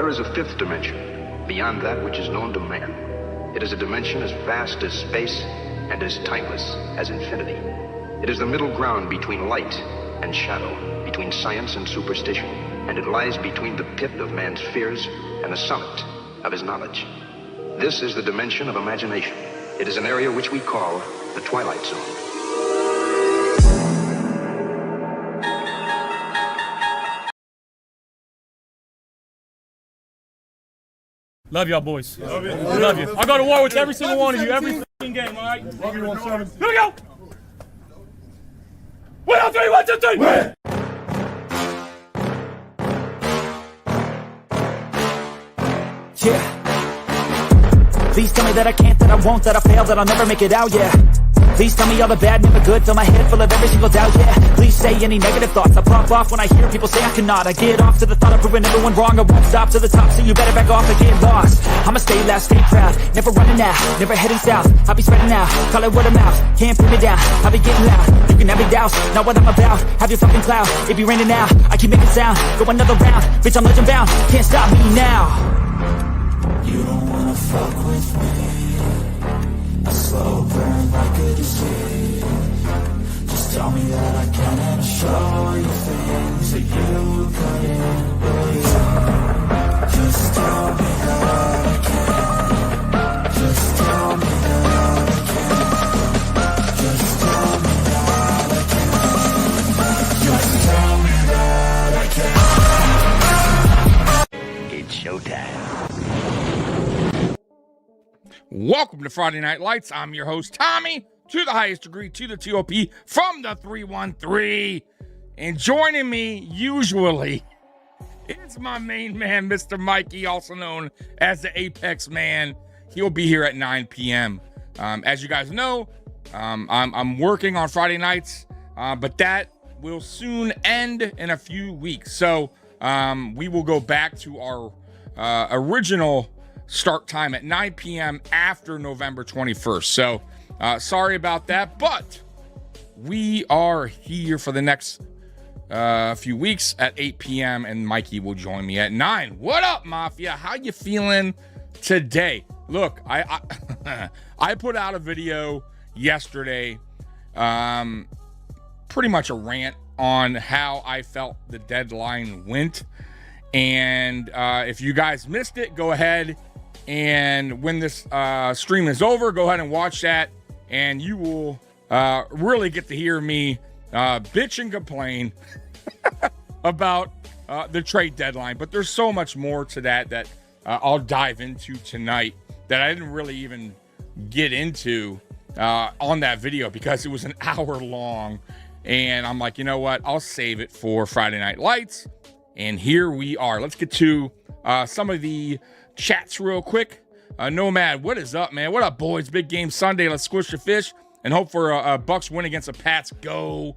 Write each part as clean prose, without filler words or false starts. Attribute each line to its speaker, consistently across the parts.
Speaker 1: there is a fifth dimension, beyond that which is known to man. It is a dimension as vast as space and as timeless as infinity. It is the middle ground between light and shadow, between science and superstition, and it lies between the pit of man's fears and the summit of his knowledge. This is the dimension of imagination. It is an area which we call the Twilight Zone.
Speaker 2: Love y'all, boys. Love you. Love you. I'll go to war with every single one of you, every game, all right? Love you, 1-7. Here we go! 1, 2, 3, 1, 2, 3! Win!
Speaker 3: Yeah. Please tell me that I can't, that I won't, that I fail, that I'll never make it out, yeah. Please tell me all the bad, never good, fill my head full of every single doubt, yeah. Please say any negative thoughts, I pop off when I hear people say I cannot. I get off to the thought of proving everyone wrong, I won't stop to the top, so you better back off and get lost. I'ma stay loud, stay proud, never running out, never heading south. I'll be spreading out, call it word of mouth, can't put me down, I'll be getting loud. You can have me douse, not what I'm about, have your fucking cloud, it be raining now, I keep making sound, go another round, bitch I'm legend bound, can't stop me now. You don't wanna fuck with me, a slow burn like a disease. Just tell me that I can and I'll show you things that you couldn't believe. Just tell me that I can. Just tell me that I can. Just tell me that I can. Just tell me that I can. It's showtime.
Speaker 4: Welcome to Friday Night Lights. I'm your host, Tommy, to the highest degree, to the TOP, from the 313. And joining me, usually, it's my main man, Mr. Mikey, also known as the Apex Man. He'll be here at 9 p.m. As you guys know, I'm working on Friday nights, but that will soon end in a few weeks. So we will go back to our original start time at 9 p.m. after November 21st. So sorry about that, but we are here for the next few weeks at 8 p.m. and Mikey will join me at 9. What up, Mafia? How you feeling today? Look, I I put out a video yesterday, pretty much a rant on how I felt the deadline went. And if you guys missed it, go ahead and when this stream is over, go ahead and watch that, and you will really get to hear me bitch and complain about the trade deadline. But there's so much more to that I'll dive into tonight that I didn't really even get into on that video because it was an hour long. And I'm like, you know what? I'll save it for Friday Night Lights. And here we are. Let's get to some of the chats real quick. Nomad, what is up, man? What up, boys? Big game Sunday. Let's squish the fish and hope for a Bucks win against the Pats. Go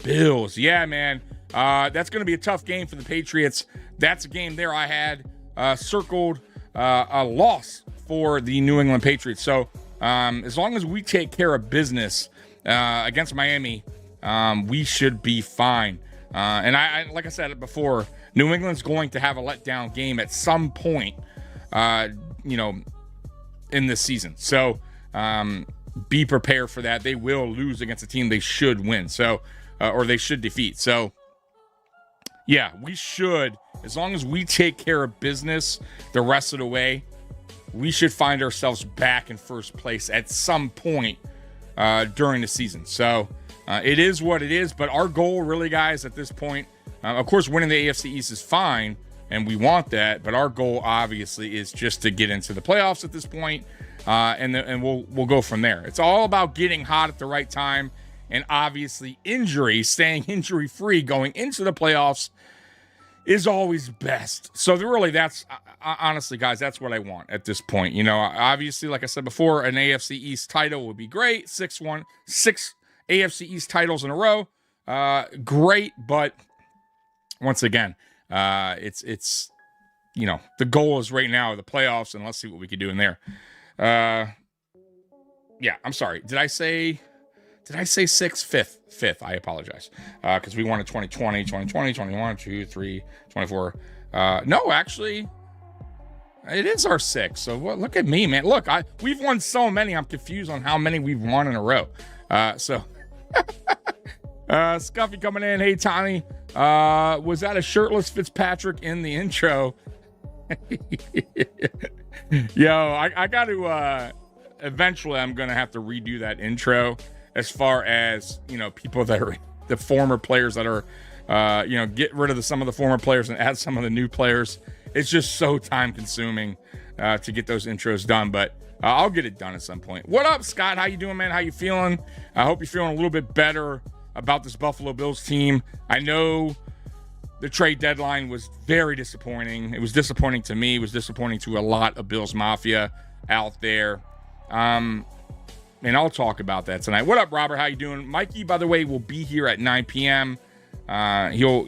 Speaker 4: Bills. Yeah, man. That's going to be a tough game for the Patriots. That's a game there I had circled a loss for the New England Patriots. So as long as we take care of business against Miami, we should be fine. And I like I said before, New England's going to have a letdown game at some point, in this season. So be prepared for that. They will lose against a team they should win. So, or they should defeat. So, yeah, we should, as long as we take care of business the rest of the way, we should find ourselves back in first place at some point during the season. So, it is what it is. But our goal, really, guys, at this point, of course, winning the AFC East is fine, and we want that. But our goal, obviously, is just to get into the playoffs at this point, and we'll go from there. It's all about getting hot at the right time, and obviously, staying injury-free going into the playoffs is always best. So really, that's honestly, guys, that's what I want at this point. Obviously, like I said before, an AFC East title would be great. 6 AFC East titles in a row, great. But once again, it's the goal is right now the playoffs, and let's see what we can do in there. Yeah, I'm sorry. Did I say 6th, 5th? I apologize. Because we won in 2020, 21, 2, 3, 24. No, actually, It is our 6th. So look at me, man. Look, we've won so many. I'm confused on how many we've won in a row. Scuffy coming in. Hey, Tommy. Was that a shirtless Fitzpatrick in the intro? Yo, I got to, eventually I'm going to have to redo that intro as far as, people that are the former players that are, get rid of some of the former players and add some of the new players. It's just so time consuming to get those intros done, but I'll get it done at some point. What up, Scott? How you doing, man? How you feeling? I hope you're feeling a little bit better about this Buffalo Bills team. I know the trade deadline was very disappointing. It was disappointing to me. It was disappointing to a lot of Bills Mafia out there. And I'll talk about that tonight. What up, Robert? How you doing? Mikey, by the way, will be here at 9 p.m. He'll,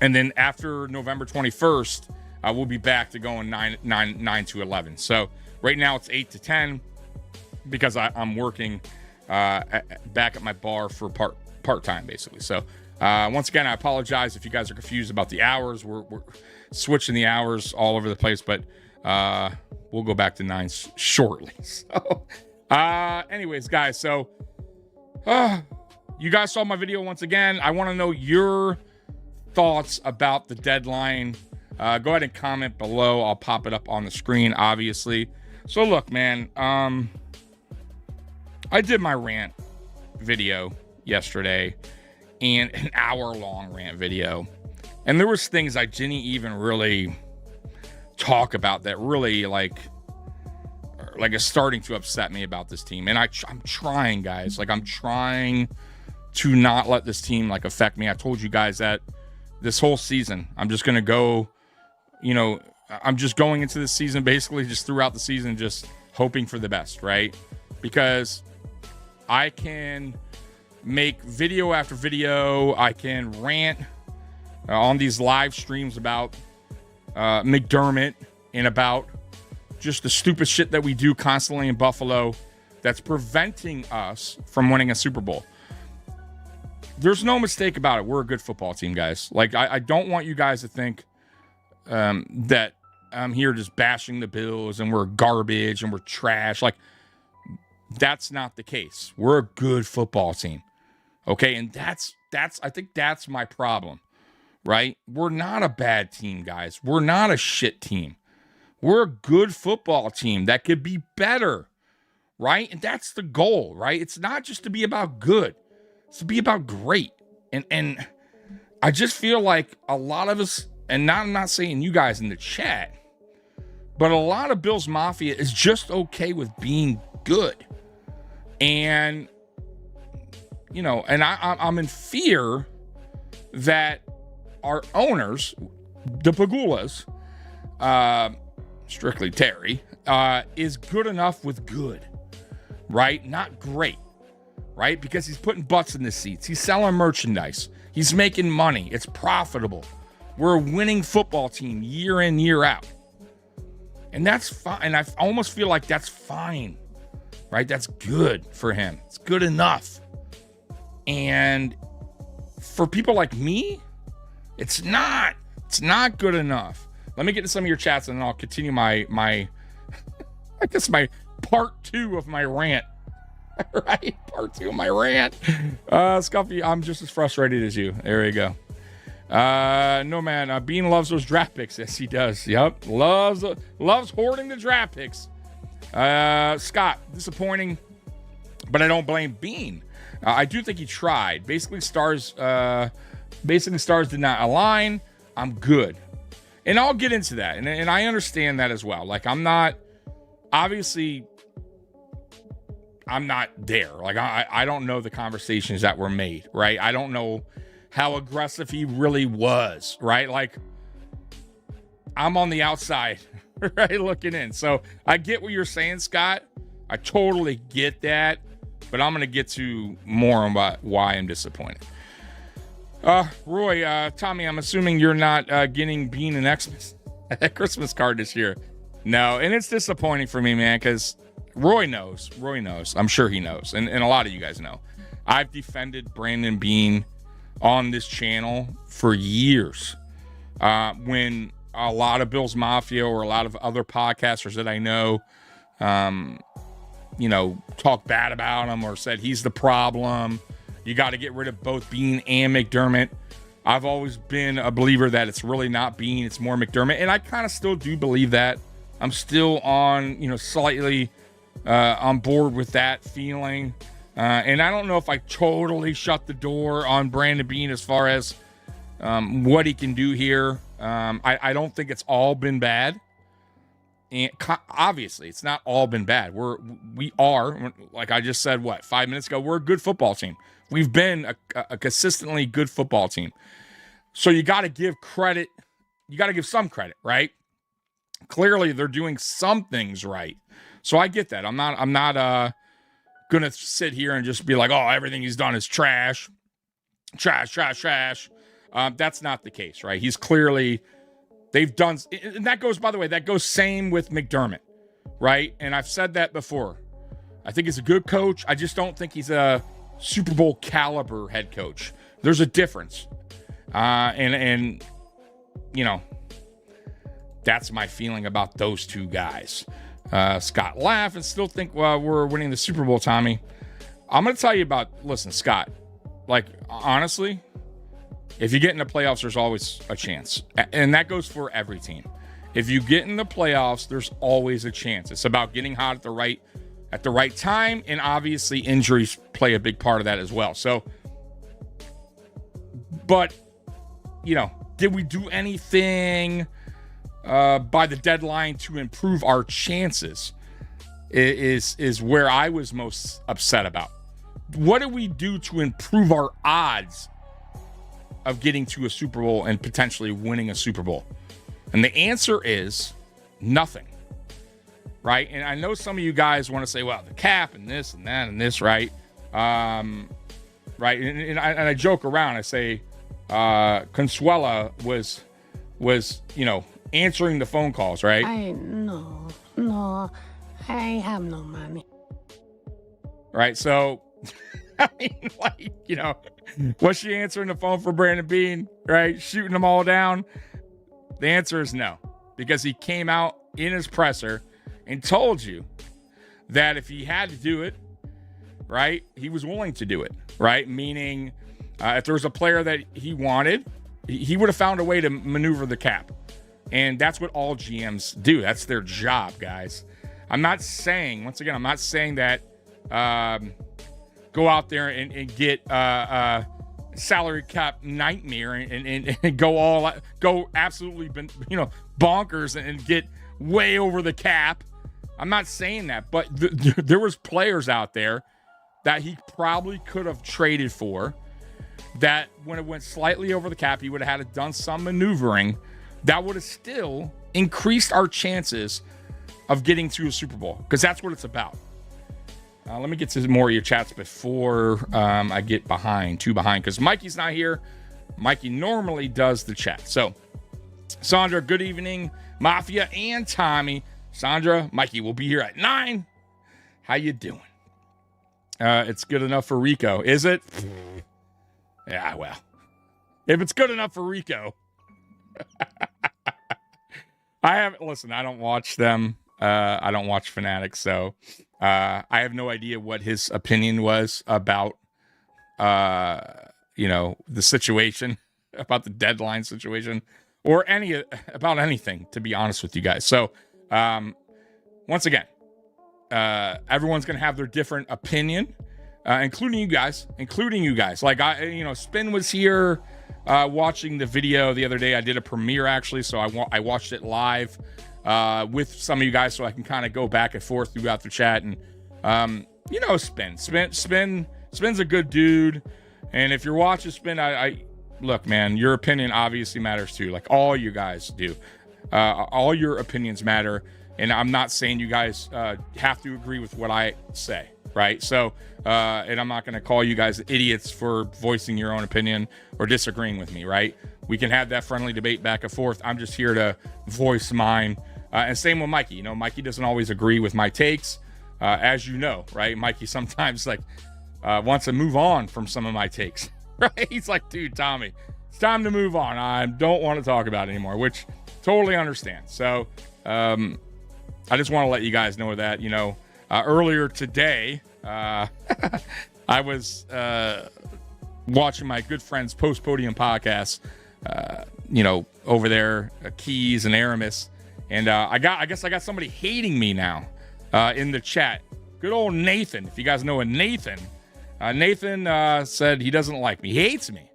Speaker 4: and then after November 21st, we'll be back to going 9 to 11. So right now it's 8 to 10 because I'm working back at my bar for part-time, basically. So once again, I apologize if you guys are confused about the hours. We're switching the hours all over the place, but we'll go back to 9 shortly. So anyways, guys, so you guys saw my video once again. I want to know your thoughts about the deadline. Go ahead and comment below. I'll pop it up on the screen, obviously. So look, man, I did my rant video yesterday, and an hour-long rant video, and there was things I didn't even really talk about that really like is starting to upset me about this team. And I'm trying, guys. Like, I'm trying to not let this team affect me. I told you guys that this whole season, I'm just gonna go. I'm just going into this season basically just throughout the season, just hoping for the best, right? Because I can make video after video. I can rant on these live streams about McDermott and about just the stupid shit that we do constantly in Buffalo that's preventing us from winning a Super Bowl. There's no mistake about it. We're a good football team, guys. I don't want you guys to think that I'm here just bashing the Bills and we're garbage and we're trash. That's not the case. We're a good football team. Okay, and I think that's my problem, right? We're not a bad team, guys. We're not a shit team. We're a good football team that could be better, right? And that's the goal, right? It's not just to be about good. It's to be about great. And I just feel like a lot of us, and I'm not saying you guys in the chat, but a lot of Bills Mafia is just okay with being good. And and I'm in fear that our owners, the Pagulas, strictly Terry, is good enough with good, right? Not great, right? Because he's putting butts in the seats. He's selling merchandise. He's making money. It's profitable. We're a winning football team year in, year out. And that's fine. And I almost feel like that's fine, right? That's good for him. It's good enough. And for people like me, it's not good enough. Let me get to some of your chats and then I'll continue my I guess my part 2 of my rant. Right? Part 2 of my rant. Scuffy, I'm just as frustrated as you. There you go. No, man. Bean loves those draft picks. Yes, he does. Yep. Loves hoarding the draft picks. Scott, disappointing, but I don't blame Bean. I do think he tried. Basically, stars did not align. I'm good. And I'll get into that. And I understand that as well. I'm not there. I don't know the conversations that were made, right? I don't know how aggressive he really was, right? I'm on the outside, right, looking in. So I get what you're saying, Scott. I totally get that. But I'm going to get to more about why I'm disappointed. Roy, Tommy, I'm assuming you're not getting Bean an Christmas card this year. No, and it's disappointing for me, man, because Roy knows. I'm sure he knows. And a lot of you guys know. I've defended Brandon Bean on this channel for years. When a lot of Bills Mafia or a lot of other podcasters that I know, talk bad about him or said he's the problem. You got to get rid of both Bean and McDermott. I've always been a believer that it's really not Bean, it's more McDermott. And I kind of still do believe that. I'm still on, slightly on board with that feeling. And I don't know if I totally shut the door on Brandon Bean as far as what he can do here. I don't think it's all been bad. And obviously, it's not all been bad. We are, like I just said, 5 minutes ago, we're a good football team. We've been a consistently good football team. So you got to give credit. You got to give some credit, right? Clearly, they're doing some things right. So I get that. I'm not going to sit here and just be like, oh, everything he's done is trash. Trash. That's not the case, right? He's clearly, they've done, and that goes, by the way, that goes same with McDermott, right? And I've said that before. I think he's a good coach. I just don't think he's a Super Bowl caliber head coach. There's a difference. And that's my feeling about those two guys. Scott, laugh and still think, well, we're winning the Super Bowl, Tommy. I'm going to tell you listen, Scott, like, honestly, if you get in the playoffs, there's always a chance. And that goes for every team. If you get in the playoffs, there's always a chance. It's about getting hot at the right time, and obviously injuries play a big part of that as well. So, but, did we do anything by the deadline to improve our chances is where I was most upset about. What do we do to improve our odds of getting to a Super Bowl and potentially winning a Super Bowl? And the answer is nothing. Right? And I know some of you guys want to say, well, the cap and this and that and this, right? Right. And I joke around. I say Consuela was answering the phone calls, right?
Speaker 5: No, I have no money.
Speaker 4: Right. So, I mean, was she answering the phone for Brandon Bean, right? Shooting them all down? The answer is no, because he came out in his presser and told you that if he had to do it, right, he was willing to do it, right? Meaning, if there was a player that he wanted, he would have found a way to maneuver the cap. And that's what all GMs do. That's their job, guys. I'm not saying that go out there and get salary cap nightmare and go absolutely bonkers and get way over the cap. I'm not saying that, but there was players out there that he probably could have traded for that when it went slightly over the cap, he would have had to done some maneuvering that would have still increased our chances of getting to a Super Bowl, because that's what it's about. Let me get to more of your chats before I get too behind, because Mikey's not here. Mikey normally does the chat. So, Sandra, good evening. Mafia and Tommy. Sandra, Mikey will be here at 9. How you doing? It's good enough for Rico. Is it? Yeah, well. If it's good enough for Rico. I don't watch them. I don't watch Fanatics, so I have no idea what his opinion was about the situation, about the deadline situation, or about anything, to be honest with you guys. So once again, everyone's gonna have their different opinion, including you guys. Like Spin was here watching the video the other day. I did a premiere actually, so I watched it live with some of you guys, so I can kind of go back and forth throughout the chat. And Spin's a good dude, and if you're watching Spin, I look, man, your opinion obviously matters too, like all you guys do. All your opinions matter, and I'm not saying you guys have to agree with what I say, right? So, and I'm not going to call you guys idiots for voicing your own opinion or disagreeing with me, right? We can have that friendly debate back and forth. I'm just here to voice mine. And same with Mikey. Mikey doesn't always agree with my takes, as you know, right? Mikey sometimes wants to move on from some of my takes, right? He's like, dude, Tommy, it's time to move on. I don't want to talk about it anymore, which Totally understand. So I just want to let you guys know that, earlier today, I was watching my good friend's post-podium podcast, over there, Keys and Aramis. And I guess I got somebody hating me now in the chat. Good old Nathan. If you guys know a Nathan, Nathan said he doesn't like me. He hates me.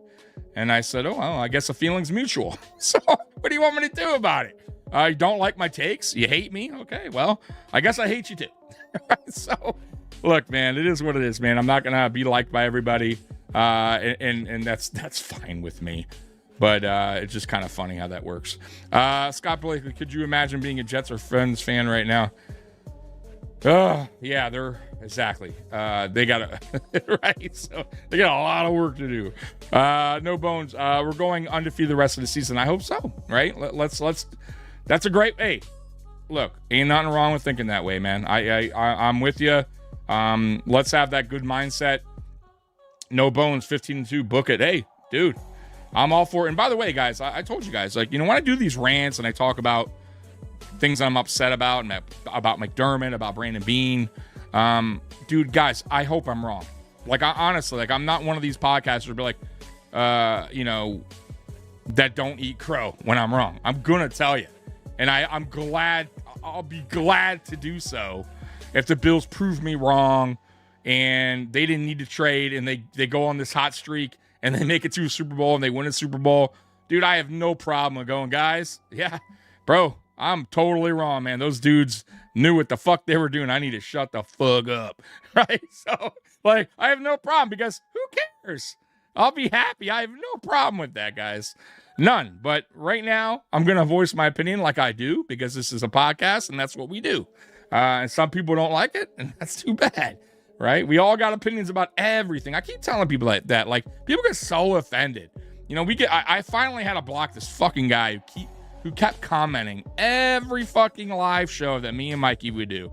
Speaker 4: And I said, oh, well, I guess the feeling's mutual. So what do you want me to do about it? You don't like my takes? You hate me? Okay, well, I guess I hate you too. So, look, man, it is what it is, man. I'm not going to be liked by everybody. And that's fine with me. But it's just kind of funny how that works. Scott Blakely, could you imagine being a Jets or Friends fan right now? Yeah, they're exactly. They got right. So they got a lot of work to do. No bones. We're going undefeated the rest of the season. I hope so. Right? Let's. That's a great. Hey, look, ain't nothing wrong with thinking that way, man. I'm with you. Let's have that good mindset. No bones. 15-2. Book it. Hey, dude, I'm all for it. And by the way, guys, I told you guys, like, when I do these rants and I talk about things I'm upset about McDermott, about Brandon Beane, dude, guys, I hope I'm wrong. Like, honestly, like, I'm not one of these podcasters who be like, that don't eat crow when I'm wrong. I'm gonna tell you, and I'm glad. I'll be glad to do so if the Bills prove me wrong and they didn't need to trade and they go on this hot streak and they make it to a Super Bowl and they win a Super Bowl. Dude, I have no problem with going, guys, yeah, bro, I'm totally wrong, man. Those dudes knew what the fuck they were doing. I need to shut the fuck up, right? So, like, I have no problem because who cares? I'll be happy. I have no problem with that, guys. None. But right now, I'm going to voice my opinion like I do because this is a podcast and that's what we do. And some people don't like it, and that's too bad, right? We all got opinions about everything. I keep telling people that. Like, people get so offended. I finally had to block this fucking guy who kept commenting every fucking live show that me and Mikey would do.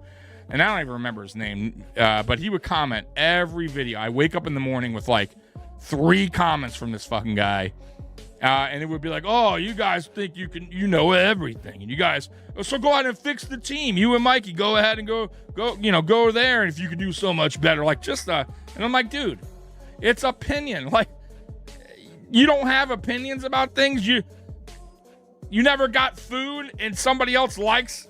Speaker 4: And I don't even remember his name, but he would comment every video. I wake up in the morning with like 3 comments from this fucking guy. And it would be like, oh, you guys think you know everything. And you guys, so go ahead and fix the team. You and Mikey, go ahead and go there. And if you could do so much better, like and I'm like, dude, it's opinion. Like, you don't have opinions about things. You never got food and somebody else likes,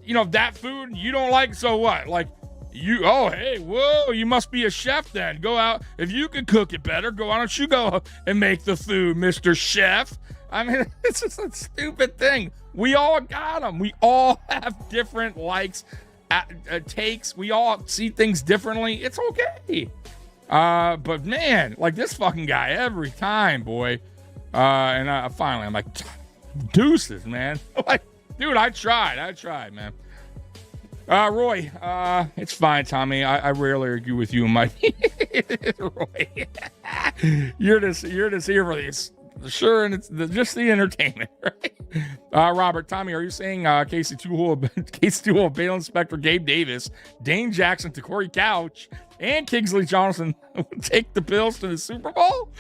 Speaker 4: that food you don't like. So what? Like, you must be a chef then. Go out. If you can cook it better, why don't you go and make the food, Mr. Chef? I mean, it's just a stupid thing. We all got them. We all have different likes, takes. We all see things differently. It's okay. But man, like this fucking guy every time, boy. And finally, I'm like, deuces, man. Like, dude, I tried, man. Roy, it's fine, Tommy. I rarely argue with you and Mike. Roy, you're just here for these. Sure, and it's just the entertainment, right? Robert, Tommy, are you saying Casey Toohole, Bail Inspector, Gabe Davis, Dane Jackson, Corey Couch, and Kingsley Johnson would take the Bills to the Super Bowl?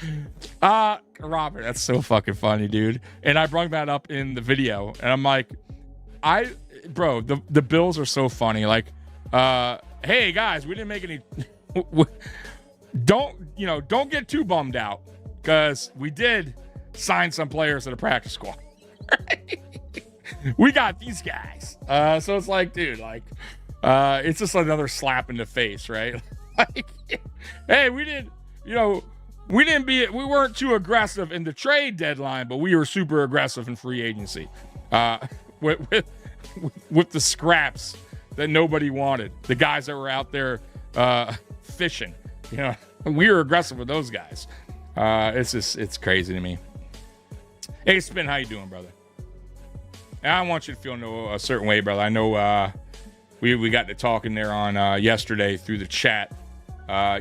Speaker 4: Robert, that's so fucking funny, dude. And I brought that up in the video, and I'm like, bro, the Bills are so funny. Like, hey guys, we didn't make any. Don't get too bummed out because we did sign some players to the practice squad. Right? We got these guys. So it's like, dude, like, it's just another slap in the face, right? Like, hey, we weren't too aggressive in the trade deadline, but we were super aggressive in free agency. With the scraps that nobody wanted, the guys that were out there fishing, we were aggressive with those guys. It's crazy to me. Hey, Spin, how you doing, brother? And I want you to feel a certain way, brother. I know we got to talking there on yesterday through the chat. I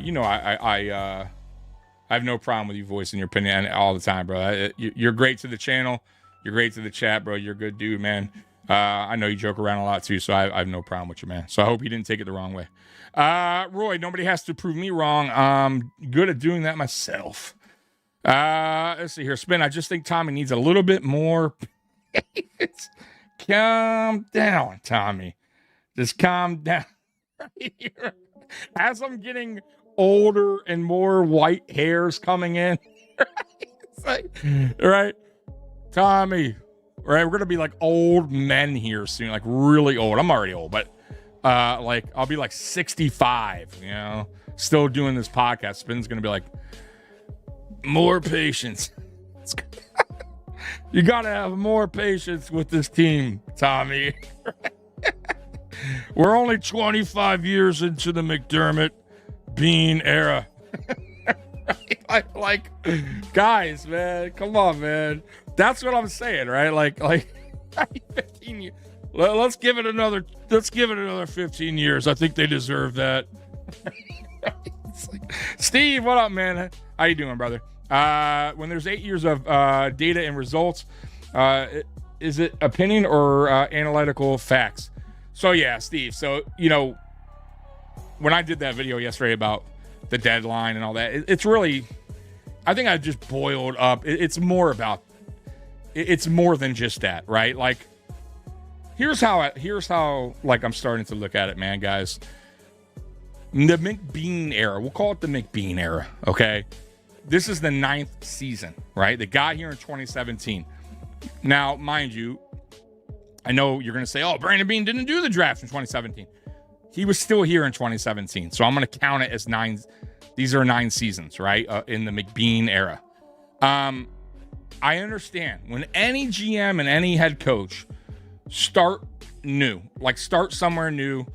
Speaker 4: have no problem with you voicing your opinion all the time, bro. You're great to the channel. You're great to the chat, bro. You're a good dude, man. I know you joke around a lot too, so I have no problem with you, man. So I hope you didn't take it the wrong way. Roy, nobody has to prove me wrong. I'm good at doing that myself. Let's see here. Spin, I just think Tommy needs a little bit more Calm down, Tommy. Just calm down. Right here. As I'm getting older and more white hairs coming in, it's like, right, Tommy, right? We're gonna be like old men here soon, like really old. I'm already old, but like I'll be like 65, you know, still doing this podcast. Spin's gonna be like, more patience. You gotta have more patience with this team, Tommy. We're only 25 years into the McDermott Bean era. like, guys, man, come on, man. That's what I'm saying, right? Like 15 years. Let's give it another 15 years. I think they deserve that. Like, Steve, what up, man? How you doing, brother? When there's 8 years of data and results, is it opinion or analytical facts? So yeah, Steve. So, you know, when I did that video yesterday about the deadline and all that, it's really, I think I just boiled up. It's more than just that, right? Like, here's how like I'm starting to look at it, man, guys. The McBean era, we'll call it the McBean era, okay? This is the 9th season, right? They got here in 2017. Now, mind you, I know you're going to say, oh, Brandon Beane didn't do the draft in 2017. He was still here in 2017. So I'm going to count it as 9. These are 9 seasons, right? In the McBean era. I understand when any GM and any head coach start new, like start somewhere new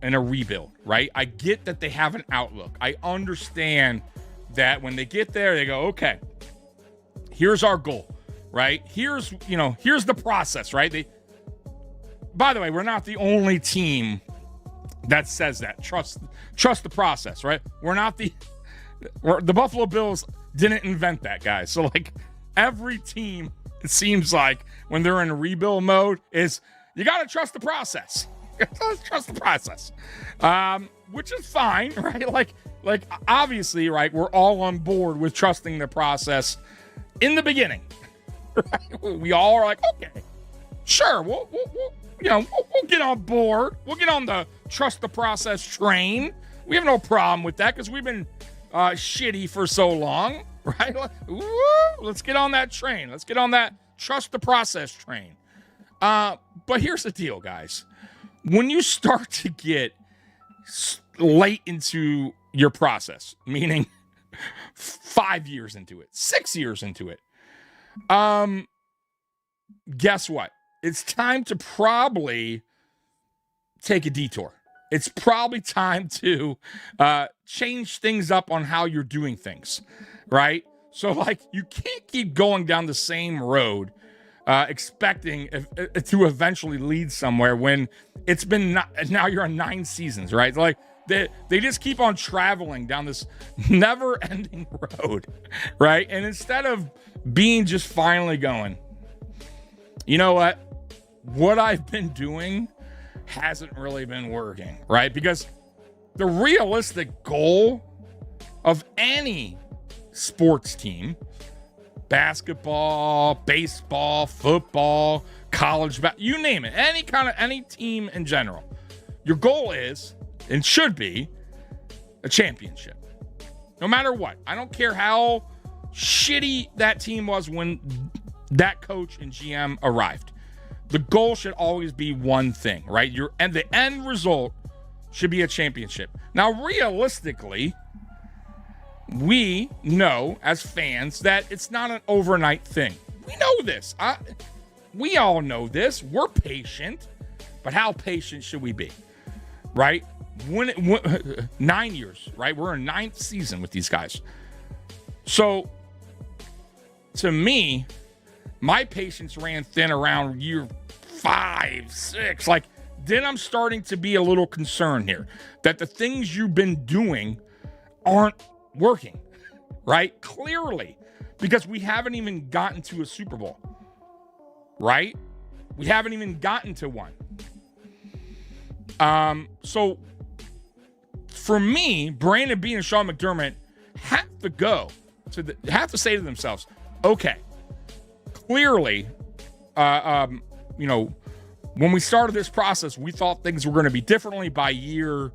Speaker 4: in a rebuild, right? I get that they have an outlook. I understand that when they get there, they go, okay, here's our goal, right? Here's the process, right? By the way, we're not the only team that says that. Trust the process, right? The Buffalo Bills didn't invent that, guys. So like every team, it seems like when they're in rebuild mode is you got to trust the process. Trust the process. Which is fine, right? Like obviously, right, we're all on board with trusting the process in the beginning. Right? We all are like, okay, sure, we'll get on board. We'll get on the trust the process train. We have no problem with that because we've been shitty for so long, right? Let's get on that train. Let's get on that trust the process train. But here's the deal, guys. When you start to get late into your process, meaning 5 years into it, 6 years into it, guess what? It's time to probably take a detour. It's probably time to change things up on how you're doing things, right? So, like, you can't keep going down the same road expecting to eventually lead somewhere when it's been now you're on 9 seasons, right? Like, they just keep on traveling down this never-ending road, right? And instead of being just finally going, you know what I've been doing hasn't really been working, right? Because the realistic goal of any sports team, basketball, baseball, football, college, you name it, any team in general, your goal is and should be a championship. No matter what. I don't care how shitty that team was when that coach and GM arrived. The goal should always be one thing, right? And the end result should be a championship. Now, realistically, we know as fans that it's not an overnight thing. We know this. We all know this. We're patient, but how patient should we be, right? 9 years, right? We're in 9th season with these guys. So, to me, my patience ran thin around year 5, 6. Like, then I'm starting to be a little concerned here that the things you've been doing aren't working, right? Clearly, because we haven't even gotten to a Super Bowl, right? We haven't even gotten to one. So for me, Brandon Beane and Sean McDermott have to say to themselves, okay, clearly, you know, when we started this process, we thought things were going to be differently by year,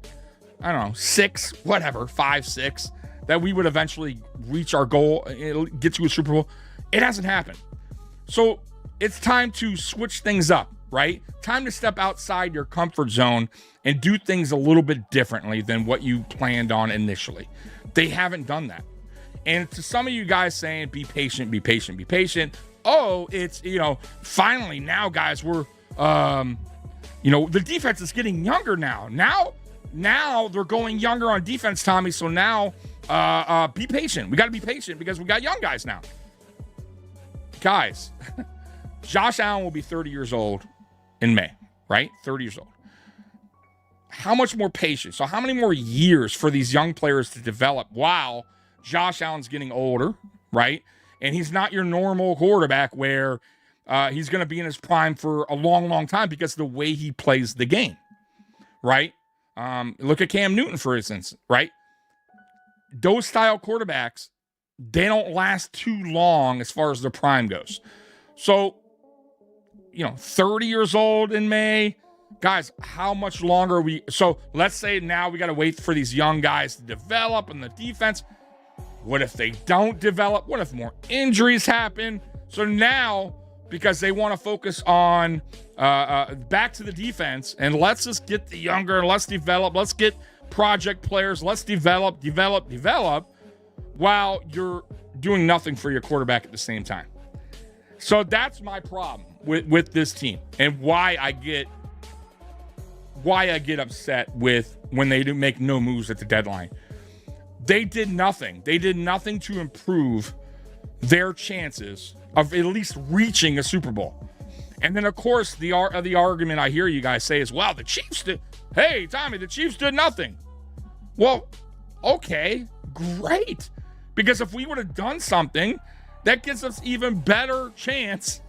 Speaker 4: I don't know, 6, whatever, 5, 6, that we would eventually reach our goal, get to a Super Bowl. It hasn't happened. So it's time to switch things up, right? Time to step outside your comfort zone and do things a little bit differently than what you planned on initially. They haven't done that. And to some of you guys saying, be patient, be patient, be patient. Oh, it's, you know, finally now, guys, we're, you know, the defense is getting younger now. Now they're going younger on defense, Tommy. So now, be patient. We got to be patient because we got young guys now. Guys, Josh Allen will be 30 years old in May, right? 30 years old. How much more patience? So how many more years for these young players to develop while Josh Allen's getting older, right? And he's not your normal quarterback where he's going to be in his prime for a long, long time because of the way he plays the game, right? Look at Cam Newton, for instance, right? Those style quarterbacks, they don't last too long as far as their prime goes. So, you know, 30 years old in May. Guys, how much longer are we? So let's say now we got to wait for these young guys to develop in the defense. What if they don't develop? What if more injuries happen? So now, because they want to focus on back to the defense, and let's just get the younger, let's develop, let's get project players, let's develop, while you're doing nothing for your quarterback at the same time. So that's my problem with this team and why I get upset with when they do make no moves at the deadline. They did nothing. They did nothing to improve their chances of at least reaching a Super Bowl. And then, of course, the argument I hear you guys say is, well, the Chiefs did. Hey, Tommy, the Chiefs did nothing. Well, okay, great. Because if we would have done something, that gives us even better chance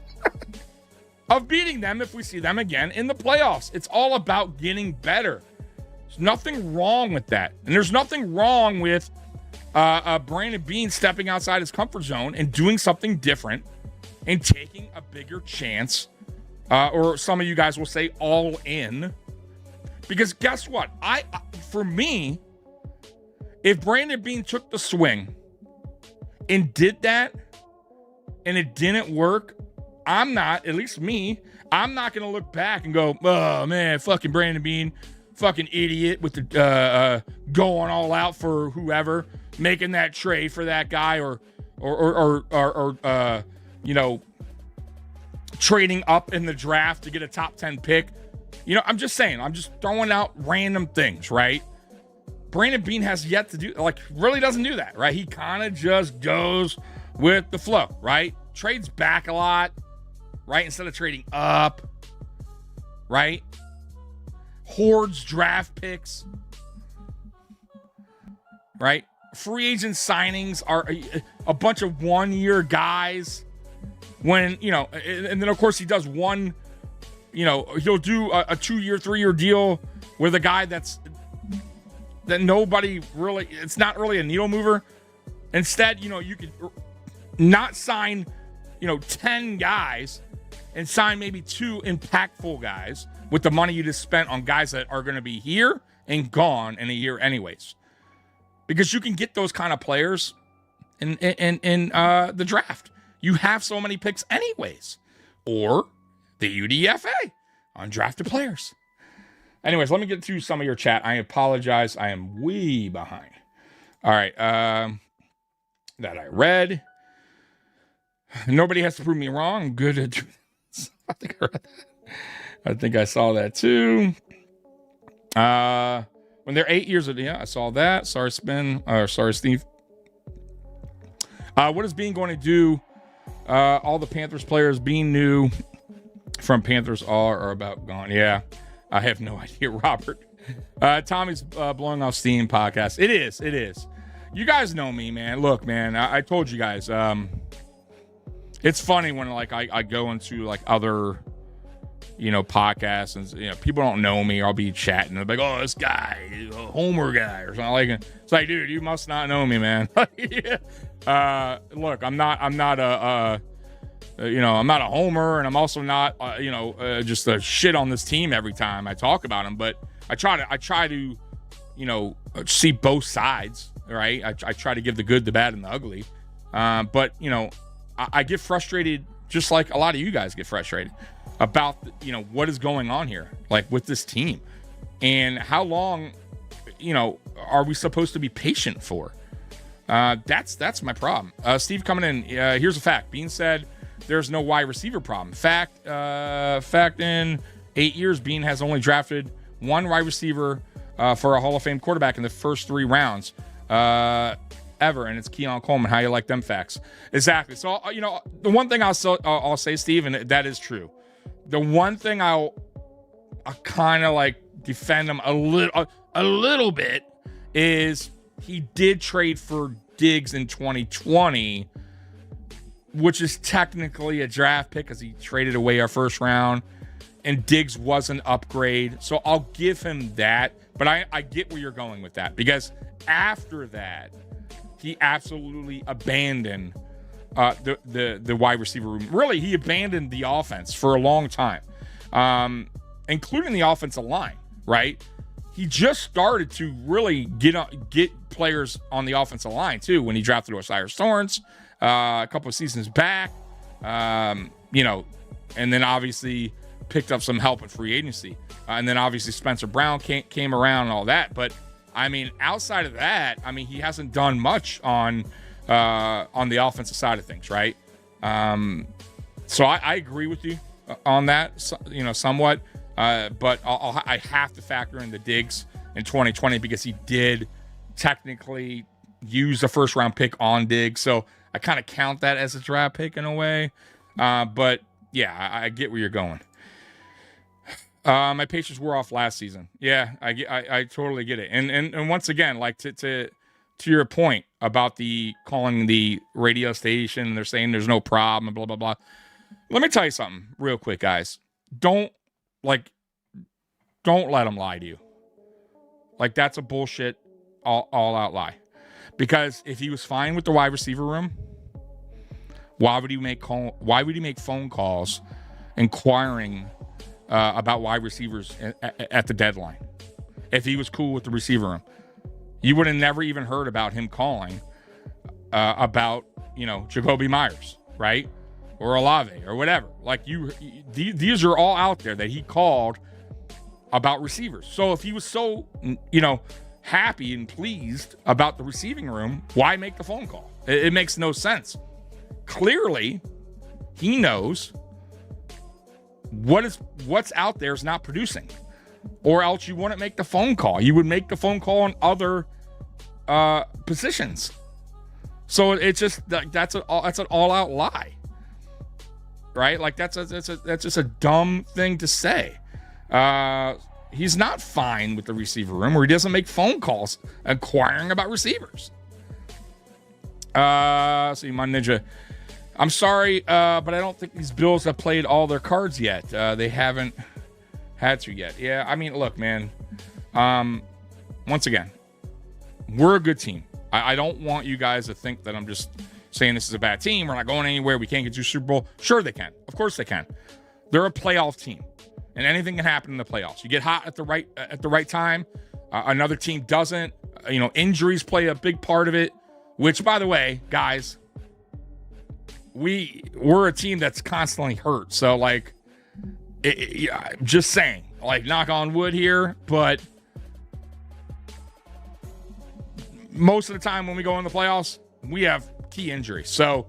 Speaker 4: of beating them if we see them again in the playoffs. It's all about getting better. There's nothing wrong with that. And there's nothing wrong with Brandon Beane stepping outside his comfort zone and doing something different and taking a bigger chance, or some of you guys will say all in. Because guess what? For me, if Brandon Beane took the swing and did that and it didn't work, I'm not going to look back and go, oh, man, fucking Brandon Beane, fucking idiot with the going all out for whoever, making that trade for that guy or you know, trading up in the draft to get a top 10 pick. You know, I'm just saying, I'm just throwing out random things, right? Brandon Beane has yet to do, really doesn't do that, right? He kind of just goes with the flow, right? Trades back a lot, right? Instead of trading up, right? Hoards draft picks, right? Free agent signings are a bunch of one-year guys when, you know, and then, of course, he does one, you know, he'll do a 2-year, 3-year deal with a guy that nobody really, it's not really a needle mover. Instead, you know, you could not sign, you know, 10 guys and sign maybe 2 impactful guys with the money you just spent on guys that are going to be here and gone in a year anyways. Because you can get those kind of players in the draft. You have so many picks anyways. Or the UDFA, undrafted players. Anyways, let me get to some of your chat. I apologize. I am way behind. All right. That I read. Nobody has to prove me wrong. I'm good at doing this. I think I read that. I think I saw that too. When they're 8 years old, yeah, I saw that. Sorry, Steve. What is Beane going to do? All the Panthers players being new from Panthers are about gone. Yeah, I have no idea, Robert. Tommy's blowing off steam podcast. It is. You guys know me, man. Look, man, I told you guys. It's funny when I go into other, you know, podcasts and, you know, people don't know me. I'll be chatting. They're like, oh, this guy, a Homer guy or something like it. It's like, dude, you must not know me, man. Look, I'm not a I'm not a homer, and I'm also not, just a shit on this team every time I talk about them. But I try to, see both sides, right? I try to give the good, the bad, and the ugly. But I get frustrated, just like a lot of you guys get frustrated about, what is going on here, like with this team, and how long, are we supposed to be patient for? That's my problem. Steve coming in. Here's a fact. Bean said there's no wide receiver problem. Fact in 8 years, Bean has only drafted one wide receiver for a Hall of Fame quarterback in the first 3 rounds ever, and it's Keon Coleman. How you like them facts? Exactly. So, the one thing I'll say, Steve, and that is true. The one thing I'll kind of like defend him a little bit is he did trade for Diggs in 2020, which is technically a draft pick because he traded away our first round, and Diggs was an upgrade. So I'll give him that. But I get where you're going with that, because after that, he absolutely abandoned the wide receiver room. Really, he abandoned the offense for a long time, including the offensive line, right? He just started to really get players on the offensive line, too, when he drafted Osiris Torrance a couple of seasons back, and then obviously picked up some help in free agency. And then obviously Spencer Brown came around and all that. But, outside of that, he hasn't done much on the offensive side of things, right? So I agree with you on that, somewhat. But I have to factor in the Diggs in 2020 because he did technically use a first-round pick on Diggs. So I kind of count that as a draft pick in a way. But, yeah, I get where you're going. My patience wore off last season. Yeah, I totally get it. And once again, like to your point about the calling the radio station, they're saying there's no problem and blah, blah, blah. Let me tell you something real quick, guys. Don't let them lie to you. Like, that's a bullshit all out lie. Because if he was fine with the wide receiver room, why would he make phone calls inquiring about wide receivers at the deadline? If he was cool with the receiver room, you would have never even heard about him calling about Jacoby Myers, right? Or Olave or whatever. Like, these are all out there that he called about receivers. So if he was so happy and pleased about the receiving room, why make the phone call? It makes no sense. Clearly, he knows what's out there is not producing, or else you wouldn't make the phone call. You would make the phone call on other positions. So it's just that's an all-out lie, right? Like that's just a dumb thing to say. He's not fine with the receiver room, or he doesn't make phone calls inquiring about receivers. See, my ninja. I'm sorry, but I don't think these Bills have played all their cards yet. They haven't had to yet. Yeah, look, man. Once again, we're a good team. I don't want you guys to think that I'm just saying this is a bad team. We're not going anywhere. We can't get to Super Bowl. Sure they can. Of course they can. They're a playoff team, and anything can happen in the playoffs. You get hot at the right time. Another team doesn't. Injuries play a big part of it. Which, by the way, guys, we're a team that's constantly hurt. So, like, just saying, like, knock on wood here, but most of the time when we go in the playoffs, we have key injuries. So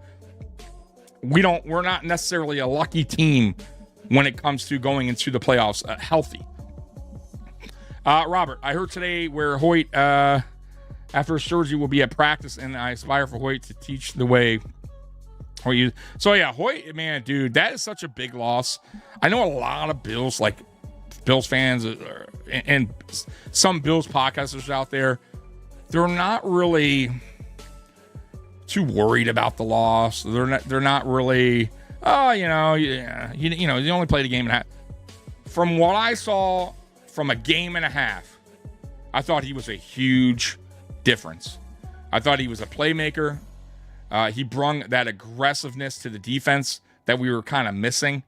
Speaker 4: we're not necessarily a lucky team when it comes to going into the playoffs healthy. Robert, I heard today where Hoyt, after surgery, will be at practice, and I aspire for Hoyt to teach the way. So yeah, Hoyt, man, dude, that is such a big loss. I know a lot of Bills fans and some Bills podcasters out there, they're not really too worried about the loss. They're not really, you only played a game and a half. From what I saw from a game and a half, I thought he was a huge difference. I thought he was a playmaker. He brung that aggressiveness to the defense that we were kind of missing,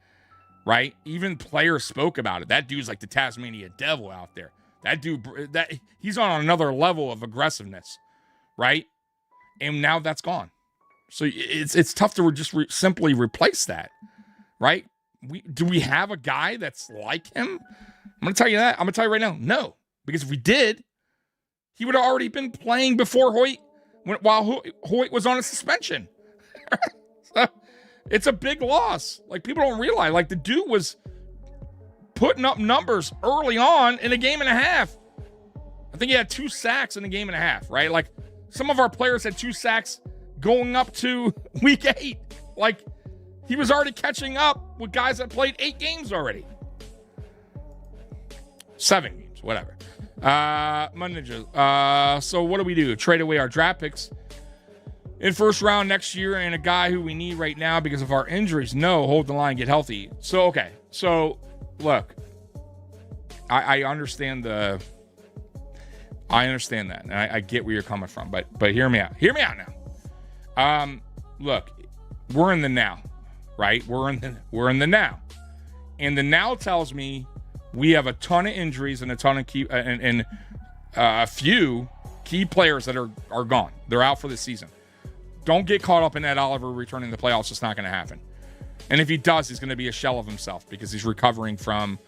Speaker 4: right? Even players spoke about it. That dude's like the Tasmania devil out there. That dude, he's on another level of aggressiveness, right? And now that's gone. So it's tough to just simply replace that, right? Do we have a guy that's like him? I'm going to tell you that. I'm going to tell you right now, no. Because if we did, he would have already been playing before while Hoyt was on a suspension. So it's a big loss. Like, people don't realize, like, the dude was putting up numbers early on in a game and a half. I think he had 2 sacks in a game and a half, right? Like, some of our players had 2 sacks going up to week 8. Like, he was already catching up with guys that played 8 games already. 7 games, whatever. Ninja. So what do? Trade away our draft picks in first round next year and a guy who we need right now because of our injuries? No, hold the line, get healthy. So, okay. So, look, I understand I understand that, and I get where you're coming from, but hear me out. Hear me out now. Look, we're in the now, right? We're in the now, and the now tells me we have a ton of injuries and a ton of key and a few key players that are gone. They're out for the season. Don't get caught up in Ed Oliver returning to the playoffs. It's not going to happen. And if he does, he's going to be a shell of himself because he's recovering from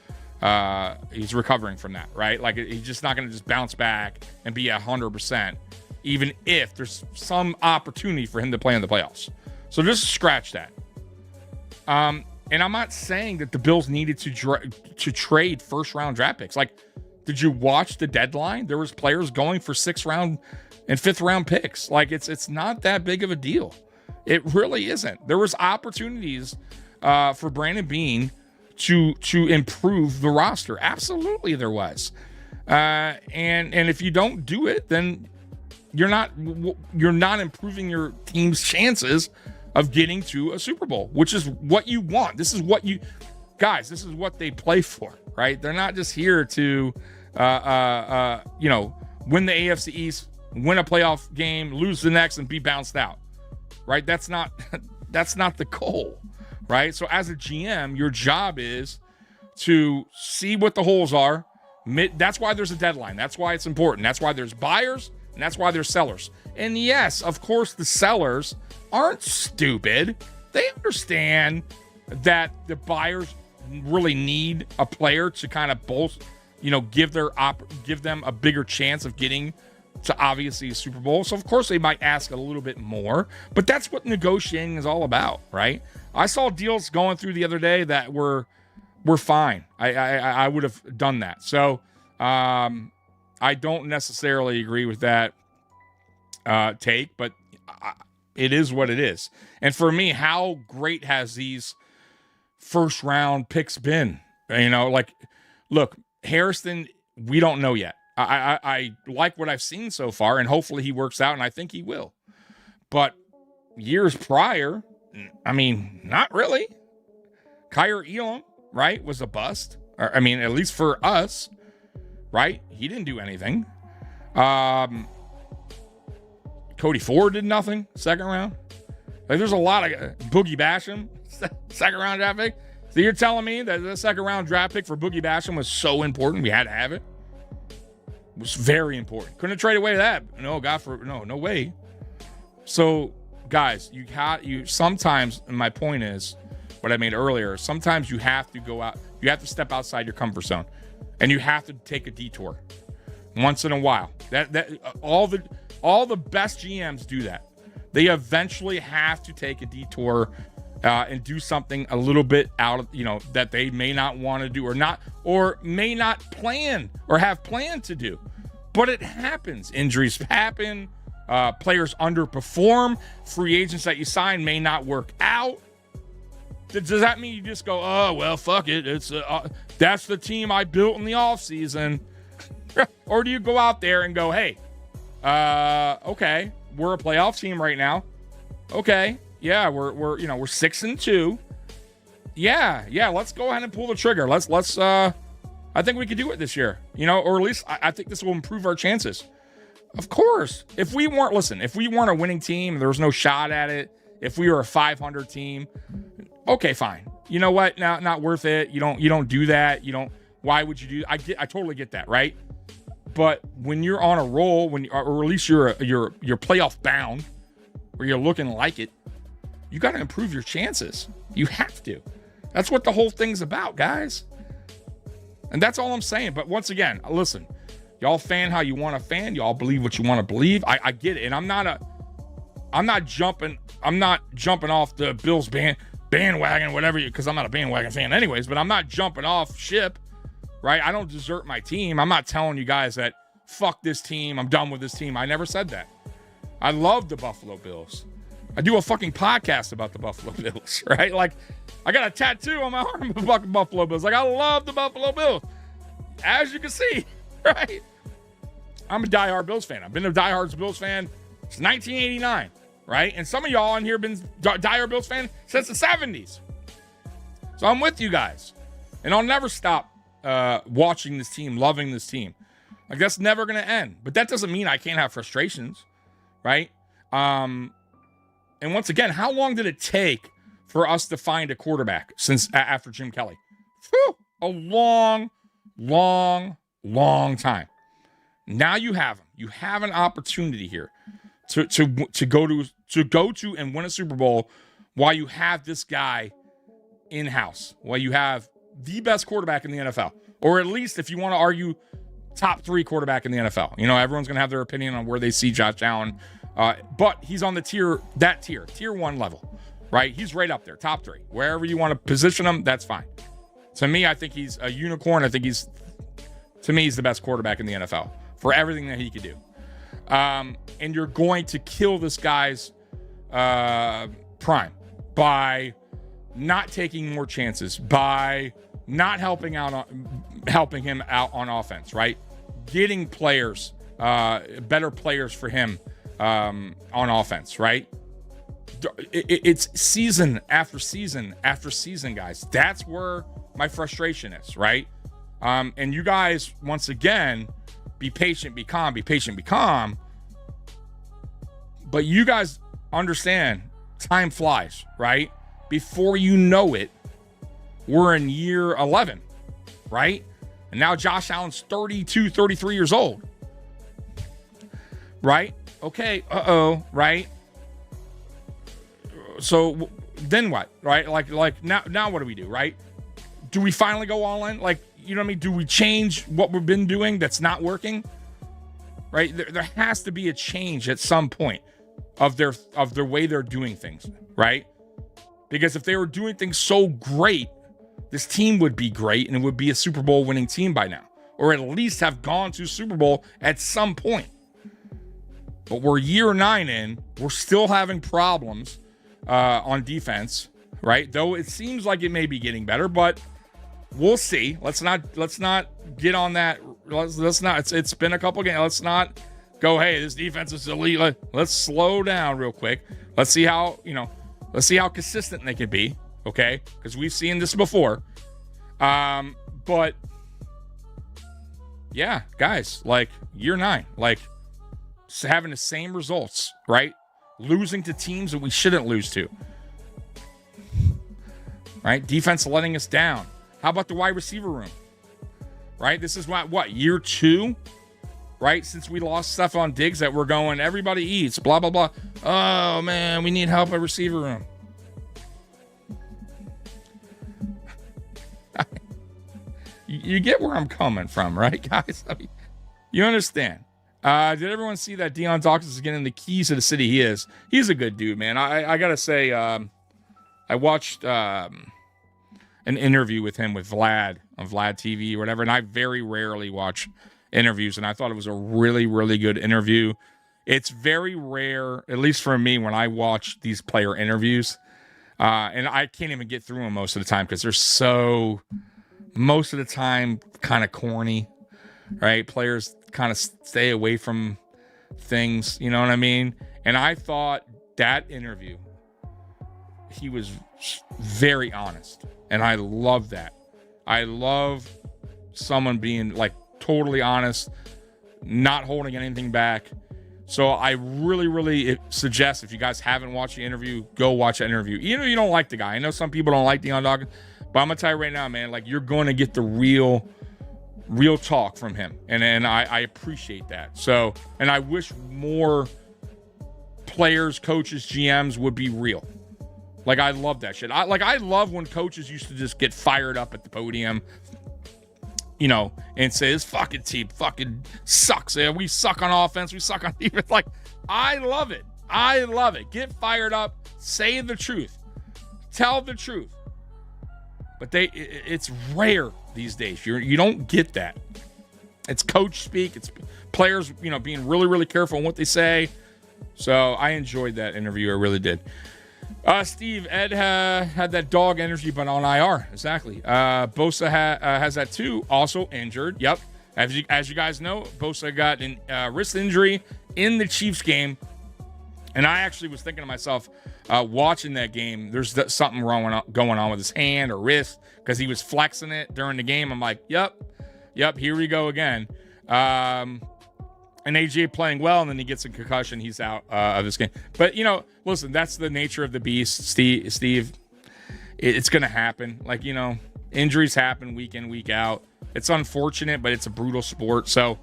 Speaker 4: that, right? Like, he's just not going to just bounce back and be 100%, even if there's some opportunity for him to play in the playoffs. So just scratch that. And I'm not saying that the Bills needed to trade first-round draft picks. Like, did you watch the deadline? There was players going for 6th-round and 5th-round picks. Like, it's not that big of a deal. It really isn't. There was opportunities for Brandon Beane to improve the roster. Absolutely, there was. And if you don't do it, then you're not improving your team's chances of getting to a Super Bowl, which is what you want. This is what they play for, right? They're not just here to, win the AFC East, win a playoff game, lose the next, and be bounced out, right? That's not the goal, right? So as a GM, your job is to see what the holes are. That's why there's a deadline. That's why it's important. That's why there's buyers, and that's why there's sellers. And yes, of course, the sellers aren't stupid. They understand that the buyers really need a player to kind of both, give them a bigger chance of getting to obviously a Super Bowl. So of course they might ask a little bit more, but that's what negotiating is all about, right? I saw deals going through the other day that were fine. I would have done that. So I don't necessarily agree with that take, but it is what it is. And for me, how great has these first round picks been? Look, Harrison, we don't know yet. I like what I've seen so far, and hopefully he works out, and I think he will. But years prior, I mean, not really. Kyer Elam, right, was a bust. At least for us, right? He didn't do anything. Cody Ford did nothing, 2nd round. Like, there's a lot of Boogie Basham, 2nd round draft pick. So you're telling me that the 2nd round draft pick for Boogie Basham was so important, we had to have it? It was very important. Couldn't have traded away that. No way. So, guys, sometimes, and my point is what I made earlier, sometimes you have to go out, you have to step outside your comfort zone, and you have to take a detour once in a while. All the best GMs do that. They eventually have to take a detour and do something a little bit out of, that they may not want to do or may not plan or have planned to do. But it happens. Injuries happen. Players underperform. Free agents that you sign may not work out. Does that mean you just go, oh, well, fuck it. It's that's the team I built in the offseason? Or do you go out there and go, hey, okay, we're a playoff team right now. Okay, yeah, we're 6-2. Yeah, let's go ahead and pull the trigger. Let's I think we could do it this year, or at least I think this will improve our chances. Of course, if we weren't a winning team, there was no shot at it. If we were a 500 team, Okay, fine. You know what? Now, not worth it. You don't do that. Why would you do? I totally get that, right? But when you're on a roll, or at least you're playoff bound, or you're looking like it, you got to improve your chances. You have to. That's what the whole thing's about, guys. And that's all I'm saying. But once again, listen, y'all fan how you want to fan. Y'all believe what you want to believe. I get it. And I'm not jumping off the Bills bandwagon, whatever, because I'm not a bandwagon fan anyways, but I'm not jumping off ship, right? I don't desert my team. I'm not telling you guys that fuck this team, I'm done with this team. I never said that. I love the Buffalo Bills. I do a fucking podcast about the Buffalo Bills, right? Like, I got a tattoo on my arm of the fucking Buffalo Bills. Like, I love the Buffalo Bills. As you can see, right? I'm a diehard Bills fan. I've been a diehard Bills fan since 1989, right? And some of y'all on here have been diehard Bills fan since the 70s. So I'm with you guys. And I'll never stop watching this team, loving this team. Like, that's never going to end. But that doesn't mean I can't have frustrations, right? And once again, how long did it take for us to find a quarterback since after Jim Kelly? Whew, a long time. Now you have him. You have an opportunity here to go to and win a Super Bowl while you have this guy in-house, while you have the best quarterback in the NFL, or at least if you want to argue top 3 quarterback in the NFL. You know, everyone's going to have their opinion on where they see Josh Allen. But he's on the tier 1 level, right? He's right up there, top 3. Wherever you want to position him, that's fine. To me, I think he's a unicorn. I think he's the best quarterback in the NFL for everything that he could do. And you're going to kill this guy's prime by not taking more chances, by not helping him out on offense, right? Getting players, better players for him on offense, right? It's season after season after season, guys. That's where my frustration is, right? And you guys, once again, be patient, be calm. But you guys understand, time flies, right? Before you know it, we're in year 11, right? And now Josh Allen's 32, 33 years old, right? Okay, right? So then what, right? Like now what do we do, right? Do we finally go all in? Like, you know what I mean? Do we change what we've been doing that's not working? Right? There has to be a change at some point of their way they're doing things, right? Because if they were doing things so great, this team would be great and it would be a Super Bowl winning team by now, or at least have gone to Super Bowl at some point. But we're year 9 in, we're still having problems on defense, right? Though it seems like it may be getting better, but we'll see. Let's not get on that. Let's not. It's been a couple games. Let's not go, hey, this defense is elite. Let's slow down real quick. Let's see how consistent they can be. Okay, because we've seen this before. But yeah, guys, like year 9, like having the same results, right? Losing to teams that we shouldn't lose to, right? Defense letting us down. How about the wide receiver room, right? This is what year 2, right? Since we lost Stephon Diggs, that we're going, everybody eats, blah, blah, blah. Oh man, we need help at receiver room. You get where I'm coming from, right, guys? I mean, you understand. Did everyone see that Deion Dawkins is getting the keys to the city? He's a good dude, man. I gotta say, I watched an interview with him with Vlad on Vlad TV or whatever, and I very rarely watch interviews, and I thought it was a really, really good interview. It's very rare, at least for me, when I watch these player interviews, and I can't even get through them most of the time because they're so, most of the time, kind of corny, right? Players kind of stay away from things, you know what I mean? And I thought that interview, he was very honest, and I love that. I love someone being like totally honest, not holding anything back. So I really suggest, if you guys haven't watched the interview, go watch that interview. Even if you don't like the guy. I know some people don't like Deion Dawkins, but I'm going to tell you right now, man, like, you're going to get the real talk from him. And I appreciate that. So, and I wish more players, coaches, GMs would be real. Like, I love that shit. I love when coaches used to just get fired up at the podium, you know, and say, this fucking team fucking sucks. We suck on offense. We suck on defense. Like, I love it. I love it. Get fired up. Say the truth. Tell the truth. But it's rare these days. You don't get that. It's coach speak. It's players, you know, being really careful on what they say. So I enjoyed that interview. I really did. Steve, Ed had that dog energy, but on IR. Exactly. Bosa has that too. Also injured. Yep. As you guys know, Bosa got a wrist injury in the Chiefs game. And I actually was thinking to myself, watching that game, there's something wrong going on with his hand or wrist, because he was flexing it during the game. I'm like, yep, here we go again. And AJ playing well, and then he gets a concussion. He's out of this game. But, you know, listen, that's the nature of the beast, Steve. It's going to happen. Like, you know, injuries happen week in, week out. It's unfortunate, but it's a brutal sport. So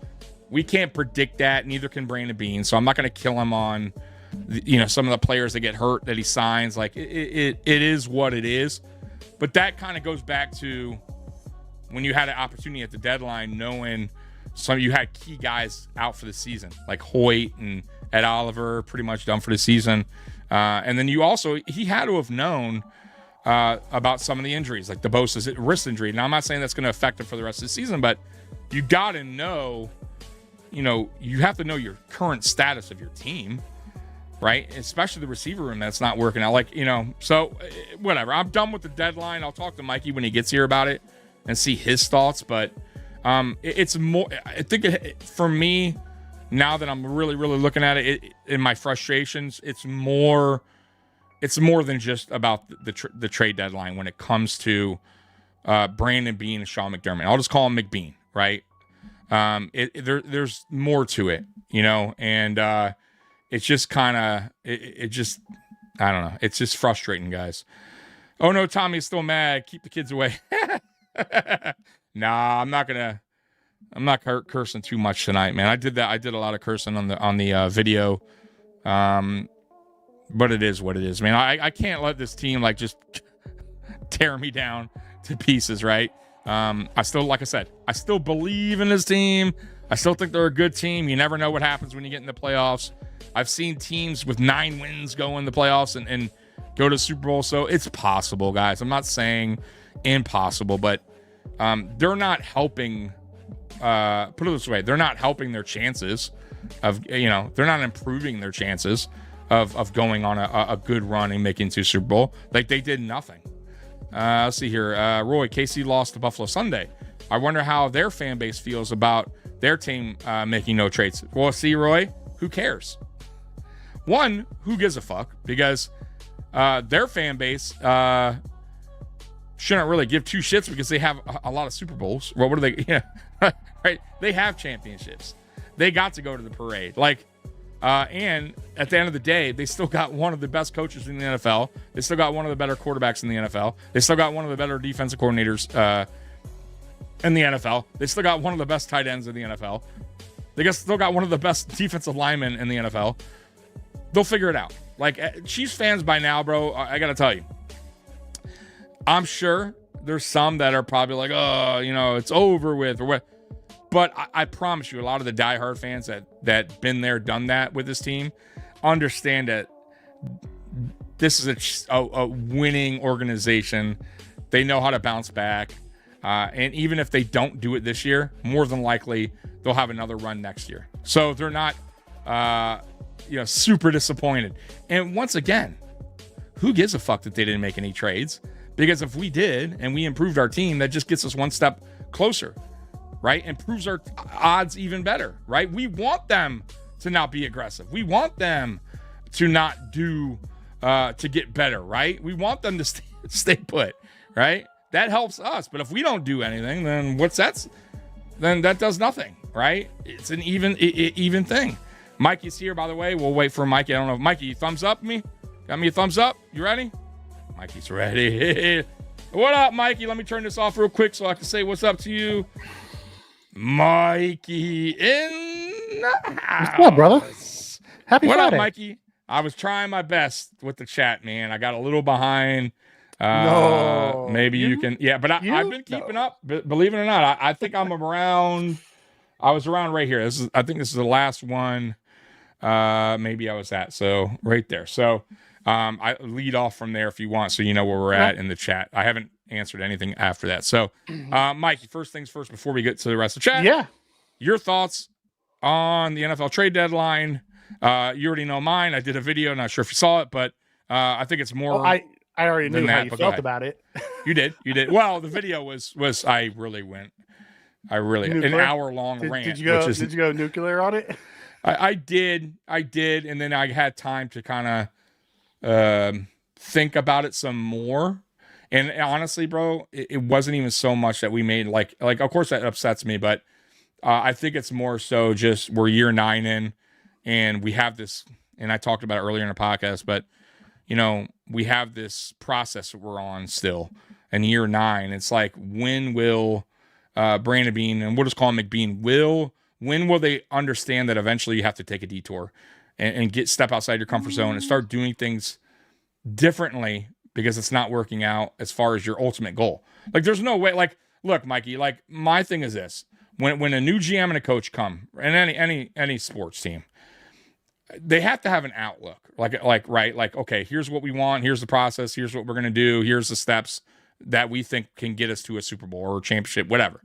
Speaker 4: we can't predict that. Neither can Brandon Beane. So I'm not going to kill him on, you know, some of the players that get hurt that he signs. Like, it is what it is. But that kind of goes back to when you had an opportunity at the deadline, knowing you had key guys out for the season, like Hoyt and Ed Oliver, pretty much done for the season. And then he had to have known about some of the injuries, like the Bosa's wrist injury. Now, I'm not saying that's going to affect him for the rest of the season, but you got to know, you know, you have to know your current status of your team, right? Especially the receiver room that's not working out. Like, you know, so whatever. I'm done with the deadline. I'll talk to Mikey when he gets here about it and see his thoughts, but it's more, I think for me, now that I'm really looking at it, in my frustrations, it's more than just about the trade deadline when it comes to Brandon Beane and Sean McDermott. I'll just call him McBean, right? There's more to it, you know, and it's just kind of, I don't know. It's just frustrating, guys. Oh no, Tommy's still mad. Keep the kids away. Nah, I'm not cursing too much tonight, man. I did a lot of cursing on the video. But it is what it is, man. I can't let this team like just tear me down to pieces, right? I still, like I said, I still believe in this team. I still think they're a good team. You never know what happens when you get in the playoffs. I've seen teams with 9 wins go in the playoffs and go to the Super Bowl. So it's possible, guys. I'm not saying impossible, but they're not helping. Put it this way, they're not helping their chances of, you know, they're not improving their chances of going on a good run and making to Super Bowl. Like, they did nothing. Let's see here. Roy, KC lost to Buffalo Sunday. I wonder how their fan base feels about their team making no trades. Well, see, Roy, who cares? One, who gives a fuck? Because their fan base shouldn't really give two shits because they have a lot of Super Bowls. Well, what are they? Yeah, right. They have championships. They got to go to the parade. Like, and at the end of the day, they still got one of the best coaches in the NFL. They still got one of the better quarterbacks in the NFL. They still got one of the better defensive coordinators in the NFL. They still got one of the best tight ends in the NFL. They still got one of the best defensive linemen in the NFL. They'll figure it out. Like, Chiefs fans by now, bro, I got to tell you, I'm sure there's some that are probably like, oh, you know, it's over with or what. But I promise you, a lot of the diehard fans that been there, done that with this team, understand that this is a winning organization. They know how to bounce back. And even if they don't do it this year, more than likely they'll have another run next year. So they're not, super disappointed. And once again, who gives a fuck that they didn't make any trades? Because if we did and we improved our team, that just gets us one step closer, right? Improves our odds even better, right? We want them to not be aggressive. We want them to not do, to get better, right? We want them to stay put, right? That helps us. But if we don't do anything, then then that does nothing, right? It's an even thing. Mikey's here, by the way. We'll wait for Mikey. I don't know. Mikey, you thumbs up me? Got me a thumbs up? You ready? Mikey's ready. What up, Mikey? Let me turn this off real quick so I can say what's up to you. Mikey in the house.
Speaker 6: What's up, brother? Happy
Speaker 4: What
Speaker 6: Friday.
Speaker 4: up, Mikey? I was trying my best with the chat, man. I got a little behind.
Speaker 6: No.
Speaker 4: Maybe you can. Yeah, but I've been keeping up. Believe it or not, I think I'm around. I was around right here. I think this is the last one. Maybe I was at. So right there. So I lead off from there if you want, so you know where we're at in the chat. I haven't answered anything after that. So, Mikey, first things first, before we get to the rest of the chat.
Speaker 6: Yeah.
Speaker 4: Your thoughts on the NFL trade deadline. You already know mine. I did a video. Not sure if you saw it, but I think it's more.
Speaker 6: I already knew how you felt about it.
Speaker 4: You did. Well, the video was I really went. An hour long rant.
Speaker 6: Did you go nuclear on it?
Speaker 4: I did, and then I had time to kind of think about it some more. And honestly, bro, it wasn't even so much that we made like of course that upsets me, but I think it's more so just we're year 9 in, and we have this. And I talked about it earlier in the podcast, but we have this process that we're on still in year 9. It's like, when will Brandon Beane, and we'll just call him McBean, when will they understand that eventually you have to take a detour and step outside your comfort zone and start doing things differently because it's not working out as far as your ultimate goal? Like, there's no way. Like, look, Mikey, like, my thing is this: when a new GM and a coach come, and any sports team, they have to have an outlook. Like, okay, here's what we want, here's the process, here's what we're gonna do, here's the steps that we think can get us to a Super Bowl or a championship, whatever.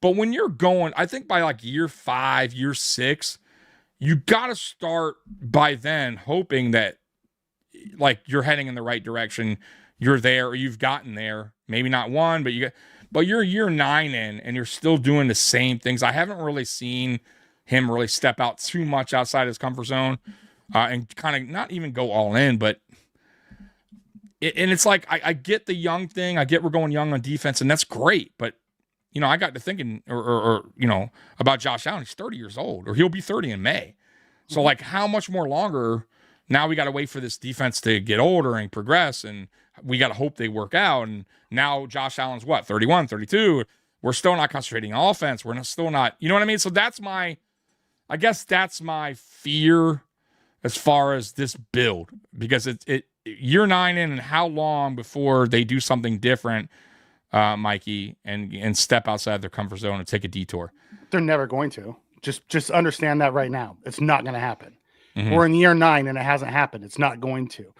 Speaker 4: But when you're going, I think by like year 5, year 6, you got to start by then hoping that like you're heading in the right direction. You're there, or you've gotten there. Maybe not one, but you're year 9 in, and you're still doing the same things. I haven't really seen him really step out too much outside his comfort zone and kind of not even go all in. But it's like, I get the young thing. I get we're going young on defense, and that's great. But I got to thinking, or about Josh Allen. He's 30 years old, or he'll be 30 in May. So, like, how much more longer? Now we got to wait for this defense to get older and progress, and we got to hope they work out. And now Josh Allen's 31, 32. We're still not concentrating on offense. We're still not, you know what I mean? So I guess that's my fear as far as this build, because it year 9 in, and how long before they do something different, Mikey, and step outside their comfort zone and take a detour.
Speaker 6: They're never going to. Just understand that right now. It's not going to happen.
Speaker 4: Mm-hmm.
Speaker 6: We're in year 9 and it hasn't happened. It's not going to.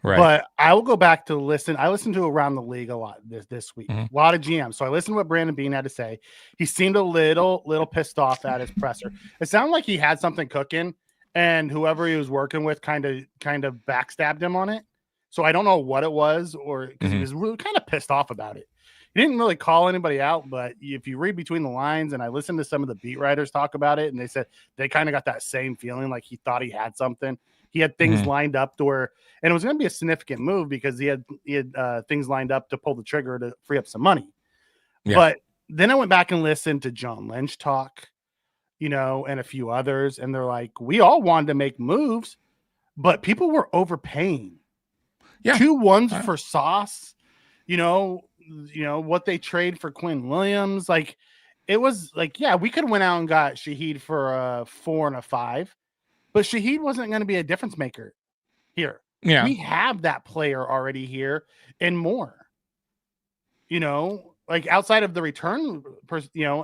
Speaker 4: Right.
Speaker 6: But I will go back to listen. I listened to Around the League a lot this week.
Speaker 4: Mm-hmm.
Speaker 6: A lot of GMs. So I listened to what Brandon Beane had to say. He seemed a little pissed off at his presser. It sounded like he had something cooking, and whoever he was working with kind of backstabbed him on it. So I don't know what it was, or because he was really kind of pissed off about it. He didn't really call anybody out, but if you read between the lines, and I listened to some of the beat writers talk about it, and they said they kind of got that same feeling, like he thought he had something. He had things lined up to where, and it was going to be a significant move because he had things lined up to pull the trigger to free up some money. Yeah. But then I went back and listened to John Lynch talk, and a few others, and they're like, we all wanted to make moves, but people were overpaying. Yeah. 2 1s for Sauce, what they trade for Quinn Williams. Like, it was like, yeah, we could have went out and got Shaheed for a 4 and a 5, but Shaheed wasn't going to be a difference maker here. Yeah. We have that player already here and more, like outside of the return,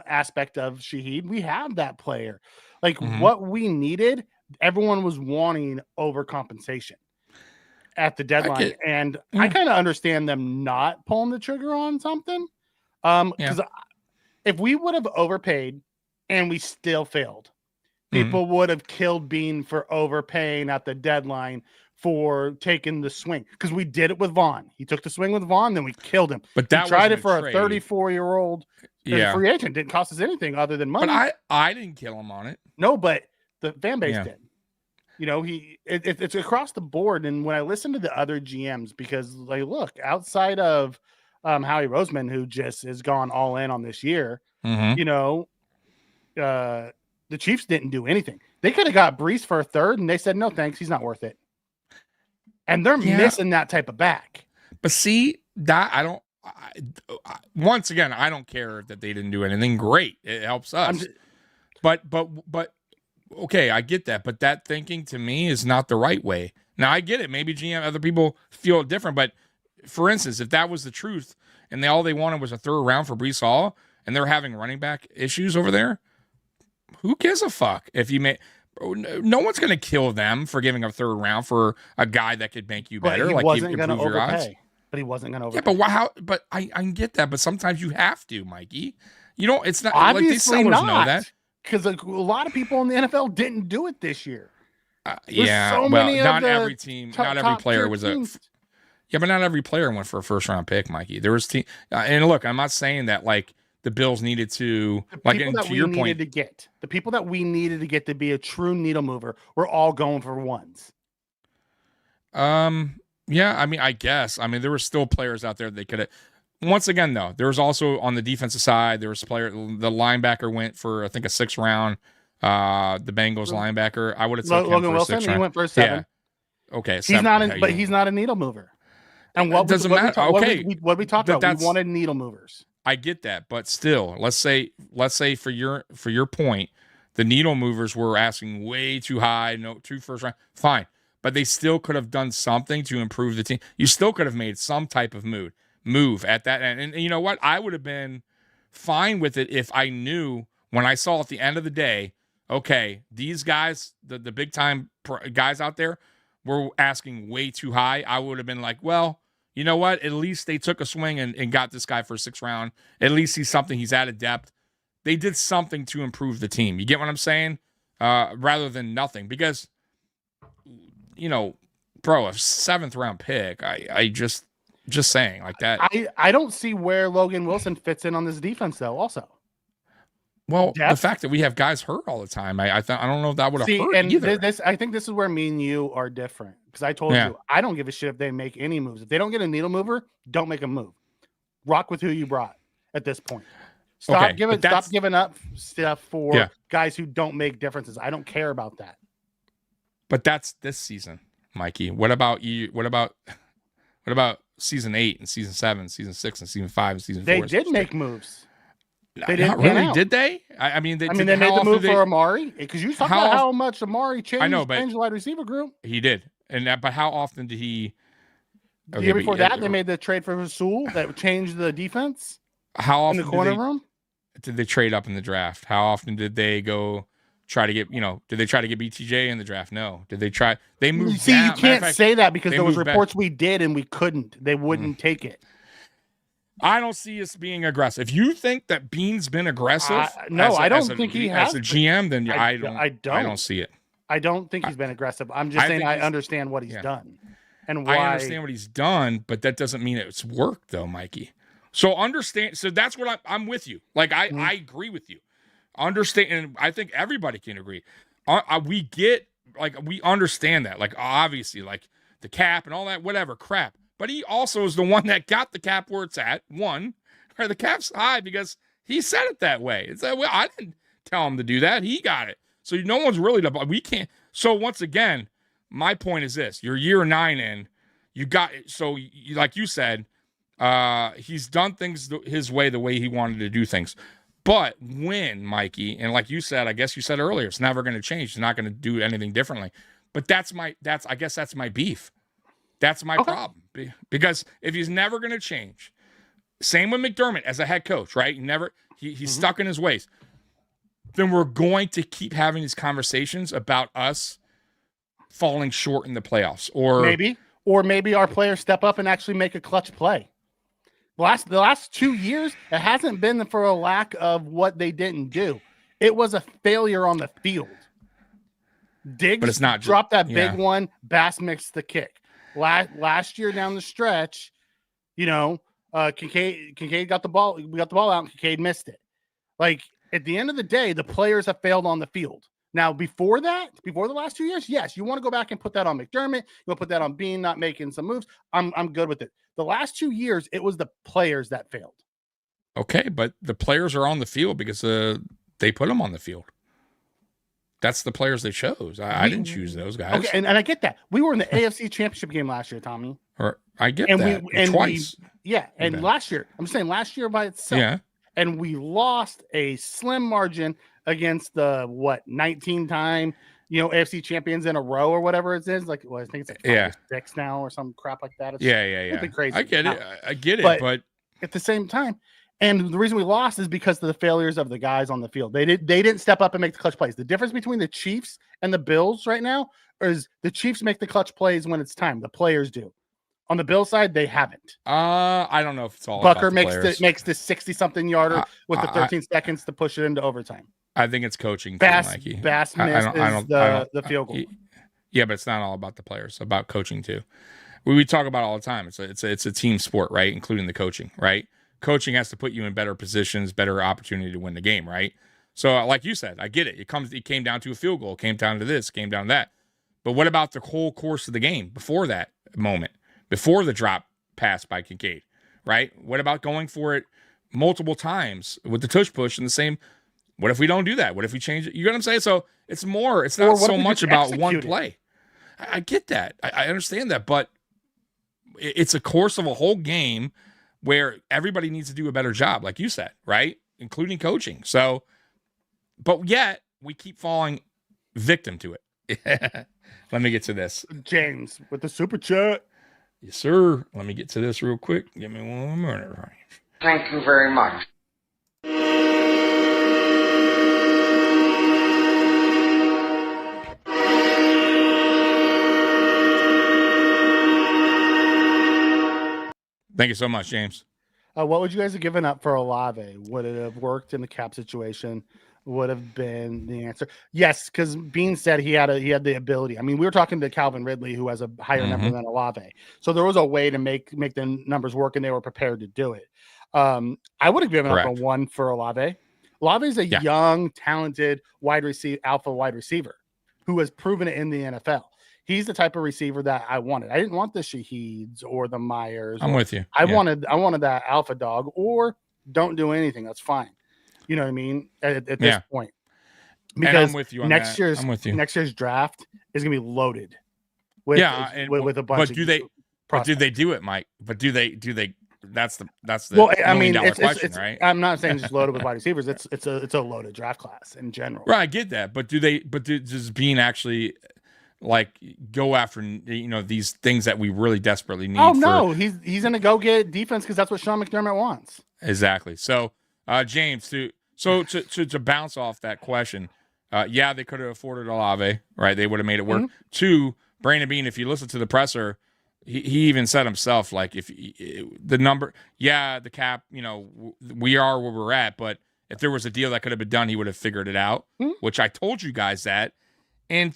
Speaker 6: aspect of Shaheed, we have that player. Like what we needed, everyone was wanting overcompensation at the deadline. I kind of understand them not pulling the trigger on something. Because if we would have overpaid and we still failed, people would have killed Bean for overpaying at the deadline for taking the swing. Because we did it with Vaughn. He took the swing with Vaughn, then we killed him. But that tried it for a 34-year-old free agent. Didn't cost us anything other than money.
Speaker 4: But I didn't kill him on it.
Speaker 6: No, but the fan base did. It's across the board. And when I listen to the other GMs, because like, look, outside of Howie Roseman, who just has gone all in on this year, The Chiefs didn't do anything. They could have got Brees for a third, and they said, no, thanks. He's not worth it. And they're missing that type of back.
Speaker 4: But see, that once again, I don't care that they didn't do anything. Great. It helps us. But okay, I get that. But that thinking to me is not the right way. Now, I get it. Maybe GM, other people feel it different. But for instance, if that was the truth and all they wanted was a third round for Brees Hall and they're having running back issues over there, who gives a fuck if you may? No one's going to kill them for giving a third round for a guy that could make you better.
Speaker 6: But he wasn't going to overpay. But he wasn't going to overpay.
Speaker 4: Yeah, but I can get that. But sometimes you have to, Mikey. You know, it's not
Speaker 6: obviously
Speaker 4: like
Speaker 6: not.
Speaker 4: Know that
Speaker 6: because a lot of people in the NFL didn't do it this year.
Speaker 4: Not every team, not every player was teams. But not every player went for a first round pick, Mikey. There was and look, I'm not saying that like the Bills needed to
Speaker 6: the people that we needed to get to be a true needle mover were all going for ones.
Speaker 4: Yeah, I mean, I guess. I mean, there were still players out there that they could have. Once again, though, there was also on the defensive side, there was a player, the linebacker went for, I think, a 6th round. The Bengals linebacker, I would have taken
Speaker 6: Logan
Speaker 4: him for
Speaker 6: Wilson.
Speaker 4: A 6th round.
Speaker 6: He went for a 7.
Speaker 4: Yeah. Okay,
Speaker 6: he's not a needle mover. And what
Speaker 4: doesn't matter.
Speaker 6: What we talked about? We wanted needle movers.
Speaker 4: I get that, but still, let's say for your point, the needle movers were asking way too high, no 2 first round. Fine. But they still could have done something to improve the team. You still could have made some type of move at that end. And you know what? I would have been fine with it if I knew when I saw at the end of the day, okay, these guys, the big time guys out there were asking way too high. I would have been like, well, you know what? At least they took a swing and got this guy for a 6th round. At least he's something. He's added depth. They did something to improve the team. You get what I'm saying? Rather than nothing. Because, you know, bro, a 7th round pick, I just saying like that.
Speaker 6: I don't see where Logan Wilson fits in on this defense, though, also.
Speaker 4: Well, the fact that we have guys hurt all the time, I don't know if that would have hurt either.
Speaker 6: I think this is where me and you are different. Because I told you, I don't give a shit if they make any moves. If they don't get a needle mover, don't make a move. Rock with who you brought at this point. Stop giving up stuff for guys who don't make differences. I don't care about that.
Speaker 4: But that's this season, Mikey. What about you? What about season 8 and season 7, season 6 and season 5 and season 4?
Speaker 6: They did make moves.
Speaker 4: They didn't really, did they? I mean, they
Speaker 6: made the move for Amari because you talked about how much Amari changed the wide receiver group.
Speaker 4: He did, but how often did he?
Speaker 6: The year before that, they made the trade for Rasul that changed the defense.
Speaker 4: How often
Speaker 6: in the corner room
Speaker 4: did they trade up in the draft? How often did they go try to get? Did they try to get BTJ in the draft? No. Did they try? They moved.
Speaker 6: See, you can't say that because there was reports we did and we couldn't. They wouldn't take it.
Speaker 4: I don't see us being aggressive. If you think that Bean's been aggressive,
Speaker 6: I don't think he has.
Speaker 4: As a GM, then I don't see it.
Speaker 6: I don't think he's been aggressive. I'm just saying I understand what he's done and why.
Speaker 4: I understand what he's done, but that doesn't mean it's worked, though, Mikey. So understand. So that's what I'm with you. Like I agree with you. Understand, and I think everybody can agree. We understand that. Like obviously, like the cap and all that, whatever crap. But he also is the one that got the cap where it's at. One, where the cap's high because he said it that way. It's that way. I didn't tell him to do that. He got it. So no one's really we can't. So once again, my point is this: you're year 9 in. You got like you said, he's done things his way, the way he wanted to do things. But when Mikey, and like you said, I guess you said earlier, it's never going to change. It's not going to do anything differently. But I guess that's my beef. That's my problem. Because if he's never going to change, same with McDermott as a head coach, right? He's stuck in his ways. Then we're going to keep having these conversations about us falling short in the playoffs, or
Speaker 6: maybe our players step up and actually make a clutch play. The last 2 years, it hasn't been for a lack of what they didn't do. It was a failure on the field. Diggs
Speaker 4: but it's not
Speaker 6: dropped that big one. Bass mixed the kick. Last year down the stretch, Kincaid got the ball. We got the ball out, and Kincaid missed it. Like at the end of the day, the players have failed on the field. Now, before the last 2 years, yes, you want to go back and put that on McDermott. You want to put that on Bean not making some moves. I'm good with it. The last 2 years, it was the players that failed.
Speaker 4: Okay, but the players are on the field because they put them on the field. that's the players they chose. I didn't choose those guys.
Speaker 6: Okay, and I get that. We were in the AFC Championship game last year, Tommy.
Speaker 4: Or I get
Speaker 6: And
Speaker 4: that twice.
Speaker 6: And last year, I'm saying last year by itself.
Speaker 4: Yeah.
Speaker 6: And we lost a slim margin against the 19-time, AFC champions in a row or whatever it is. Like, I think it's like 5 or 6 now or some crap like that. It's something crazy.
Speaker 4: I get it. I get it, but
Speaker 6: at the same time, and the reason we lost is because of the failures of the guys on the field. They didn't step up and make the clutch plays. The difference between the Chiefs and the Bills right now is the Chiefs make the clutch plays when it's time. The players do. On the Bill side, they haven't.
Speaker 4: I don't know if it's all
Speaker 6: Bucker
Speaker 4: about the
Speaker 6: makes the 60-something yarder with the 13 seconds to push it into overtime.
Speaker 4: I think it's coaching.
Speaker 6: Bass misses the field goal.
Speaker 4: Yeah, but it's not all about the players. It's about coaching too. We talk about it all the time. It's a team sport, right? Including the coaching, right? Coaching has to put you in better positions, better opportunity to win the game, right? So, like you said, I get it. It came down to a field goal. It came down to this. Came down to that. But what about the whole course of the game before that moment? Before the drop pass by Kincaid, right? What about going for it multiple times with the tush push and the same? What if we don't do that? What if we change it? You know what I'm saying? So it's not so much about one play. I get that. I understand that. But it's a course of a whole game where everybody needs to do a better job, like you said, right? Including coaching. So, but yet we keep falling victim to it. Let me get to this.
Speaker 6: James with the super chat.
Speaker 4: Yes, sir. Let me get to this real quick. Give me 1 minute.
Speaker 7: Thank you very much.
Speaker 4: Thank you so much, James.
Speaker 6: What would you guys have given up for Olave? Would it have worked in the cap situation? Would have been the answer. Yes, because Bean said he had the ability. I mean, we were talking to Calvin Ridley, who has a higher number than Olave. So there was a way to make the numbers work, and they were prepared to do it. I would have given up a 1 for Olave. Olave is a young, talented alpha wide receiver who has proven it in the NFL. He's the type of receiver that I wanted. I didn't want the Shaheeds or the Myers.
Speaker 4: I'm with you.
Speaker 6: I wanted that alpha dog, or don't do anything. That's fine. You know what I mean? At this point, because
Speaker 4: I'm with you on
Speaker 6: next
Speaker 4: that.
Speaker 6: next year's draft is going to be loaded with a bunch.
Speaker 4: But do they do it, Mike? But do they? That's the
Speaker 6: well. I mean,
Speaker 4: question, right?
Speaker 6: I'm not saying just loaded with wide receivers. It's a loaded draft class in general.
Speaker 4: Right, I get that. But does Bean actually like go after these things that we really desperately need?
Speaker 6: Oh no, he's going to go get defense because that's what Sean McDermott wants.
Speaker 4: Exactly. So, James, to bounce off that question, they could have afforded Olave, right? They would have made it work. 2, Brandon Bean, if you listen to the presser, he even said himself, like, if the number, the cap, we are where we're at, but if there was a deal that could have been done, he would have figured it out, which I told you guys that. And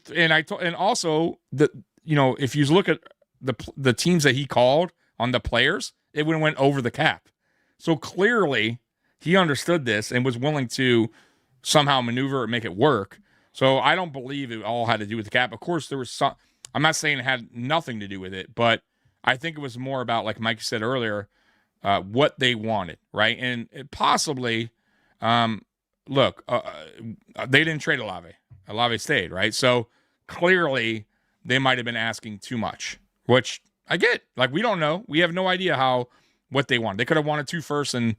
Speaker 4: also if you look at the teams that he called on the players, it would have went over the cap. So clearly he understood this and was willing to somehow maneuver and make it work. So I don't believe it all had to do with the cap. Of course, there was some. I'm not saying it had nothing to do with it, but I think it was more about, like Mike said earlier, what they wanted, right? And possibly, look, they didn't trade Olave. Olave stayed, right? So clearly they might have been asking too much, which I get. Like, we don't know. We have no idea what they want. They could have wanted 2 firsts, and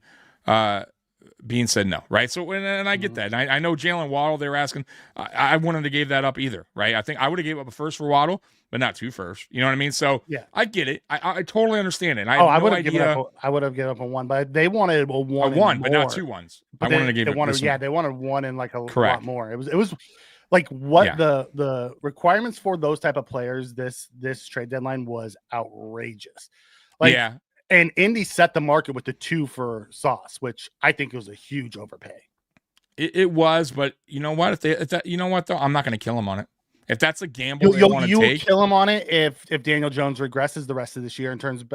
Speaker 4: Bean said no, right? So, and I get that. And I know Jalen Waddle, they were asking. I wouldn't have gave that up either, right? I think I would have gave up a first for Waddle, but not 2 firsts. You know what I mean? So I get it. I totally understand it.
Speaker 6: I would have given up a 1, but they wanted a 1.
Speaker 4: A 1, but not 2 ones.
Speaker 6: But I wanted to give it. They wanted 1 and like a lot more. It was like what the requirements for those type of players this trade deadline was outrageous. And Indy set the market with the 2 for Sauce, which I think was a huge overpay.
Speaker 4: It was, but you know what? You know what though? I'm not going to kill him on it. If that's a gamble they want to take,
Speaker 6: you will kill him on it if Daniel Jones regresses the rest of this year in terms of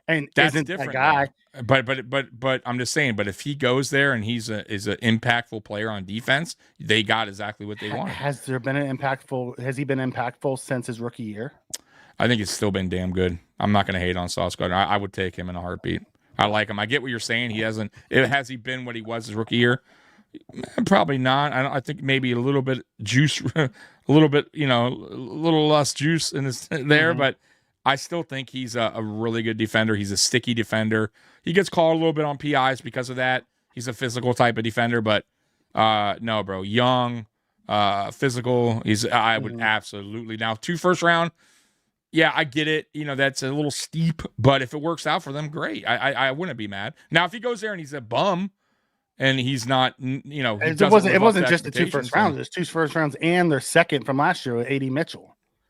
Speaker 6: and
Speaker 4: that's
Speaker 6: isn't
Speaker 4: different.
Speaker 6: A guy.
Speaker 4: But I'm just saying. But if he goes there and is an impactful player on defense, they got exactly what they wanted.
Speaker 6: Has he been impactful since his rookie year?
Speaker 4: I think it's still been damn good. I'm not going to hate on Sauce Gardner. I would take him in a heartbeat. I like him. I get what you're saying. Has he been what he was his rookie year? Probably not. I think maybe a little bit juice, a little bit, a little less juice in this there, but I still think he's a really good defender. He's a sticky defender. He gets called a little bit on PIs because of that. He's a physical type of defender, but no, bro, young, physical. I would absolutely now 2 first round. Yeah, I get it. That's a little steep, but if it works out for them, great. I wouldn't be mad. Now, if he goes there and he's a bum, and he's not,
Speaker 6: it wasn't just the 2 first rounds. There's 2 first rounds and their second from last year with AD Mitchell.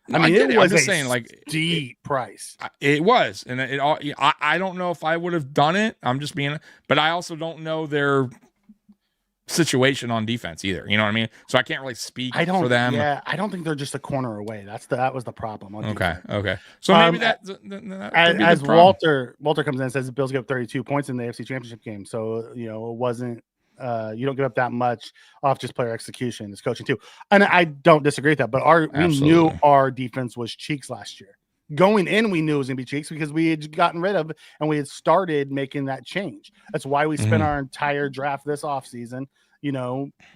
Speaker 4: No,
Speaker 6: I mean, it was
Speaker 4: I'm just saying,
Speaker 6: steep price.
Speaker 4: It was, and I don't know if I would have done it. I'm just being, but I also don't know their situation on defense either. You know what I mean? So I can't really speak for them.
Speaker 6: Yeah, I don't think they're just a corner away. That was the problem.
Speaker 4: Okay. So maybe
Speaker 6: as Walter comes in and says the Bills give up 32 points in the AFC Championship game. So it wasn't. You don't give up that much off just player execution. It's coaching too, and I don't disagree with that. But we knew our defense was cheeks last year. Going in, we knew it was going to be cheeks because we had gotten rid of and we had started making that change. That's why we spent our entire draft this offseason,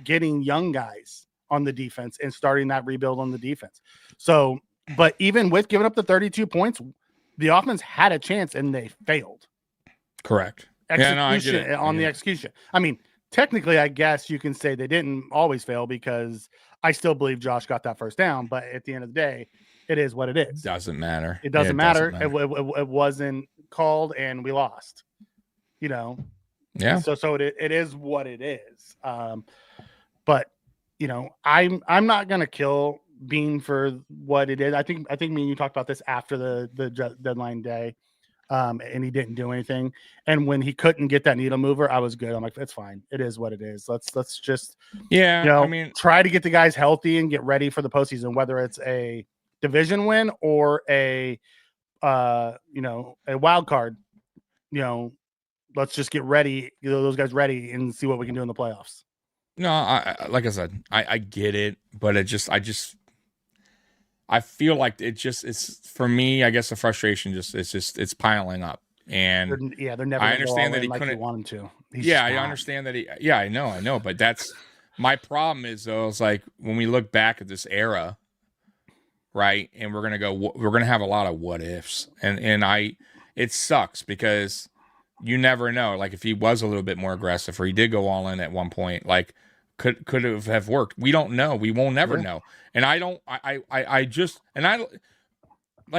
Speaker 6: getting young guys on the defense and starting that rebuild on the defense. So, but even with giving up the 32 points, the offense had a chance and they failed.
Speaker 4: Correct.
Speaker 6: Execution on the execution. I mean, technically, I guess you can say they didn't always fail because I still believe Josh got that first down. But at the end of the day, it is what it is.
Speaker 4: Doesn't matter.
Speaker 6: It doesn't matter. It wasn't called and we lost.
Speaker 4: Yeah.
Speaker 6: So it is what it is. But I'm not gonna kill Bean for what it is. I think me and you talked about this after the deadline day. And he didn't do anything. And when he couldn't get that needle mover, I was good. I'm like, it's fine. It is what it is. Let's just try to get the guys healthy and get ready for the postseason, whether it's a division win or a wild card. Let's just get ready, those guys ready and see what we can do in the playoffs.
Speaker 4: No, like I said, I get it, but I feel like it's for me. I guess the frustration it's piling up, and
Speaker 6: they're never.
Speaker 4: I understand that he
Speaker 6: like
Speaker 4: couldn't
Speaker 6: want him to.
Speaker 4: I understand that he. Yeah, I know, but that's my problem. Is though, it's like when we look back at this era, right, and we're gonna have a lot of what ifs, and it sucks because you never know. Like if he was a little bit more aggressive, or he did go all in at one point, like. Could have worked. We don't know. We won't never know. And like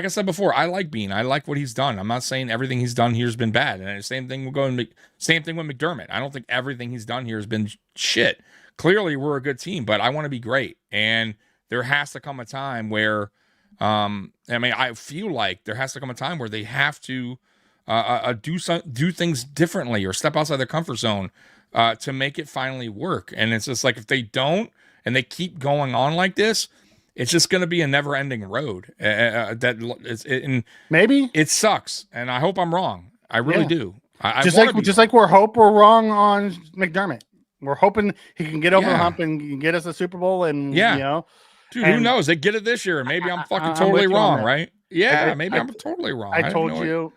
Speaker 4: I said before, I like Bean. I like what he's done. I'm not saying everything he's done here has been bad. And the same thing with McDermott. I don't think everything he's done here has been shit. Clearly, we're a good team, but I want to be great. And there has to come a time where, I feel like there has to come a time where they have to do things differently or step outside their comfort zone. To make it finally work. And it's just like if they don't and they keep going on like this, it's just going to be a never-ending road. And
Speaker 6: maybe
Speaker 4: it sucks, and I hope I'm wrong. I really do.
Speaker 6: Just like we're wrong on McDermott. We're hoping he can get over the hump and get us a Super Bowl. And
Speaker 4: dude, who knows? They get it this year, and maybe I'm fucking totally wrong, right? Yeah, maybe I'm totally wrong.
Speaker 6: I told you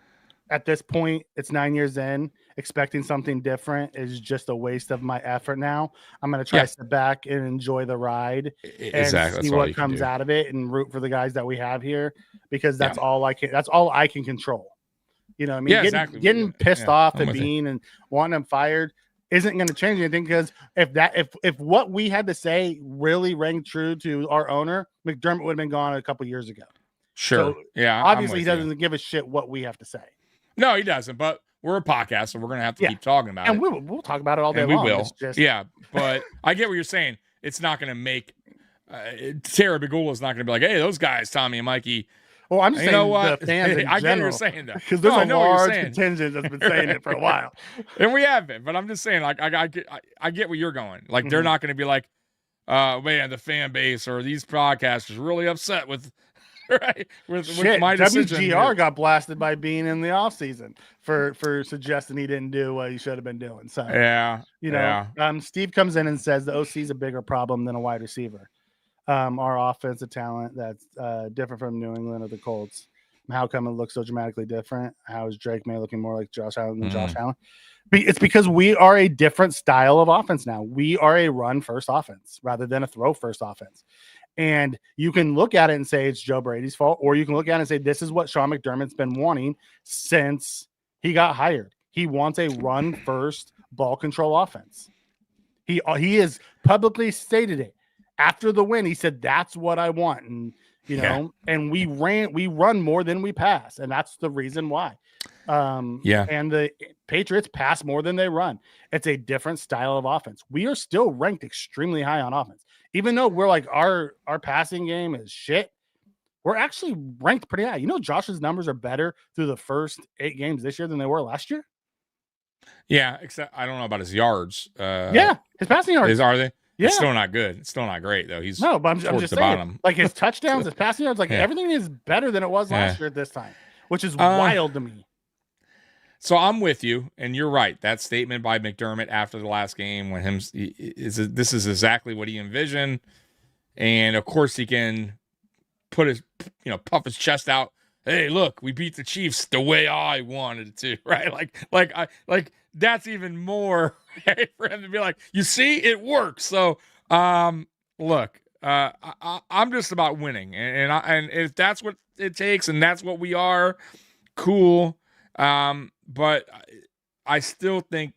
Speaker 6: at this point, it's 9 years in. Expecting something different is just a waste of my effort now. I'm going to try to sit back and enjoy the ride and see what comes out of it and root for the guys that we have here because that's all I can control. You know what I mean? Getting pissed off at Bean and wanting him fired isn't going to change anything because if what we had to say really rang true to our owner, McDermott would have been gone a couple years ago.
Speaker 4: Sure.
Speaker 6: So obviously he doesn't give a shit what we have to say.
Speaker 4: No, he doesn't, but we're a podcast, so we're going to have to keep talking about it.
Speaker 6: And we'll talk about it all day long.
Speaker 4: We will. But I get what you're saying. It's not going to make Tara Bigula is not going to be like, hey, those guys, Tommy and Mikey.
Speaker 6: Well, I'm just saying the fans in
Speaker 4: I get what you're
Speaker 6: general.
Speaker 4: saying, though.
Speaker 6: Because there's a large contingent that's been saying it for a while.
Speaker 4: And we have been. But I'm just saying, like, I get where you're going. Like, they're not going to be like, man, the fan base or these podcasters really upset with with my decision.
Speaker 6: WGR got blasted by being in the offseason for suggesting he didn't do what he should have been doing. So Steve comes in and says the OC is a bigger problem than a wide receiver. Our offensive talent that's different from New England or the Colts. How come it looks so dramatically different? How is Drake May looking more like Josh Allen than Josh Allen? It's because we are a different style of offense now. We are a run-first offense rather than a throw-first offense. And you can look at it and say it's Joe Brady's fault, or you can look at it and say this is what Sean McDermott's been wanting since he got hired. He wants a run-first ball control offense. He has publicly stated it. After the win, he said, that's what I want. And, and we run more than we pass. And that's the reason why. And the Patriots pass more than they run. It's a different style of offense. We are still ranked extremely high on offense. Even though we're like, our passing game is shit, we're actually ranked pretty high. Josh's numbers are better through the first 8 games this year than they were last year.
Speaker 4: Yeah, except I don't know about his yards.
Speaker 6: His passing yards.
Speaker 4: Are they?
Speaker 6: Yeah.
Speaker 4: It's still not good. It's still not great, though.
Speaker 6: But I'm just saying,
Speaker 4: bottom.
Speaker 6: Like his touchdowns, his passing yards, everything is better than it was last year at this time, which is wild to me.
Speaker 4: So I'm with you, and you're right. That statement by McDermott after the last game, when this is exactly what he envisioned, and of course he can put his, puff his chest out. Hey, look, we beat the Chiefs the way I wanted to, right? Like that's even more for him to be like, you see, it works. So, look, I'm just about winning, and if that's what it takes, and that's what we are, cool. But I still think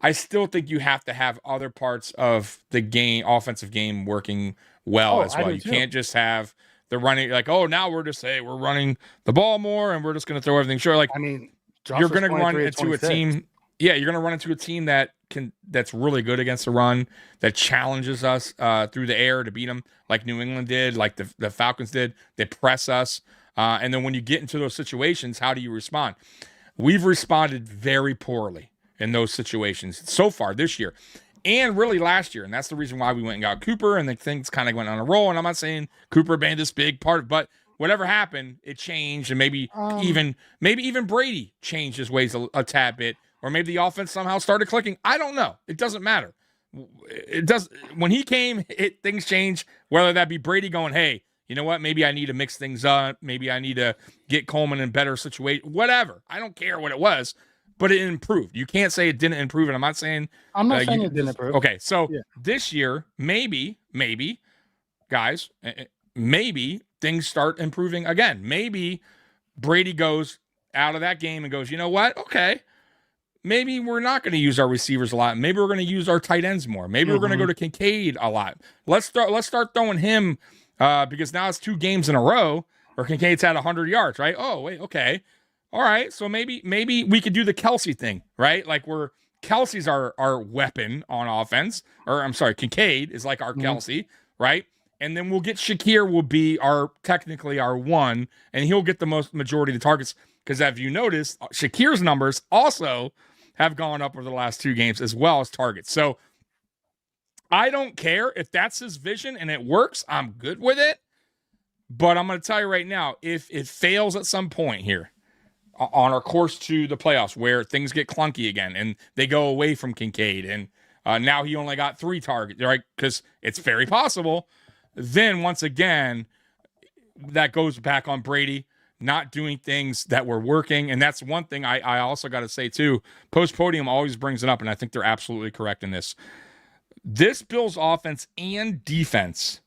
Speaker 4: I still think you have to have other parts of the game, offensive game, working well as well. You can't just have the running, like, now we're running the ball more and we're just going to throw everything short. Like, you're going to run into a team. Yeah, you're going to run into a team that's really good against the run, that challenges us through the air to beat them, like New England did, like the Falcons did. They press us. And then when you get into those situations, how do you respond? We've responded very poorly in those situations so far this year and really last year. And that's the reason why we went and got Cooper, and the things kind of went on a roll. And I'm not saying Cooper made this big part, but whatever happened, it changed. And maybe even Brady changed his ways a tad bit, or maybe the offense somehow started clicking. I don't know. It doesn't matter. It does. When he came, things changed, whether that be Brady going, hey, you know what? Maybe I need to mix things up. Maybe I need to get Coleman in better situation. Whatever. I don't care what it was, but it improved. You can't say it didn't improve. And I'm not saying
Speaker 6: it didn't improve.
Speaker 4: Okay, so this year, maybe, guys, maybe things start improving again. Maybe Brady goes out of that game and goes, you know what? Okay, maybe we're not going to use our receivers a lot. Maybe we're going to use our tight ends more. Maybe we're going to go to Kincaid a lot. Let's start throwing him. Because now it's 2 games in a row where Kincaid's had 100 yards, right? Oh, wait, okay. All right, so maybe we could do the Kelsey thing, right? Like Kelsey's our weapon on offense. Or I'm sorry, Kincaid is like our Kelsey, right? And then we'll get Shakir will be technically our one, and he'll get the most majority of the targets. Because if you notice, Shakir's numbers also have gone up over the last 2 games as well as targets. So I don't care if that's his vision and it works. I'm good with it. But I'm going to tell you right now, if it fails at some point here on our course to the playoffs where things get clunky again and they go away from Kincaid and now he only got 3 targets, right? Because it's very possible. Then once again, that goes back on Brady not doing things that were working. And that's one thing I also got to say too. Post-podium always brings it up, and I think they're absolutely correct in this. This Bills offense and defense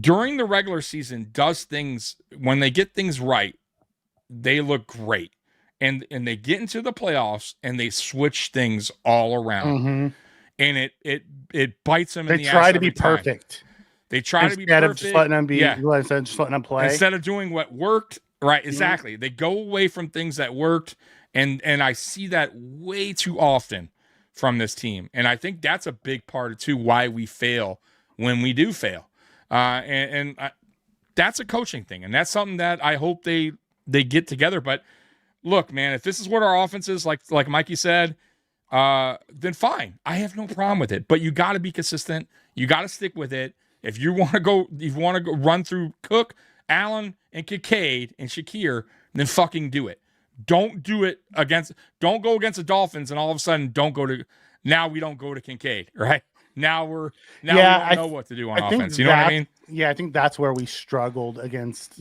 Speaker 4: during the regular season does things, when they get things right, they look great. And they get into the playoffs and they switch things all around. And it bites them in the ass. They try to be
Speaker 6: perfect.
Speaker 4: They try to be perfect.
Speaker 6: Instead of just letting them be, just letting them play.
Speaker 4: Instead of doing what worked, right? Exactly. They go away from things that worked. And I see that way too often from this team. And I think that's a big part of too why we fail when we do fail. And that's a coaching thing. And that's something that I hope they get together. But look, man, if this is what our offense is, like Mikey said, then fine. I have no problem with it. But you got to be consistent. You got to stick with it. If you want to go run through Cook, Allen, and Kincaid and Shakir, then fucking do it. Don't go against the Dolphins and all of a sudden we don't go to Kincaid, right? now we
Speaker 6: Yeah,
Speaker 4: don't know what to do on
Speaker 6: I think
Speaker 4: offense. You know what I mean?
Speaker 6: Yeah, I think that's where we struggled against,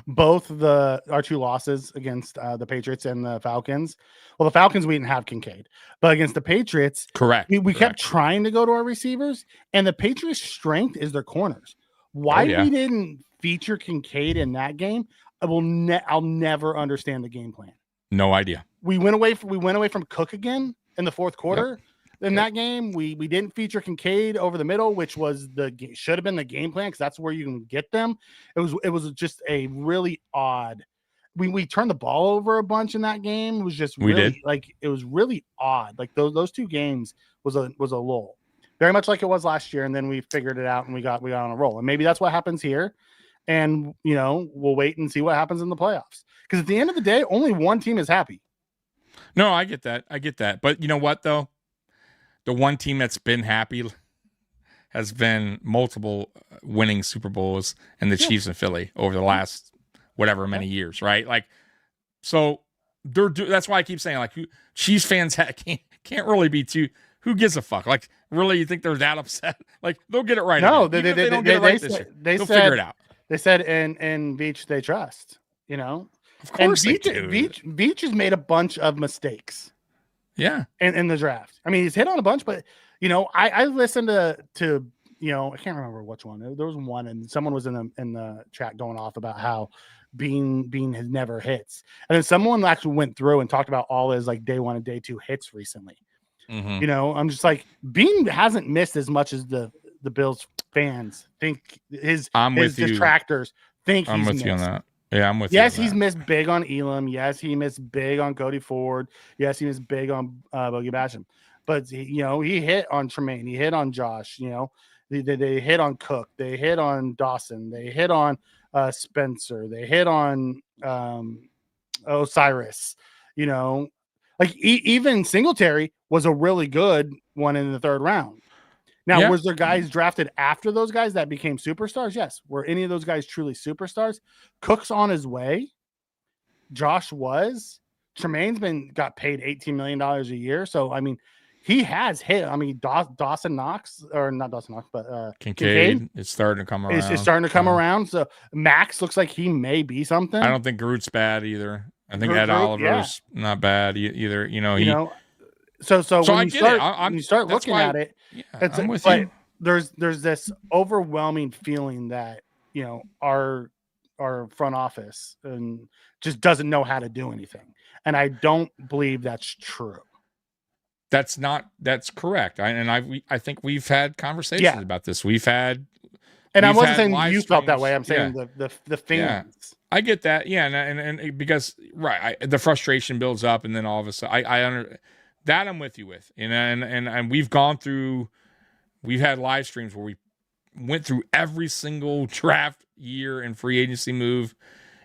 Speaker 6: both our two losses against the Patriots and the Falcons. Well, the Falcons, we didn't have Kincaid, but against the Patriots,
Speaker 4: Correct.
Speaker 6: we kept trying to go to our receivers, and the Patriots' strength is their corners. Why
Speaker 4: yeah.
Speaker 6: we didn't feature Kincaid in that game, I'll never understand the game plan.
Speaker 4: No idea.
Speaker 6: We went away from Cook again in the fourth quarter. Yep. In that game, we didn't feature Kincaid over the middle, which was should have been the game plan because that's where you can get them. It was just a really odd. We turned the ball over a bunch in that game. It was just it was really odd. Like those two games was a lull, very much like it was last year. And then we figured it out and we got on a roll. And maybe that's what happens here. And we'll wait and see what happens in the playoffs because at the end of the day, only one team is happy.
Speaker 4: No, I get that. But you know what though? The one team that's been happy has been multiple winning Super Bowls and the Chiefs and Philly over the last whatever many years, right? Like, so that's why I keep saying like Chiefs fans can't really be too. Who gives a fuck? Like, really, you think they're that upset? Like, they'll get it right.
Speaker 6: No,
Speaker 4: they don't get it right this year. They'll figure it out.
Speaker 6: They said in Veach they trust.
Speaker 4: Of course, and
Speaker 6: Veach has made a bunch of mistakes.
Speaker 4: Yeah.
Speaker 6: In the draft. I mean, he's hit on a bunch, but I listened to I can't remember which one. There was one and someone was in the chat going off about how Bean has never hits. And then someone actually went through and talked about all his like day 1 and day 2 hits recently.
Speaker 4: Mm-hmm.
Speaker 6: I'm just like Bean hasn't missed as much as the Bills fans think his detractors think
Speaker 4: I'm
Speaker 6: he's
Speaker 4: with
Speaker 6: missed.
Speaker 4: you on that. Yeah, I'm with you.
Speaker 6: Yes, he's missed big on Elam. Yes, he missed big on Cody Ford. Yes, he missed big on Bogey Basham. But he hit on Tremaine. He hit on Josh. They hit on Cook. They hit on Dawson. They hit on Spencer. They hit on Osiris. Even Singletary was a really good one in the 3rd round. Now, was there guys drafted after those guys that became superstars? Yes. Were any of those guys truly superstars? Cook's on his way. Josh was. Tremaine's got paid $18 million a year. So, I mean, he has hit. I mean, Dawson Knox, or not Dawson Knox, but
Speaker 4: Kincaid is starting to come around.
Speaker 6: It's starting to come around. So, Max looks like he may be something.
Speaker 4: I don't think Groot's bad either. I think Ed Oliver's not bad either.
Speaker 6: So when you start looking at it,
Speaker 4: I'm with you.
Speaker 6: There's this overwhelming feeling that our front office and just doesn't know how to do anything, and I don't believe that's true.
Speaker 4: That's correct. I think we've had conversations about this. I wasn't saying you felt that way. I'm saying the fans.
Speaker 6: Yeah.
Speaker 4: I get that. Yeah, and because the frustration builds up, and then all of a sudden that I'm with you with, and we've had live streams where we went through every single draft year and free agency move,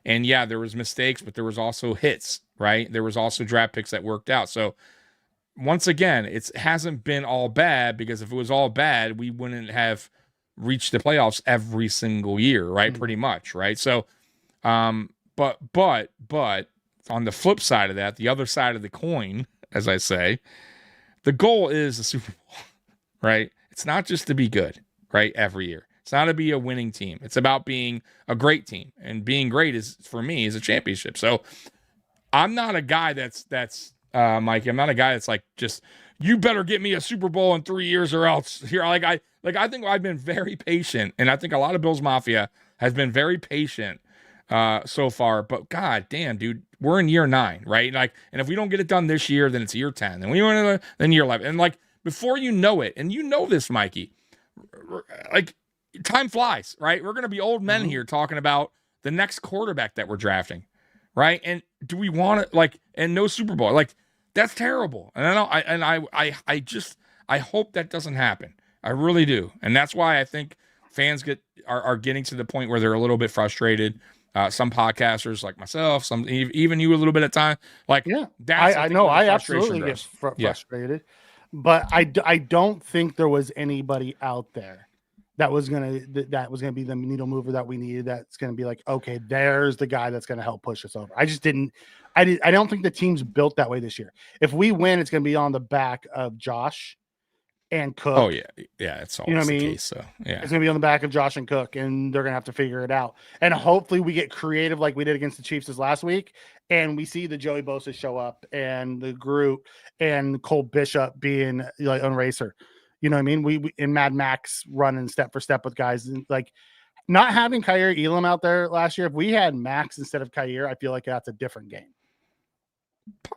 Speaker 4: and there was mistakes, but there was also hits, right? There was also draft picks that worked out. So once again, it hasn't been all bad, because if it was all bad, we wouldn't have reached the playoffs every single year, right? Mm-hmm. Pretty much, right? So, but on the flip side of that, the other side of the coin, as I say, the goal is the Super Bowl, right? It's not just to be good, right? Every year. It's not to be a winning team. It's about being a great team, and being great for me is a championship. So I'm not a guy that's Mike, I'm not a guy that's like, just, you better get me a Super Bowl in 3 years or else here. I think I've been very patient, and I think a lot of Bills Mafia has been very patient so far, but god damn, dude, we're in year 9, right? And if we don't get it done this year, then it's year 10, then we want to, then year 11, and before you know it, and this, Mikey, time flies, right? We're gonna be old men here talking about the next quarterback that we're drafting, right? And do we want to and no Super Bowl? That's terrible, and I hope that doesn't happen. I really do, and that's why I think fans are getting to the point where they're a little bit frustrated. Some podcasters like myself, some even you a little bit of time. I know I absolutely get frustrated, but I don't think there was anybody out there that was gonna be the needle mover that we needed. That's gonna be like, okay, there's the guy that's gonna help push us over. I don't think the team's built that way this year. If we win, it's gonna be on the back of Josh
Speaker 6: and Cook.
Speaker 4: Oh yeah, it's always
Speaker 6: You know what I
Speaker 4: the
Speaker 6: mean?
Speaker 4: case. So yeah,
Speaker 6: It's going to be on the back of Josh and Cook, and they're going to have to figure it out. And hopefully we get creative like we did against the Chiefs this last week, and we see the Joey Bosa show up and the Groot and Cole Bishop being like on Racer. You know what I mean? We in Mad Max running step for step with guys. And like not having Kyer Elam out there last year, if we had Max instead of Kyer, I feel like that's a different game.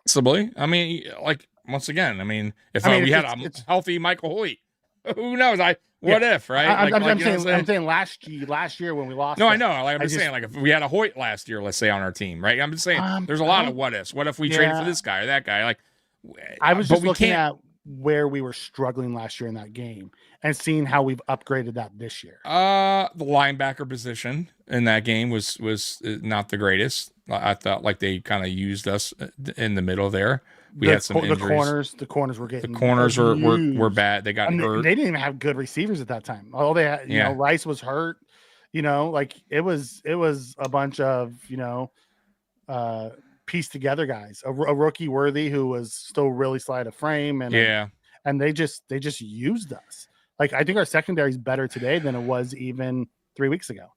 Speaker 4: possibly. I mean, like once again, I mean, if we had a healthy Michael Hoyt, who knows? What if, right?
Speaker 6: I'm saying last year when we lost.
Speaker 4: No, I know. Like I'm just saying, like if we had a Hoyt last year, let's say on our team, right? I'm just saying, there's a lot of what ifs. What if we traded for this guy or that guy? Like,
Speaker 6: I was just looking at where we were struggling last year in that game and seeing how we've upgraded that this year.
Speaker 4: The linebacker position in that game was not the greatest. I thought like they kind of used us in the middle there. We had some injuries.
Speaker 6: The corners were getting.
Speaker 4: The corners were bad. They got hurt.
Speaker 6: They didn't even have good receivers at that time. All they had, you know, Rice was hurt. You know, like it was a bunch of pieced together guys. A rookie Worthy who was still really slight of frame, and they just used us. Like I think our secondary is better today than it was even 3 weeks ago.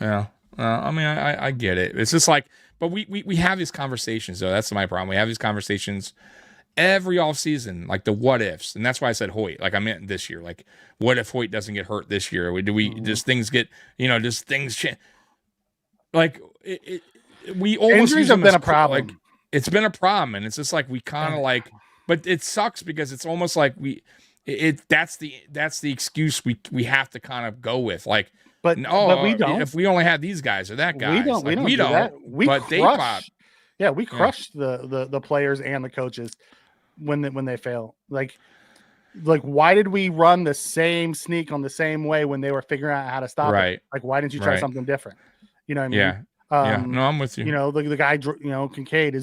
Speaker 4: Yeah. I mean, I get it. It's just like, but we have these conversations, though. That's my problem. We have these conversations every offseason, like the what ifs. And that's why I said Hoyt. Like I meant this year. Like, what if Hoyt doesn't get hurt this year? Does things get, does things change? Like, we almost
Speaker 6: injuries have been a problem.
Speaker 4: Like, it's been a problem. And it's just like, we kind of like, but it sucks because it's almost like that's the excuse we have to kind of go with. Like,
Speaker 6: but we don't.
Speaker 4: If we only had these guys or that guy,
Speaker 6: we don't.
Speaker 4: Like,
Speaker 6: we don't. Do that. We
Speaker 4: but
Speaker 6: crush,
Speaker 4: they pop.
Speaker 6: Yeah, we crushed the players and the coaches when they fail. Like why did we run the same sneak on the same way when they were figuring out how to stop it? Like why didn't you try something different? You know what I mean?
Speaker 4: No, I'm with you.
Speaker 6: You know, the guy, Kincaid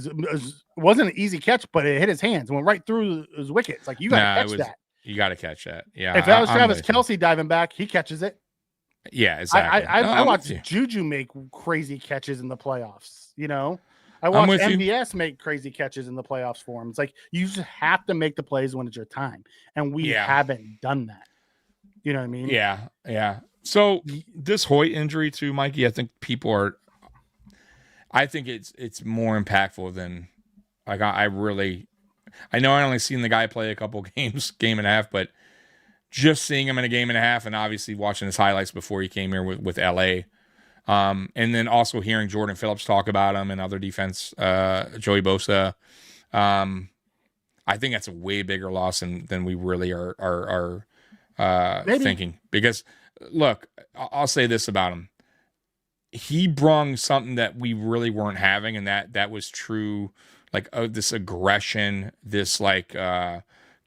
Speaker 6: wasn't an easy catch, but it hit his hands and went right through his wickets. Like you got to catch that.
Speaker 4: You got to catch that. Yeah.
Speaker 6: If that was Travis Kelce diving back, he catches it.
Speaker 4: Yeah, exactly.
Speaker 6: I watched Juju make crazy catches in the playoffs. You know, I watched MVS make crazy catches in the playoffs for him. It's like you just have to make the plays when it's your time, and we haven't done that. You know what I mean?
Speaker 4: Yeah. So this Hoyt injury too, Mikey, I think people are. I think it's more impactful than like I know I only seen the guy play a couple games, game and a half, but. Just seeing him in a game and a half and obviously watching his highlights before he came here with LA. And then also hearing Jordan Phillips talk about him and other defense, Joey Bosa. I think that's a way bigger loss than we really are thinking. Because, look, I'll say this about him. He brung something that we really weren't having, and that was true, like this aggression, this like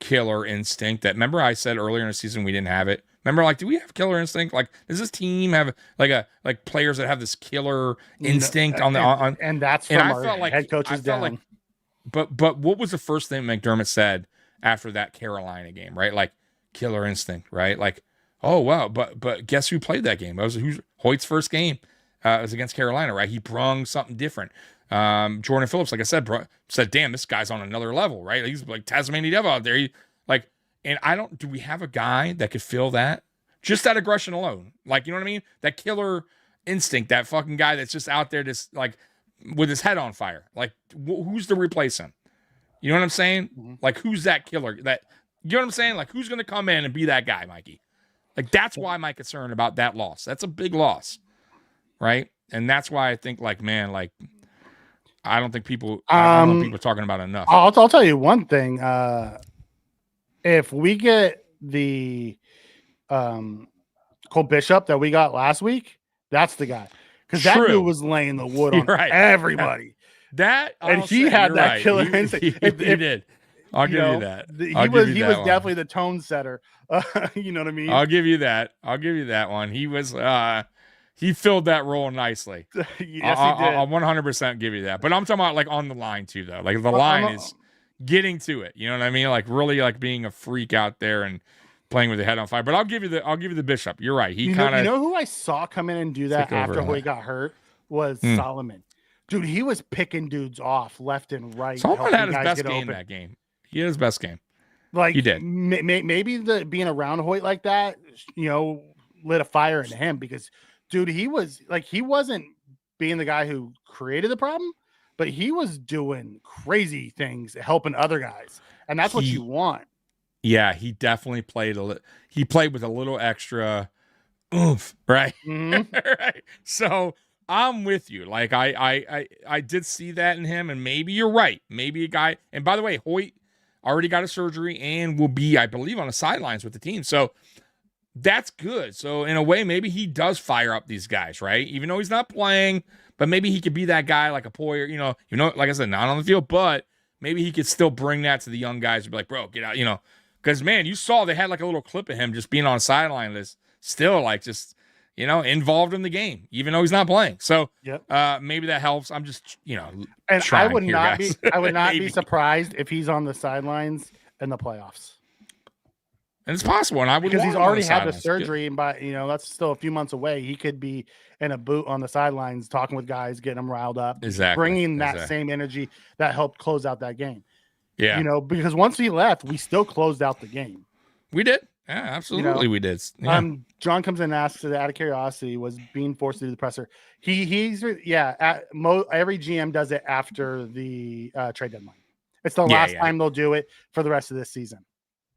Speaker 4: killer instinct that remember I said earlier in the season we didn't have it. Remember, like, do we have killer instinct? Like, does this team have like players that have this killer instinct on
Speaker 6: and that's from
Speaker 4: I
Speaker 6: our
Speaker 4: felt like
Speaker 6: head coaches down.
Speaker 4: Like, but what was the first thing McDermott said after that Carolina game? Right, like killer instinct. Right, like oh wow, but guess who played that game? It was Hoyt's first game. It was against Carolina. Right, he brung something different. Jordan Phillips, like I said, said, damn, this guy's on another level, right? He's like Tasmanian Devil out there. Do we have a guy that could fill that? Just that aggression alone. Like, you know what I mean? That killer instinct, that fucking guy that's just out there just like with his head on fire. Like, who's to replace him? You know what I'm saying? Mm-hmm. Like, who's that killer? You know what I'm saying? Like, who's going to come in and be that guy, Mikey? Like, that's why my concern about that loss. That's a big loss, right? And that's why I think, like, man, like, I don't think people are talking about it enough.
Speaker 6: I'll tell you one thing. If we get the Cole Bishop that we got last week, that's the guy. Because that dude was laying the wood on everybody.
Speaker 4: He
Speaker 6: had that killer instinct.
Speaker 4: He did. I'll give you that.
Speaker 6: He was definitely the tone setter. You know what I mean?
Speaker 4: I'll give you that. I'll give you that one. He was he filled that role nicely.
Speaker 6: Yes, he did.
Speaker 4: I'll 100% give you that. But I'm talking about like on the line too, though. Like the line is getting to it. You know what I mean? Like really like being a freak out there and playing with the head on fire. But I'll give you the Bishop. You're right. He kind of.
Speaker 6: You know who I saw come in and do that after Hoyt got hurt was Solomon. Dude, he was picking dudes off left and right.
Speaker 4: Solomon had his best game that game. He had his best game.
Speaker 6: Like
Speaker 4: He did.
Speaker 6: Maybe the being around Hoyt like that, lit a fire into him because, dude, he wasn't being the guy who created the problem, but he was doing crazy things, helping other guys, and that's what you want.
Speaker 4: Yeah, he definitely played he played with a little extra oomph, right?
Speaker 6: Mm-hmm.
Speaker 4: Right. So I'm with you. Like I did see that in him, and maybe you're right. Maybe a guy. And by the way, Hoyt already got a surgery and will be, I believe, on the sidelines with the team. So that's good. So in a way, maybe he does fire up these guys, right? Even though he's not playing, but maybe he could be that guy like a Poyer, like I said, not on the field, but maybe he could still bring that to the young guys and be like, bro, get out, because man, you saw they had like a little clip of him just being on a sideline list, still like just, involved in the game, even though he's not playing. So maybe that helps. I'm just,
Speaker 6: and I would not
Speaker 4: be
Speaker 6: be surprised if he's on the sidelines in the playoffs.
Speaker 4: And it's possible, and I would,
Speaker 6: because he's already had the surgery, and that's still a few months away. He could be in a boot on the sidelines, talking with guys, getting them riled up, bringing that same energy that helped close out that game.
Speaker 4: Yeah,
Speaker 6: because once he left, we still closed out the game.
Speaker 4: We did, yeah, absolutely, we did. Yeah.
Speaker 6: John comes in and asks, out of curiosity, was being forced to do the presser. Every GM does it after the trade deadline. It's the last time they'll do it for the rest of this season.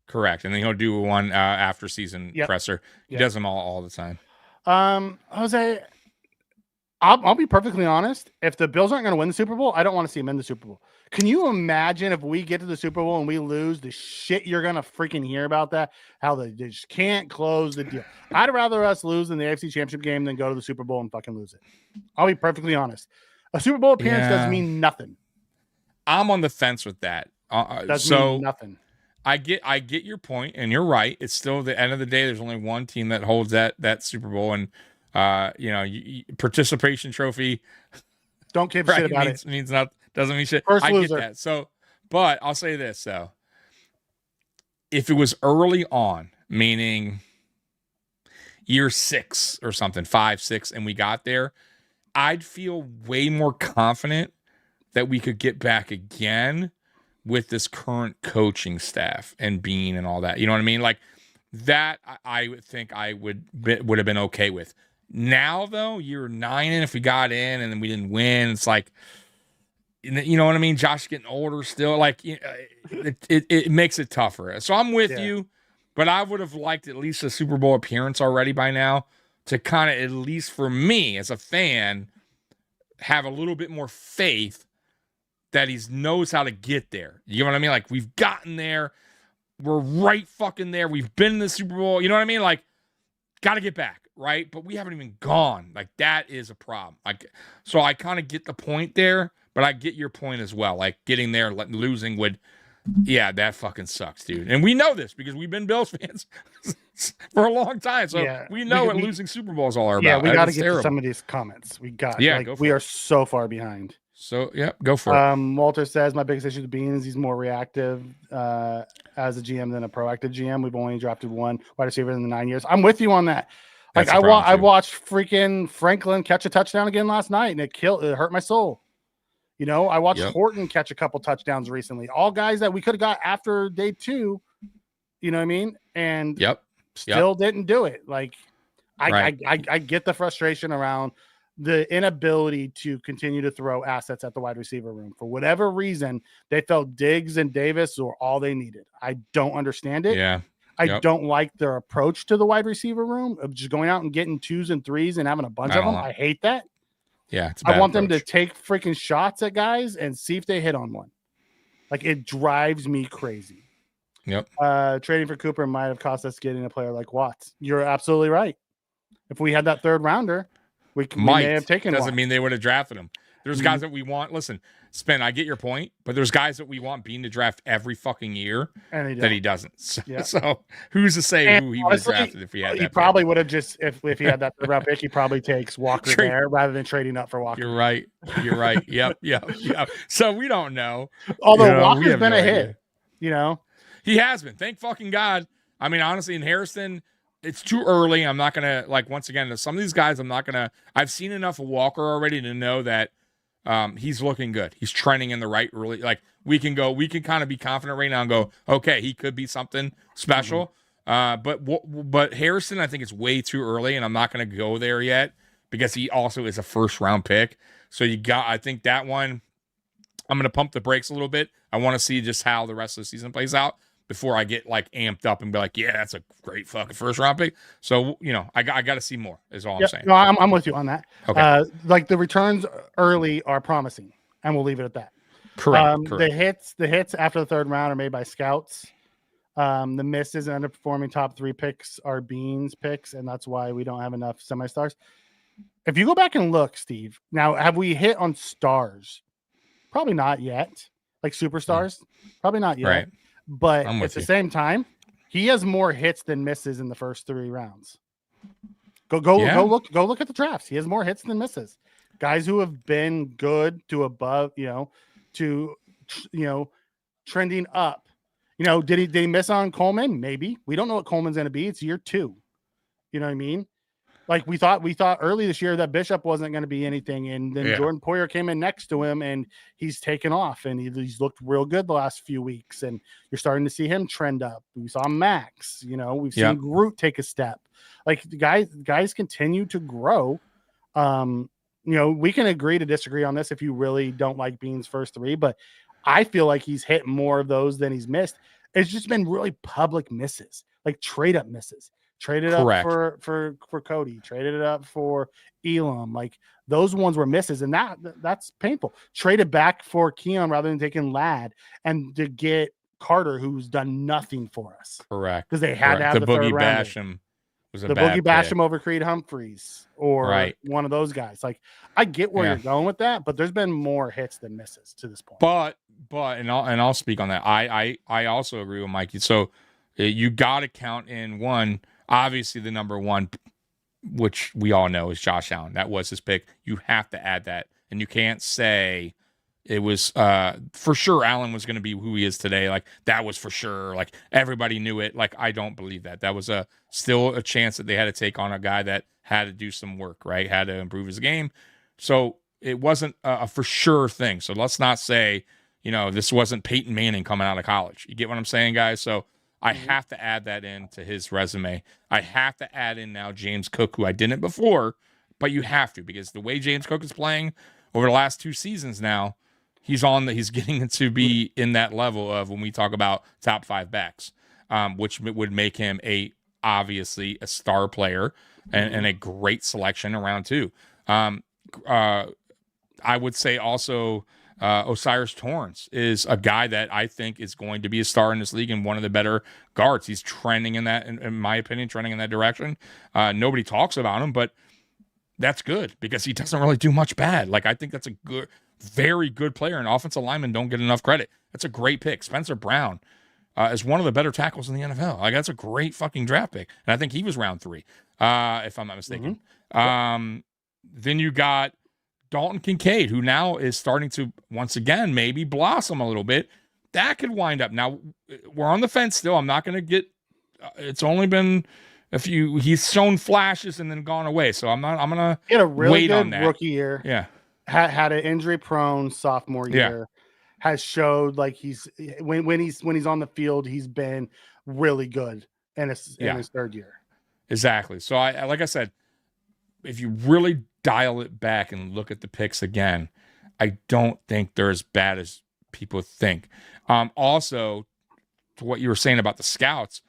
Speaker 4: Correct, and then he'll do one after season presser. He does them all the time.
Speaker 6: Jose, I'll be perfectly honest. If the Bills aren't going to win the Super Bowl, I don't want to see them in the Super Bowl. Can you imagine if we get to the Super Bowl and we lose, the shit you're going to freaking hear about that? How they just can't close the deal. I'd rather us lose in the AFC Championship game than go to the Super Bowl and fucking lose it. I'll be perfectly honest. A Super Bowl appearance doesn't mean nothing.
Speaker 4: I'm on the fence with that.
Speaker 6: Doesn't mean nothing.
Speaker 4: I get your point, and you're right. It's still the end of the day. There's only one team that holds that Super Bowl, and participation trophy.
Speaker 6: Don't give a shit about it.
Speaker 4: Means not, doesn't mean shit.
Speaker 6: First
Speaker 4: I
Speaker 6: loser.
Speaker 4: get that. So, but I'll say this though: if it was early on, meaning year 6 or something, 5, 6, and we got there, I'd feel way more confident that we could get back again with this current coaching staff and Bean and all that. You know what I mean? Like that, I would think I would have been okay with. Now, though, year 9, and if we got in and then we didn't win, it's like, you know what I mean? Josh getting older still. Like, it makes it tougher. So I'm with you, but I would have liked at least a Super Bowl appearance already by now to kind of, at least for me as a fan, have a little bit more faith that he knows how to get there. You know what I mean? Like, we've gotten there. We're right fucking there. We've been in the Super Bowl. You know what I mean? Like, got to get back, right? But we haven't even gone. Like, that is a problem. So I kind of get the point there, but I get your point as well. Like, getting there, losing would, that fucking sucks, dude. And we know this because we've been Bills fans for a long time. So we know what losing Super Bowls all are about.
Speaker 6: Yeah, we got to get to some of these comments. We are so far behind.
Speaker 4: So, go for it.
Speaker 6: Walter says, my biggest issue with Bean is he's more reactive as a GM than a proactive GM. We've only drafted one wide receiver in the 9 years. I'm with you on that. Like, I watched freaking Franklin catch a touchdown again last night, and it hurt my soul. I watched Horton catch a couple touchdowns recently. All guys that we could have got after day 2, you know what I mean? And still didn't do it. Like, I get the frustration around the inability to continue to throw assets at the wide receiver room. For whatever reason, they felt Diggs and Davis were all they needed. I don't understand it.
Speaker 4: Yeah.
Speaker 6: I don't like their approach to the wide receiver room of just going out and getting 2s and 3s and having a bunch of them. I hate that.
Speaker 4: Yeah.
Speaker 6: I want them to take freaking shots at guys and see if they hit on one. Like, it drives me crazy.
Speaker 4: Yep.
Speaker 6: Trading for Cooper might have cost us getting a player like Watts. You're absolutely right. If we had that 3rd rounder, we may have taken
Speaker 4: doesn't
Speaker 6: one.
Speaker 4: mean they would have drafted him. There's guys that we want. Listen, Spin, I get your point, but there's guys that we want Bean to draft every fucking year that he doesn't. So who's to say who he would have drafted if he had that?
Speaker 6: He probably would have just, if he had that 3rd round pick, he probably takes Walker there rather than trading up for Walker.
Speaker 4: You're right. Yep. So we don't know.
Speaker 6: Although Walker's been a hit,
Speaker 4: He has been. Thank fucking God. I mean, honestly, in Harrison, it's too early. I'm not going to, once again, some of these guys, I've seen enough of Walker already to know that he's looking good. He's trending in the right, really, like we can kind of be confident right now and go, okay, he could be something special. But Harrison, I think it's way too early, and I'm not going to go there yet because he also is a first round pick. So I think that one, I'm going to pump the brakes a little bit. I want to see just how the rest of the season plays out before I get like amped up and be like, yeah, that's a great fucking first round pick. So, I got to see more is all I'm saying.
Speaker 6: No, I'm with you on that.
Speaker 4: Okay.
Speaker 6: Like the returns early are promising, and we'll leave it at that.
Speaker 4: Correct.
Speaker 6: The hits after the third round are made by scouts. The misses and underperforming top 3 picks are Beans picks, and that's why we don't have enough semi-stars. If you go back and look, Steve, now have we hit on stars? Probably not yet. Like superstars, probably not yet.
Speaker 4: Right.
Speaker 6: But at the same time, he has more hits than misses in the first 3 rounds. Go look at the drafts. He has more hits than misses. Guys who have been good to above, trending up. Did he miss on Coleman? Maybe. We don't know what Coleman's going to be. It's year 2. You know what I mean? Like we thought early this year that Bishop wasn't going to be anything, and then Jordan Poyer came in next to him, and he's taken off, and he's looked real good the last few weeks, and you're starting to see him trend up. We saw Max, we've seen Groot take a step. Like the guys continue to grow. We can agree to disagree on this if you really don't like Bean's first 3, but I feel like he's hit more of those than he's missed. It's just been really public misses, like trade up misses. Traded
Speaker 4: Correct.
Speaker 6: up for Cody, traded it up for Elam. Like those ones were misses, and that's painful. Traded back for Keon rather than taking Ladd, and to get Carter, who's done nothing for us.
Speaker 4: Correct.
Speaker 6: Because they had to have the
Speaker 4: Boogie
Speaker 6: third
Speaker 4: Basham was a
Speaker 6: the
Speaker 4: bad
Speaker 6: Boogie Basham
Speaker 4: pick.
Speaker 6: over Creed Humphreys or one of those guys. Like I get where you're going with that, but there's been more hits than misses to this point.
Speaker 4: But I'll speak on that. I also agree with Mikey. So you got to count in one. Obviously, the number 1, which we all know, is Josh Allen. That was his pick. You have to add that. And you can't say it was for sure Allen was going to be who he is today. Like, that was for sure. Like, everybody knew it. Like, I don't believe that. That was still a chance that they had to take on a guy that had to do some work, right? Had to improve his game. So it wasn't a for sure thing. So let's not say, this wasn't Peyton Manning coming out of college. You get what I'm saying, guys? So I have to add that into his resume. I have to add in now James Cook, who I didn't before, but you have to, because the way James Cook is playing over the last 2 seasons now, he's getting to be in that level of when we talk about top 5 backs, which would make him obviously a star player and a great selection around 2. I would say also Osiris Torrance is a guy that I think is going to be a star in this league and one of the better guards. He's trending in that, in my opinion, trending in that direction. Nobody talks about him, but that's good because he doesn't really do much bad. Like, I think that's a very good player, and offensive linemen don't get enough credit. That's a great pick. Spencer Brown is one of the better tackles in the NFL. Like, that's a great fucking draft pick. And I think he was round 3, if I'm not mistaken. Then you got Dalton Kincaid, who now is starting to, once again, maybe blossom a little bit. That could wind up. Now, we're on the fence still. I'm not going to get it's only been a few. He's shown flashes and then gone away. So I'm going to
Speaker 6: he had a really
Speaker 4: wait
Speaker 6: good
Speaker 4: on that.
Speaker 6: rookie year.
Speaker 4: Yeah.
Speaker 6: Had an injury-prone sophomore year. Has showed like when he's on the field, he's been really good in his 3rd year.
Speaker 4: Exactly. So I like I said, if you really dial it back and look at the picks again, I don't think they're as bad as people think. Also, to what you were saying about the scouts,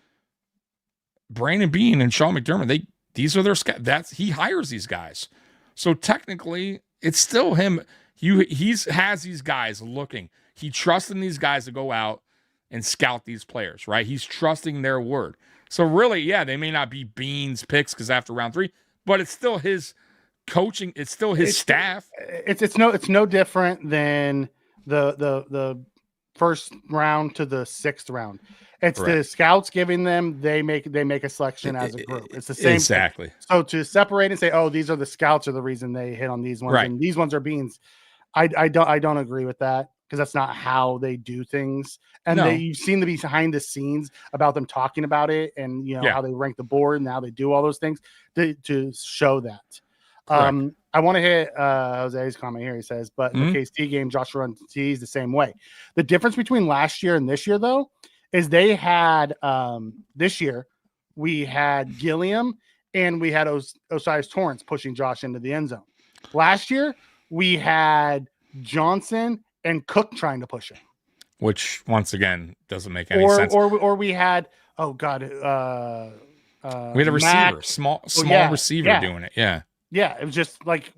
Speaker 4: Brandon Beane and Sean McDermott, these are their scouts. He hires these guys. So technically, it's still him. He has these guys looking. He trusts in these guys to go out and scout these players, right? He's trusting their word. So really, they may not be Beane's picks because after round 3, but it's still his coaching. It's still his staff.
Speaker 6: It's no different than the first round to the 6th round. It's the scouts giving them. They make a selection as a group. It's the same
Speaker 4: exactly.
Speaker 6: Thing. So to separate and say, oh, these are the scouts are the reason they hit on these ones, and these ones are Beans. I don't agree with that because that's not how they do things. And you've seen the behind the scenes about them talking about it and how they rank the board and how they do all those things to show that. I want to hit Jose's comment here. He says, but in the KC game, Josh runs T's the same way. The difference between last year and this year, though, is they had this year we had Gilliam and we had Osiris Torrance pushing Josh into the end zone. Last year we had Johnson and Cook trying to push him,
Speaker 4: which once again doesn't make any sense.
Speaker 6: Or we had we had a
Speaker 4: receiver, small receiver doing it. Yeah.
Speaker 6: Yeah, it was just like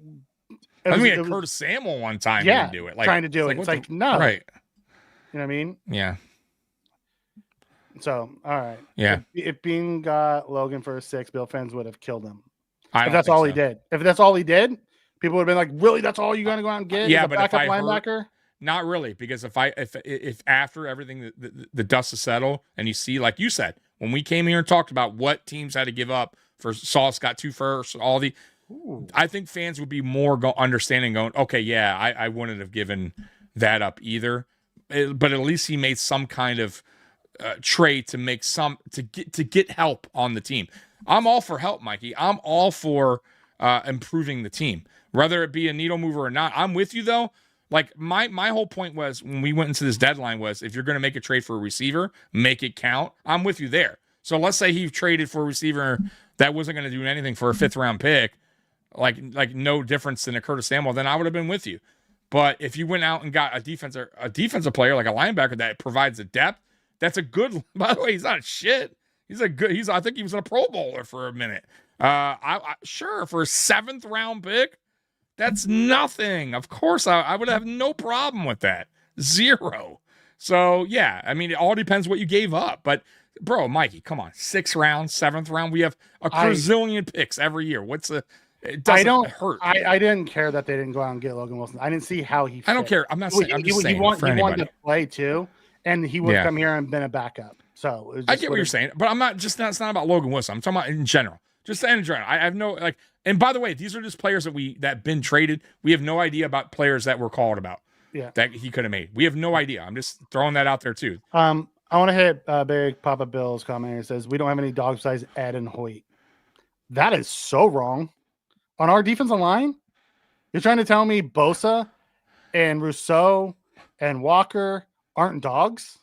Speaker 4: we had Curtis Samuel one time to do it. Like,
Speaker 6: trying to do it. It's like, no.
Speaker 4: Right.
Speaker 6: You know what I mean?
Speaker 4: Yeah.
Speaker 6: So, all right.
Speaker 4: Yeah.
Speaker 6: If Bean got Logan for a 6, Bill fans would have killed him.
Speaker 4: If
Speaker 6: that's all he did. If that's all he did, people would have been like, really? That's all you're going to go out and get?
Speaker 4: Yeah, but
Speaker 6: backup linebacker?
Speaker 4: Not really, because if after everything, the dust is settled and you see, like you said, when we came here and talked about what teams had to give up for Sauce got 2 firsts, I think fans would be more understanding going, okay, yeah, I wouldn't have given that up either. But at least he made some kind of trade to make to get help on the team. I'm all for help, Mikey. I'm all for improving the team, whether it be a needle mover or not. I'm with you though. Like my whole point was when we went into this deadline was if you're going to make a trade for a receiver, make it count. I'm with you there. So let's say he traded for a receiver that wasn't going to do anything for a 5th round pick, like no difference than a Curtis Samuel, then I would have been with you. But if you went out and got a defensive player like a linebacker that provides a depth, that's a good. By the way, he's not shit. I think he was a Pro Bowler for a minute. Sure, for a 7th round pick, that's nothing. Of course, I would have no problem with that. 0. So yeah, I mean, it all depends what you gave up. But bro, Mikey, come on, 6th round, 7th round, we have a gazillion picks every year. It doesn't hurt.
Speaker 6: I didn't care that they didn't go out and get Logan Wilson. I didn't see how he fit.
Speaker 4: I don't care. I'm not saying. I'm just saying.
Speaker 6: He wanted to play too, and he would come here and been a backup. So
Speaker 4: I get what you're saying, but I'm not just. It's not about Logan Wilson. I'm talking about in general. Just in general. I have no like. And by the way, these are just players that been traded. We have no idea about players that were called about.
Speaker 6: Yeah.
Speaker 4: That he could have made. We have no idea. I'm just throwing that out there too.
Speaker 6: I want to hit Big Papa Bill's comment. It says we don't have any dog size Ed and Hoyt. That is so wrong. On our defensive line, you're trying to tell me Bosa and Rousseau and Walker aren't dogs?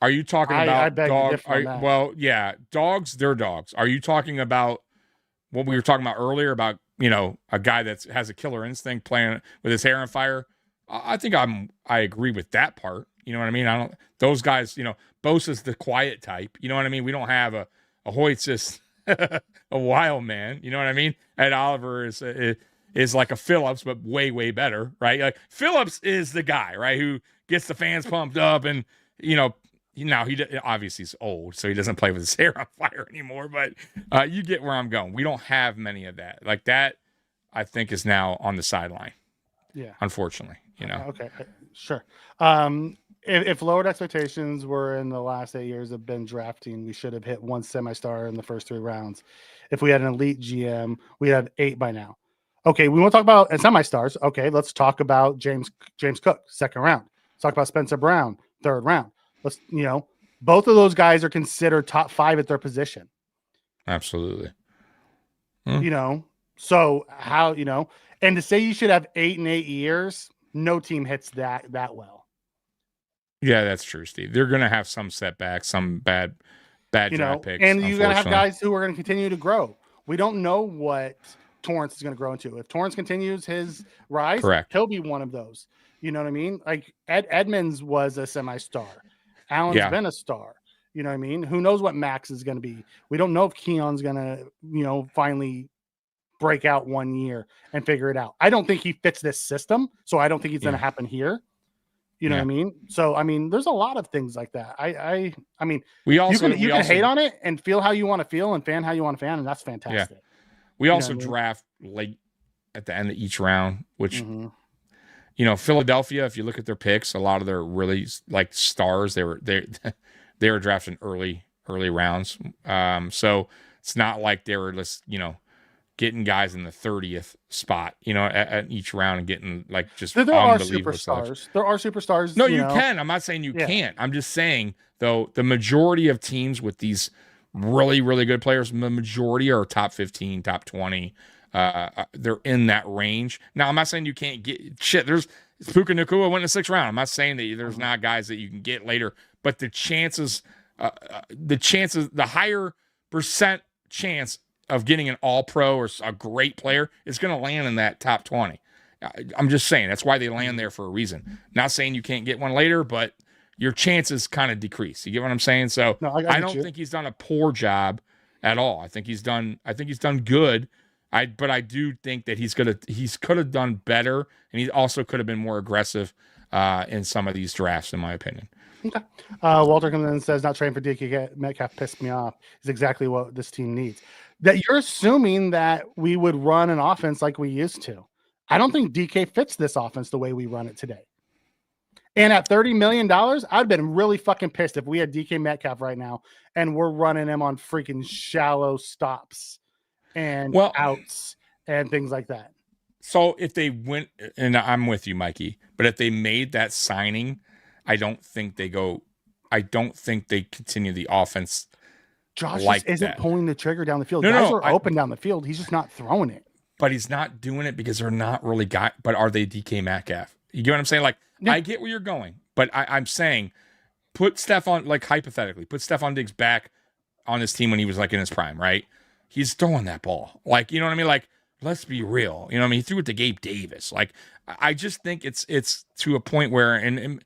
Speaker 4: Are you talking about
Speaker 6: I beg to differ on that.
Speaker 4: Well, yeah, dogs, they're dogs. Are you talking about what we were talking about earlier about, a guy that has a killer instinct playing with his hair on fire? I think I agree with that part. You know what I mean? Those guys, Bosa's the quiet type. You know what I mean? We don't have a Hoyt's just a wild man. You know what I mean? Ed Oliver is like a Phillips, but way, way better, right? Like Phillips is the guy, right, who gets the fans pumped up, and he obviously he's old, so he doesn't play with his hair on fire anymore. But you get where I'm going. We don't have many of that. Like that, I think is now on the sideline.
Speaker 6: Yeah,
Speaker 4: unfortunately,
Speaker 6: Okay, sure. If lowered expectations were in the last 8 years of Ben drafting, we should have hit 1 semi-star in the first 3 rounds. If we had an elite GM, we'd have 8 by now. Okay, we want to talk about semi-stars. Okay, let's talk about James Cook, 2nd round. Let's talk about Spencer Brown, 3rd round. Let's, both of those guys are considered top 5 at their position.
Speaker 4: Absolutely.
Speaker 6: So how, and to say you should have 8 in 8 years, no team hits that well.
Speaker 4: Yeah, that's true, Steve. They're going to have some setbacks, some bad draft picks.
Speaker 6: And you're going to have guys who are going to continue to grow. We don't know what Torrance is going to grow into. If Torrance continues his rise,
Speaker 4: correct,
Speaker 6: he'll be one of those. You know what I mean? Like Edmonds was a semi-star. Allen's been a star. You know what I mean? Who knows what Max is going to be? We don't know if Keon's going to, finally break out 1 year and figure it out. I don't think he fits this system, so I don't think it's going to happen here. You know what I mean? So, I mean, there's a lot of things like that. I mean, you can hate on it and feel how you want to feel and fan how you want to fan, and that's fantastic.
Speaker 4: Yeah. We also draft late at the end of each round, which, Philadelphia, if you look at their picks, a lot of their really like stars, they were drafting early rounds. So it's not like they were just, getting guys in the 30th spot, at each round and getting like just
Speaker 6: there are superstars. There are superstars.
Speaker 4: No, you can. I'm not saying you can't. I'm just saying though the majority of teams with these really, really good players, the majority are top 15, top 20. they're in that range. Now, I'm not saying you can't get shit. There's Puka Nacua went in the 6th round. I'm not saying that there's not guys that you can get later, but the higher percent chance of getting an all-pro or a great player is going to land in that top 20. I'm just saying that's why they land there for a reason. Not saying you can't get one later, but your chances kind of decrease. You get what I'm saying? So
Speaker 6: No,
Speaker 4: I don't think he's done a poor job at all. I think he's done good. But I do think that he could have done better, and he also could have been more aggressive in some of these drafts, in my opinion.
Speaker 6: Okay. Walter comes in and says, not trading for DK Metcalf pissed me off. Is exactly what this team needs. That you're assuming that we would run an offense like we used to. I don't think DK fits this offense the way we run it today. And at $30 million, I'd been really fucking pissed if we had DK Metcalf right now and we're running him on freaking shallow stops and outs and things like that.
Speaker 4: So if they went, and I'm with you, Mikey, but if they made that signing, I don't think they continue the offense.
Speaker 6: Josh
Speaker 4: like
Speaker 6: isn't
Speaker 4: that.
Speaker 6: Pulling the trigger down the field.
Speaker 4: No,
Speaker 6: Guys are open down the field. He's just not throwing it.
Speaker 4: But he's not doing it because they're not really but are they DK Metcalf? You get what I'm saying? Like, yeah. I get where you're going, but I'm saying put Stephon, like hypothetically, put Stephon Diggs back on his team when he was like in his prime, right? He's throwing that ball. Like, you know what I mean? Like, let's be real. You know what I mean? He threw it to Gabe Davis. Like, I just think it's to a point where, and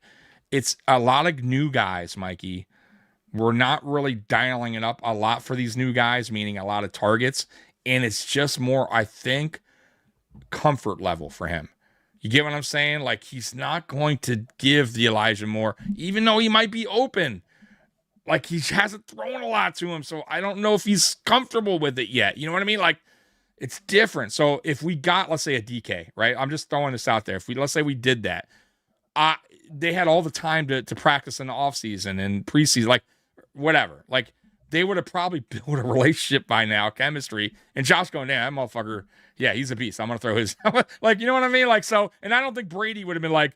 Speaker 4: it's a lot of new guys, Mikey. We're not really dialing it up a lot for these new guys, meaning a lot of targets. And it's just more, I think, comfort level for him. You get what I'm saying? Like, he's not going to give the Elijah Moore, even though he might be open. Like, he hasn't thrown a lot to him, so I don't know if he's comfortable with it yet. You know what I mean? Like, it's different. So if we got, let's say, a DK, right? I'm just throwing this out there. Let's say we did that. They had all the time to practice in the offseason and preseason, like, whatever. Like, they would have probably built a relationship by now, chemistry. And Josh going, that motherfucker, yeah, he's a beast. I'm going to throw his. Like, you know what I mean? Like, so, and I don't think Brady would have been like,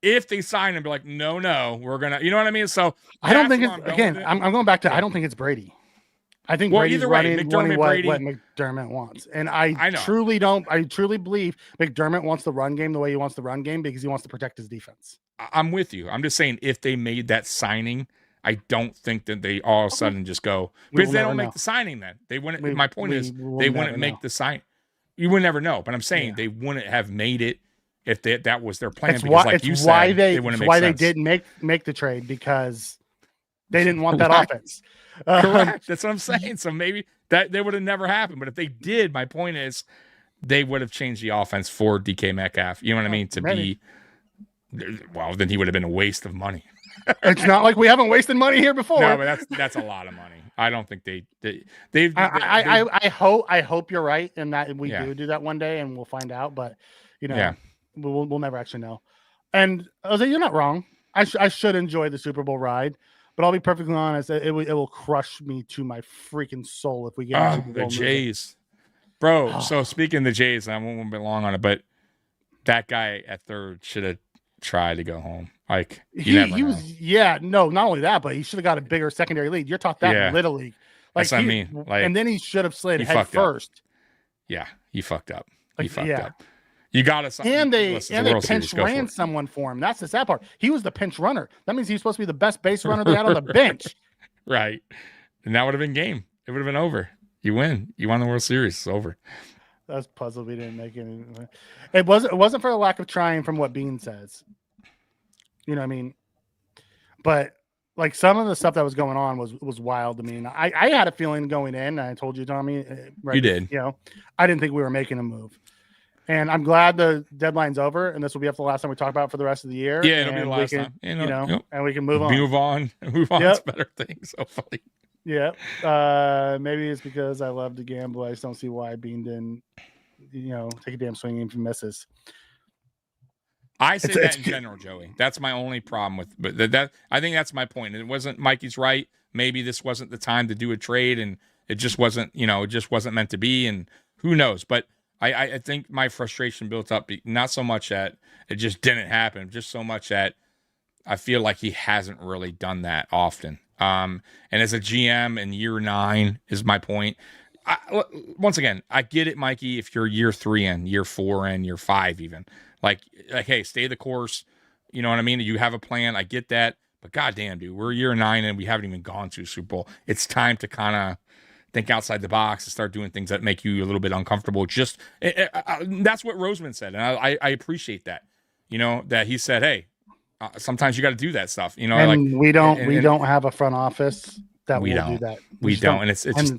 Speaker 4: if they sign him, be like, no, we're going to, you know what I mean? So,
Speaker 6: I don't think it's, again, I'm going back to, I don't think it's Brady. I think Brady's running what McDermott wants. And I truly believe McDermott wants the run game the way he wants the run game because he wants to protect his defense.
Speaker 4: I'm with you. I'm just saying if they made that signing, I don't think that they all of a sudden just go, because they don't make the signing then. They wouldn't, my point is, they wouldn't make the sign. You would never know. But I'm saying they wouldn't have made it if that was their plan.
Speaker 6: It's why they didn't make the trade, because they didn't want that offense.
Speaker 4: Correct. That's what I'm saying. So maybe that would have never happened. But if they did, my point is they would have changed the offense for DK Metcalf. You know what I mean? Well, then he would have been a waste of money.
Speaker 6: It's not like we haven't wasted money here before.
Speaker 4: No, but that's a lot of money. I don't think they've.
Speaker 6: I hope you're right, and that we do that one day, and we'll find out. But we'll never actually know. And Jose, you're not wrong. I should enjoy the Super Bowl ride, but I'll be perfectly honest. It will crush me to my freaking soul if we get Super Bowl
Speaker 4: the Jays, bro. So speaking of the Jays, I won't be long on it, but that guy at third should have tried to go home. Like he was, not only that, but he should have got a bigger secondary lead. You're taught that in Little League. Like, that's what I mean. Like,
Speaker 6: and then he should have slid head first.
Speaker 4: Yeah, he fucked up. Up. You got to.
Speaker 6: And they pinch ran someone for him. That's the sad part. He was the pinch runner. That means he's supposed to be the best base runner they had on the bench.
Speaker 4: Right. And that would have been game. It would have been over. You win. You won the World Series. It's over.
Speaker 6: That's puzzled we didn't make it. It wasn't for the lack of trying, from what Bean says. You know what I mean? But like, some of the stuff that was going on was wild to me. And I had a feeling going in. I told you, Tommy. Right,
Speaker 4: you did.
Speaker 6: You know, I didn't think we were making a move. And I'm glad the deadline's over, and this will be the last time we talk about it for the rest of the year.
Speaker 4: Yeah, it'll be the last time.
Speaker 6: And we can move on.
Speaker 4: Move on to better things, hopefully.
Speaker 6: Yeah. Maybe it's because I love to gamble. I just don't see why Bean didn't, take a damn swing if he misses.
Speaker 4: I say that in general, Joey. That's my only problem with, but that I think that's my point. It wasn't Mikey's right. Maybe this wasn't the time to do a trade, and it just wasn't, it just wasn't meant to be, and who knows? But I think my frustration built up, not so much that it just didn't happen, just so much that I feel like he hasn't really done that often. And as a GM in year 9 is my point. once again, I get it, Mikey. If you're year 3 in, year 4 in, year 5 even, like, hey, stay the course. You know what I mean? You have a plan. I get that. But goddamn, dude, we're year 9 and we haven't even gone to a Super Bowl. It's time to kind of think outside the box and start doing things that make you a little bit uncomfortable. Just that's what Roseman said, and I appreciate that. You know, that he said, hey, sometimes you got to do that stuff. You know,
Speaker 6: and
Speaker 4: like
Speaker 6: we don't have a front office that will do that.
Speaker 4: We don't, and it's just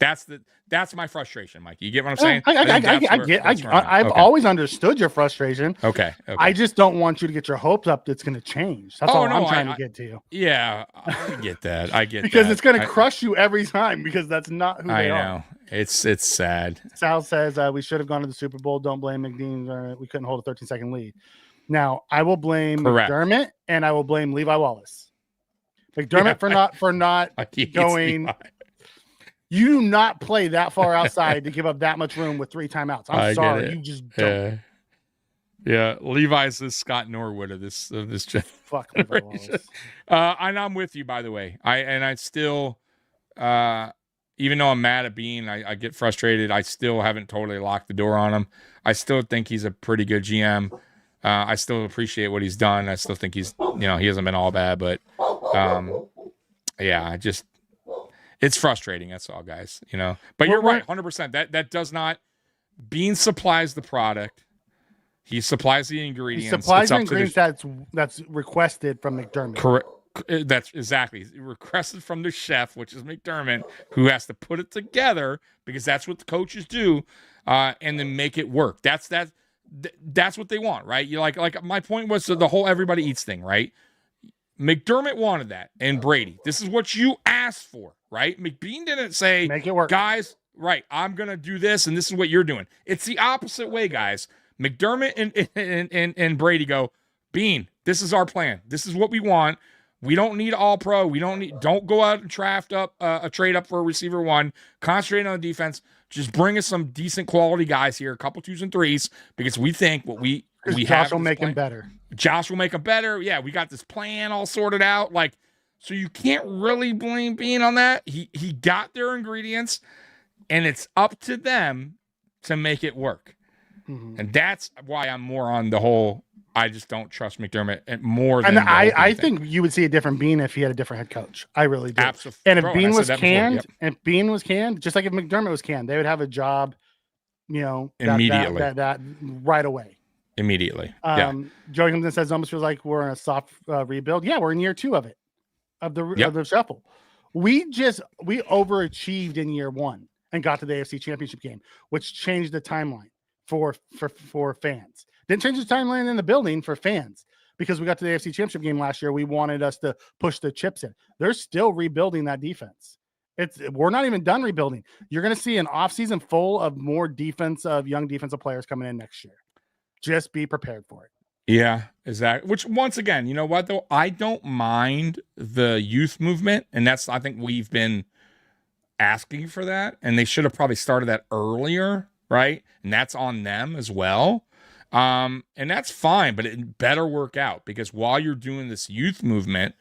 Speaker 4: that's my frustration, Mike. You get what I'm saying?
Speaker 6: I've always understood your frustration.
Speaker 4: Okay.
Speaker 6: I just don't want you to get your hopes up that's going to change. That's all I'm trying to get to you.
Speaker 4: Yeah, I get that.
Speaker 6: Because it's going to crush you every time because that's not who they are.
Speaker 4: I know. It's sad.
Speaker 6: Sal says we should have gone to the Super Bowl. Don't blame McDean. We couldn't hold a 13-second lead. Now, I will blame McDermott and I will blame Levi Wallace. McDermott for not going. You do not play that far outside to give up that much room with 3 timeouts. I'm sorry, you just don't.
Speaker 4: Yeah. Levi's the Scott Norwood of this
Speaker 6: Fuck Levi Wallace.
Speaker 4: And I'm with you, by the way. I still, even though I'm mad at Bean, I get frustrated. I still haven't totally locked the door on him. I still think he's a pretty good GM. I still appreciate what he's done. I still think he's, he hasn't been all bad, but it's frustrating. That's all, guys, but you're right. 100%. That does not, Bean supplies the product. He supplies the ingredients.
Speaker 6: He supplies the ingredients that's requested from McDermott.
Speaker 4: Correct. That's exactly requested from the chef, which is McDermott, who has to put it together because that's what the coaches do, and then make it work. That's what they want, right? You like my point was the whole everybody eats thing, right? McDermott wanted that, and Brady. This is what you asked for, right? McBean didn't say,
Speaker 6: make it work,
Speaker 4: guys. Right, I'm gonna do this, and this is what you're doing. It's the opposite way, guys. McDermott and Brady go, Bean, this is our plan. This is what we want. We don't need all pro. Don't go out and draft up a trade up for a receiver 1. Concentrate on the defense. Just bring us some decent quality guys here, a couple 2s and 3s, because we think what we
Speaker 6: Josh
Speaker 4: have
Speaker 6: will make him better.
Speaker 4: Josh will make him better. Yeah, we got this plan all sorted out. Like, so you can't really blame Bean on that. He got their ingredients, and it's up to them to make it work. Mm-hmm. And that's why I'm more on the whole. I just don't trust McDermott more than.
Speaker 6: And I think you would see a different Bean if he had a different head coach. I really do.
Speaker 4: Absolutely.
Speaker 6: And if Bean was canned, just like if McDermott was canned, they would have a job,
Speaker 4: immediately.
Speaker 6: That right away.
Speaker 4: Immediately.
Speaker 6: Joey Hamilton says almost feels like we're in a soft rebuild. Yeah, we're in year 2 of it, of the shuffle. We overachieved in year 1 and got to the AFC Championship game, which changed the timeline for fans. Didn't change the timeline in the building for fans because we got to the AFC Championship game last year. We wanted us to push the chips in. They're still rebuilding that defense. We're not even done rebuilding. You're going to see an offseason full of more young defensive players coming in next year. Just be prepared for it.
Speaker 4: Yeah, exactly. Which, once again, you know what, though? I don't mind the youth movement, and I think we've been asking for that, and they should have probably started that earlier, right? And that's on them as well. And that's fine, but it better work out, because while you're doing this youth movement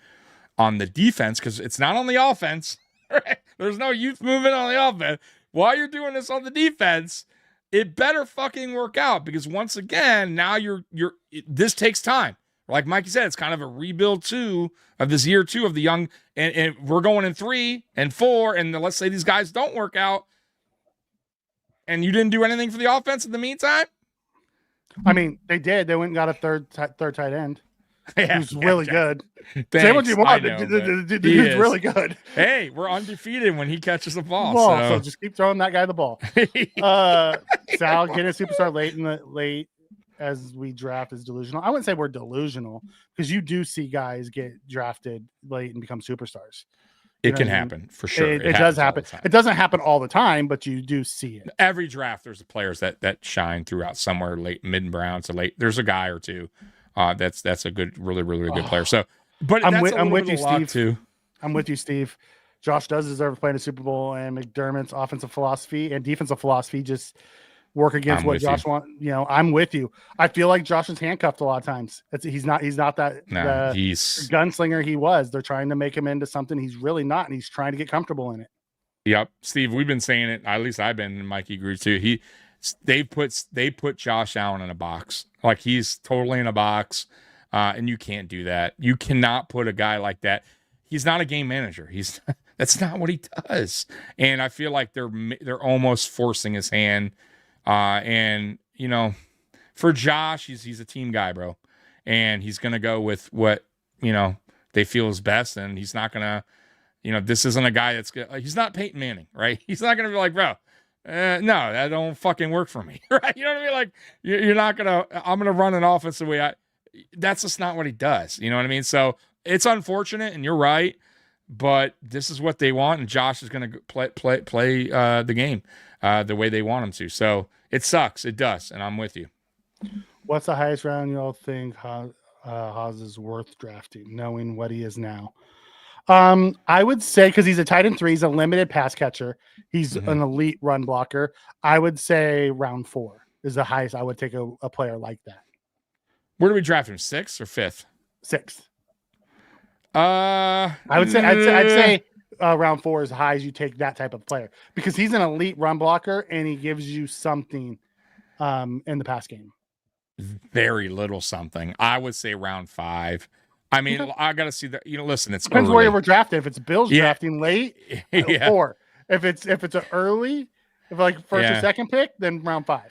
Speaker 4: on the defense, because it's not on the offense, right? There's no youth movement on the offense. While you're doing this on the defense, it better fucking work out, because once again, now this takes time. Like Mikey said, it's kind of a rebuild too of this year 2 of the young, and we're going in 3 and 4, and let's say these guys don't work out, and you didn't do anything for the offense in the meantime.
Speaker 6: I mean, they did. They went and got a third tight end.
Speaker 4: Yeah,
Speaker 6: who's really good.
Speaker 4: Thanks.
Speaker 6: Say what you want. Dude's really good.
Speaker 4: Hey, we're undefeated when he catches the ball.
Speaker 6: So just keep throwing that guy the ball. Sal, getting a superstar late as we draft is delusional. I wouldn't say we're delusional, because you do see guys get drafted late and become superstars.
Speaker 4: It can happen for sure.
Speaker 6: It does happen. It doesn't happen all the time, but you do see it.
Speaker 4: Every draft, there's players that shine throughout somewhere late, mid rounds to late. There's a guy or two that's a good, really, really, really good player. So, but I'm with you, Steve. Too.
Speaker 6: I'm with you, Steve. Josh does deserve to play in a Super Bowl, and McDermott's offensive philosophy and defensive philosophy just work against what Josh wants. I'm with you. I feel like Josh is handcuffed a lot of times. He's not that
Speaker 4: he's
Speaker 6: gunslinger he was. They're trying to make him into something he's really not, and he's trying to get comfortable in it.
Speaker 4: Yep, Steve, we've been saying it. At least I've been, and Mikey agrees too. They put Josh Allen in a box. Like, he's totally in a box, and you can't do that. You cannot put a guy like that. He's not a game manager. That's not what he does. And I feel like they're almost forcing his hand. And for Josh, he's a team guy, bro, and he's gonna go with what they feel is best, and he's not gonna. This isn't a guy he's not Peyton Manning, right? He's not going to be like, bro, no, that don't fucking work for me, right? You know what I mean? Like, you're not going to, I'm going to run an offense the way that's just not what he does. You know what I mean? So it's unfortunate, and you're right, but this is what they want, and Josh is going to play the game the way they want him to. So it sucks. It does, and I'm with you.
Speaker 6: What's the highest round y'all think Haas is worth drafting, knowing what he is now? I would say, because he's a tight end 3, he's a limited pass catcher. He's an elite run blocker. I would say round 4 is the highest I would take a player like that.
Speaker 4: Where do we draft him? 6th or 5th?
Speaker 6: 6th. I'd say round 4 is high as you take that type of player, because he's an elite run blocker and he gives you something in the pass game.
Speaker 4: Very little something. I would say round 5. I mean, I got to see that. Listen, it's
Speaker 6: depends
Speaker 4: early.
Speaker 6: where you were drafted. If it's Bills drafting late, 4. If it's an early, if like first or second pick, then round 5.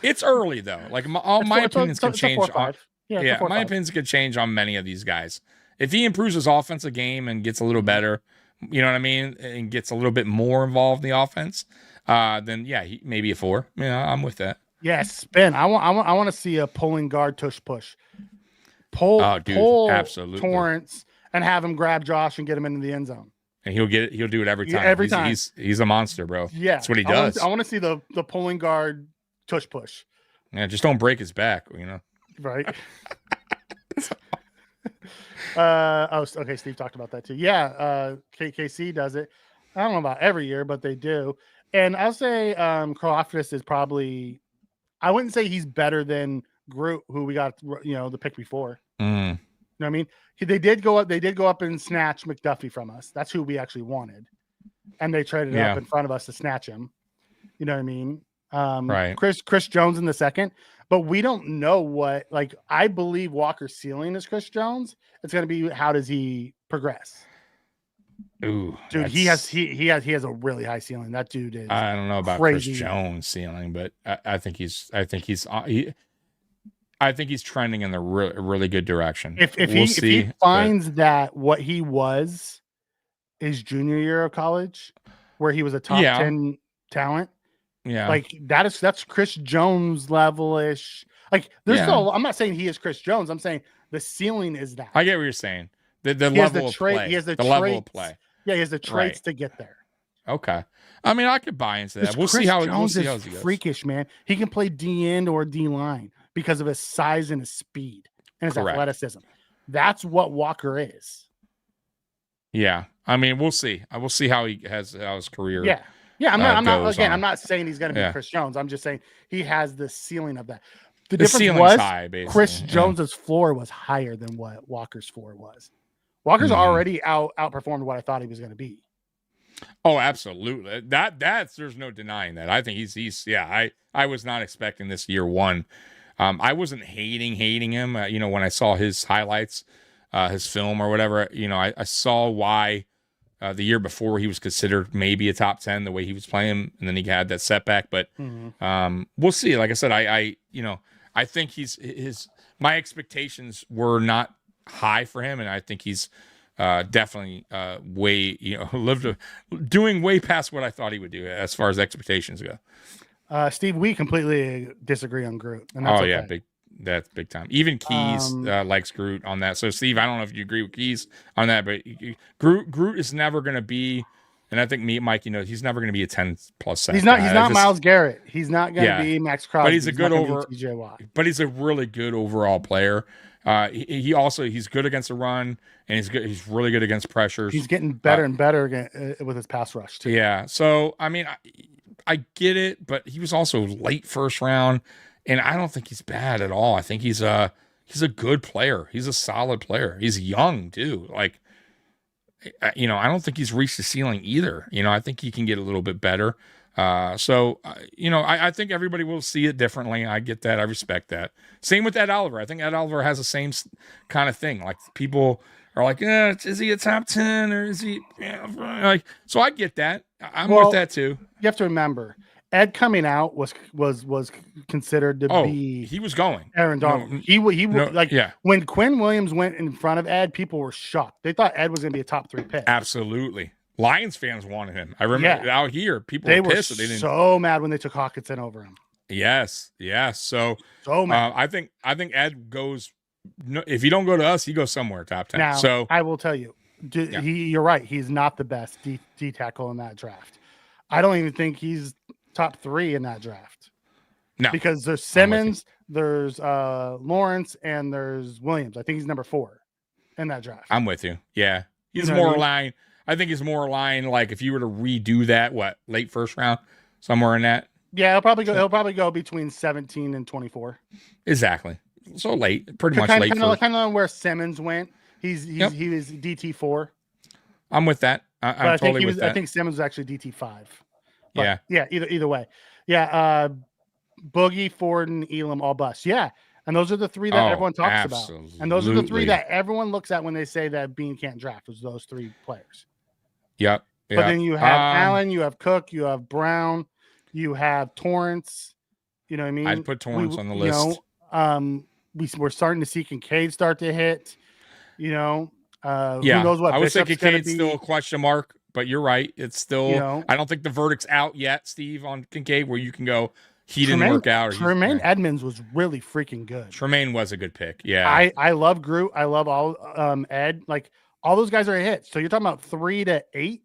Speaker 4: It's early though. Like my opinions can change. My
Speaker 6: 5.
Speaker 4: opinions could change on many of these guys. If he improves his offensive game and gets a little better, you know what I mean, and gets a little bit more involved in the offense, then he maybe a 4. I'm with that.
Speaker 6: Yes, spin. I want to see a pulling guard tush push. Pull
Speaker 4: absolutely
Speaker 6: Torrance and have him grab Josh and get him into the end zone.
Speaker 4: And he'll do it every time.
Speaker 6: Every time.
Speaker 4: He's a monster, bro.
Speaker 6: Yeah.
Speaker 4: That's what he does.
Speaker 6: I want to see the pulling guard tush push.
Speaker 4: Yeah, just don't break his back,
Speaker 6: Right. Okay, Steve talked about that too. Yeah, KKC does it. I don't know about every year, but they do. And I'll say Karlaftis is probably, I wouldn't say he's better than Groot, who we got, the pick before. You know what I mean? They did go up and snatch McDuffie from us. That's who we actually wanted, and they traded up in front of us to snatch him. You know what I mean?
Speaker 4: Right.
Speaker 6: Chris Jones in the second, but we don't know what. Like, I believe Walker's ceiling is Chris Jones. It's going to be, how does he progress?
Speaker 4: Ooh,
Speaker 6: dude, he has a really high ceiling. That dude is.
Speaker 4: I don't know about
Speaker 6: crazy.
Speaker 4: Chris Jones ceiling, but I think he's trending in the really good direction.
Speaker 6: If he finds that what he was his junior year of college, where he was a top 10 talent, like that's Chris Jones level-ish. Like, there's still, I'm not saying he is Chris Jones. I'm saying the ceiling is that.
Speaker 4: I get what you're saying. The level of play.
Speaker 6: He has the
Speaker 4: level of play.
Speaker 6: Yeah, he has the traits to get there.
Speaker 4: Okay. I mean, I could buy into that. We'll
Speaker 6: Chris
Speaker 4: see how
Speaker 6: Jones
Speaker 4: he
Speaker 6: is
Speaker 4: goes.
Speaker 6: Freakish, man. He can play D end or D line because of his size and his speed and his athleticism. That's what Walker is.
Speaker 4: Yeah. I mean, we'll see. I will see how his career.
Speaker 6: Yeah. Yeah. I'm not saying he's going to be Chris Jones. I'm just saying he has the ceiling of that. The difference was
Speaker 4: high, basically.
Speaker 6: Chris Jones's floor was higher than what Walker's floor was. Walker's already outperformed what I thought he was going to be.
Speaker 4: Oh, absolutely. There's no denying that. I think he's I was not expecting this year one. I wasn't hating him. When I saw his highlights, his film or whatever, I saw why the year before he was considered maybe a top 10 the way he was playing, and then he had that setback. But we'll see. Like I said, I think my expectations were not high for him, and I think he's definitely doing way past what I thought he would do as far as expectations go.
Speaker 6: Steve, we completely disagree on Groot. And that's
Speaker 4: that's big time. Even Keys likes Groot on that. So Steve, I don't know if you agree with Keys on that, but Groot is never going to be, and I think Mike, he's never going to be a 10+ sack.
Speaker 6: He's not Myles Garrett. He's not going to be Max Crosby.
Speaker 4: But he's a really good overall player. He's good against the run, and he's really good against pressures.
Speaker 6: He's getting better and better with his pass rush too.
Speaker 4: Yeah. So I mean, I get it, but he was also late first round, and I don't think he's bad at all. I think he's a good player. He's a solid player. He's young too. Like, I don't think he's reached the ceiling either. I think he can get a little bit better. I think everybody will see it differently. I get that. I respect that. Same with Ed Oliver. I think Ed Oliver has the same kind of thing. Like, people are like, is he a top 10 or is he? Like, so I get that. I'm with that too.
Speaker 6: You have to remember, Ed coming out was considered to be.
Speaker 4: He was going
Speaker 6: Aaron Donald. When Quinn Williams went in front of Ed, people were shocked. They thought Ed was going to be a top 3 pick.
Speaker 4: Absolutely. Lions fans wanted him. I remember out here, people were pissed that they didn't.
Speaker 6: So mad when they took Hawkinson over him.
Speaker 4: Yes. So
Speaker 6: mad.
Speaker 4: I think Ed goes. If he don't go to us, he goes somewhere top 10.
Speaker 6: Now,
Speaker 4: so
Speaker 6: I will tell you, you're right. He's not the best D tackle in that draft. I don't even think he's top 3 in that draft.
Speaker 4: No,
Speaker 6: because there's Simmons, there's Lawrence, and there's Williams. I think he's number 4 in that draft.
Speaker 4: I'm with you. Yeah, he's more aligned. I think he's more aligned. Like, if you were to redo that, late first round, somewhere in that.
Speaker 6: Yeah, he'll probably go between 17 and 24.
Speaker 4: Exactly. So late, pretty much late.
Speaker 6: Kind of where Simmons went. He was DT4.
Speaker 4: I'm with that. I'm totally with that.
Speaker 6: I think Simmons was actually DT5.
Speaker 4: But
Speaker 6: yeah. Either way. Yeah. Boogie, Ford, and Elam all bust. Yeah. And those are the 3 that everyone talks about. And those are the 3 that everyone looks at when they say that Bean can't draft, was those 3 players.
Speaker 4: Yep.
Speaker 6: But then you have Allen, you have Cook, you have Brown, you have Torrance. You know what I mean?
Speaker 4: I'd put Torrance on the list.
Speaker 6: We're starting to see Kincaid start to hit. Who knows what
Speaker 4: I would say
Speaker 6: Bishop's
Speaker 4: Kincaid's still a question mark, but you're right. It's still. I don't think the verdict's out yet, Steve, on Kincaid, where you can go, he didn't work out.
Speaker 6: Tremaine Edmonds was really freaking good.
Speaker 4: Tremaine was a good pick. Yeah,
Speaker 6: I love Groot. I love all Ed. Like, all those guys are a hit. So you're talking about 3 to 8,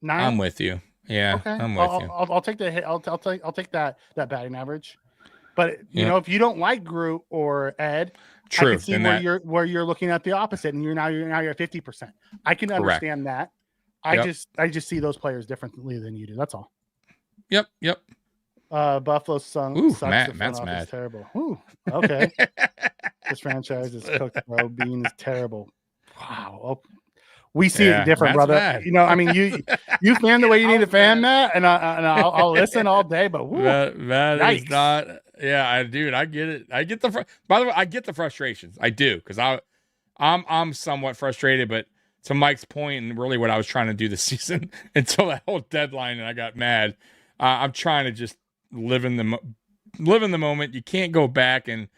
Speaker 6: 9.
Speaker 4: I'm with you. Yeah,
Speaker 6: okay.
Speaker 4: I'm with you.
Speaker 6: I'll take the hit. I'll take that batting average. But if you don't like Groot or Ed,
Speaker 4: true.
Speaker 6: I can see where you're looking at the opposite, and you're now at 50%. I can understand that. I just see those players differently than you do. That's all.
Speaker 4: Yep.
Speaker 6: Buffalo Sun.
Speaker 4: Ooh,
Speaker 6: Matt's
Speaker 4: mad.
Speaker 6: Is terrible. Ooh, okay. This franchise is cooked, bro. Bean is terrible. Wow. Oh, we see it different, brother.
Speaker 4: Mad.
Speaker 6: You fan the way you need to fan, Matt, and I'll listen all day. But
Speaker 4: that is not. Yeah, I get it. I get by the way, I get the frustrations. I do, because I'm somewhat frustrated, but to Mike's point, and really what I was trying to do this season until that whole deadline, and I got mad. I'm trying to just live in the moment. You can't go back, and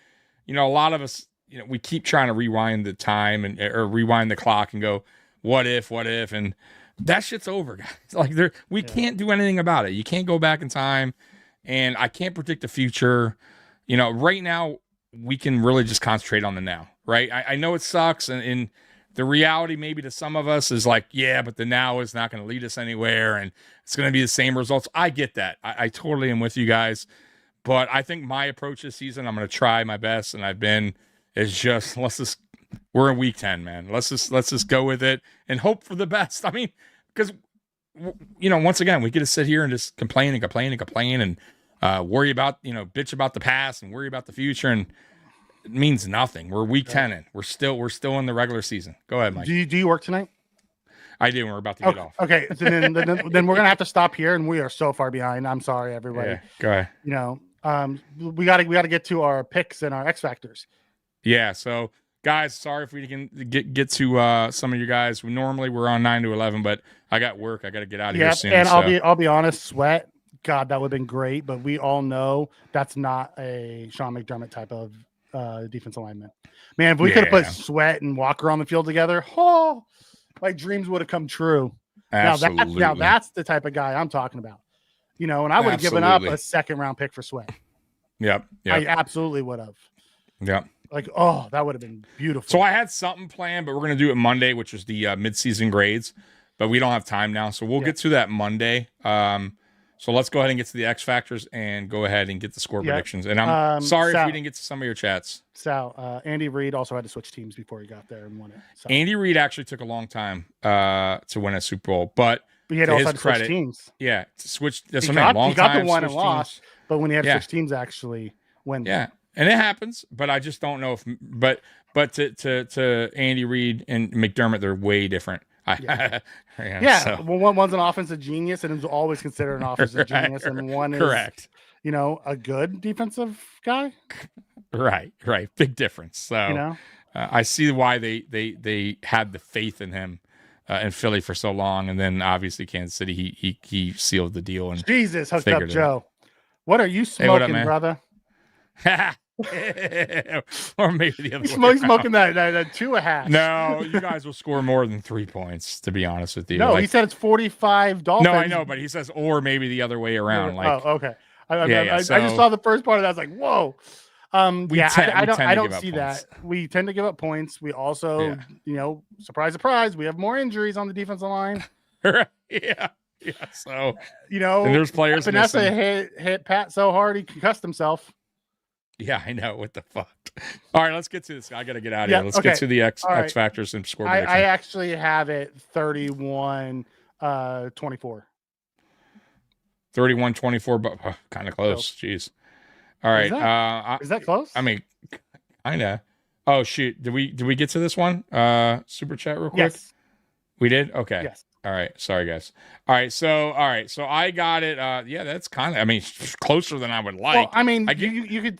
Speaker 4: a lot of us, we keep trying to rewind the time or rewind the clock and go, what if, and that shit's over, guys. Like, we can't do anything about it. You can't go back in time, and I can't predict the future. Right now we can really just concentrate on the now, right? I know it sucks, and the reality maybe to some of us is like, yeah, but the now is not going to lead us anywhere, and it's going to be the same results. I get that. I totally am with you guys, but I think my approach this season, I'm going to try my best, and is just, we're in week 10, man. Let's just go with it and hope for the best. I mean, because once again, we get to sit here and just complain and worry about, bitch about the past and worry about the future, and it means nothing. We're week 10 in. We're still in the regular season. Go ahead, Mike.
Speaker 6: Do you work tonight?
Speaker 4: I do. We're about to get off.
Speaker 6: Okay. So then we're gonna have to stop here, and we are so far behind. I'm sorry, everybody.
Speaker 4: Yeah, go ahead.
Speaker 6: We gotta get to our picks and our X factors.
Speaker 4: Yeah. So, guys, sorry if we can get to some of you guys. Normally we're on 9 to 11, but I got work. I got to get out of here soon.
Speaker 6: And I'll be honest, Sweat. God, that would have been great, but we all know that's not a Sean McDermott type of defensive lineman. Man, if we could have put Sweat and Walker on the field together, my dreams would have come true.
Speaker 4: Absolutely.
Speaker 6: Now that's the type of guy I'm talking about. And I would have given up a second round pick for Sweat.
Speaker 4: Yep.
Speaker 6: I absolutely would have.
Speaker 4: Yep.
Speaker 6: Like, that would have been beautiful.
Speaker 4: So I had something planned, but we're going to do it Monday, which is the midseason grades, but we don't have time now. So we'll get to that Monday. So let's go ahead and get to the X factors and go ahead and get the score predictions. And I'm sorry if we didn't get to some of your chats.
Speaker 6: Sal, Andy Reid also had to switch teams before he got there and won it. So.
Speaker 4: Andy Reid actually took a long time to win a Super Bowl, but
Speaker 6: he had also had to switch teams.
Speaker 4: Yeah, switch.
Speaker 6: He got the one and lost, but when he had to switch teams, actually win.
Speaker 4: Yeah. And it happens, but I just don't know if. But but to Andy Reid and McDermott, they're way different.
Speaker 6: Yeah. Well, one's an offensive genius and is always considered an offensive genius, and one is
Speaker 4: correct.
Speaker 6: A good defensive guy.
Speaker 4: Right. Big difference. So I see why they had the faith in him in Philly for so long, and then obviously Kansas City he sealed the deal and
Speaker 6: Jesus hooked up Joe. What are you smoking,
Speaker 4: up,
Speaker 6: brother?
Speaker 4: Or maybe the other
Speaker 6: He's smoking that 2.5.
Speaker 4: No, you guys will score more than 3 points, to be honest with you.
Speaker 6: No, he said it's 45 Dolphins.
Speaker 4: No, I know, but he says or maybe the other way around.
Speaker 6: Okay. I just saw the first part of that. I was like, whoa. I don't see that. We tend to give up points. We also, surprise, surprise, we have more injuries on the defensive line.
Speaker 4: Yeah. So
Speaker 6: and
Speaker 4: there's players.
Speaker 6: Vanessa hit Pat so hard he concussed himself.
Speaker 4: Yeah, I know. What the fuck? All right, let's get to this. I got to get out of here. Let's get to the X factors and score prediction.
Speaker 6: I actually have it 31-24.
Speaker 4: 31-24, but kind of close. Jeez. All right.
Speaker 6: Is that close?
Speaker 4: I mean, kind of. Oh shoot! Did we get to this one? Super chat real quick.
Speaker 6: Yes.
Speaker 4: We did. Okay.
Speaker 6: Yes.
Speaker 4: All right. Sorry, guys. All right. So I got it. Yeah, that's kind of. I mean, closer than I would like.
Speaker 6: Well, I mean, you can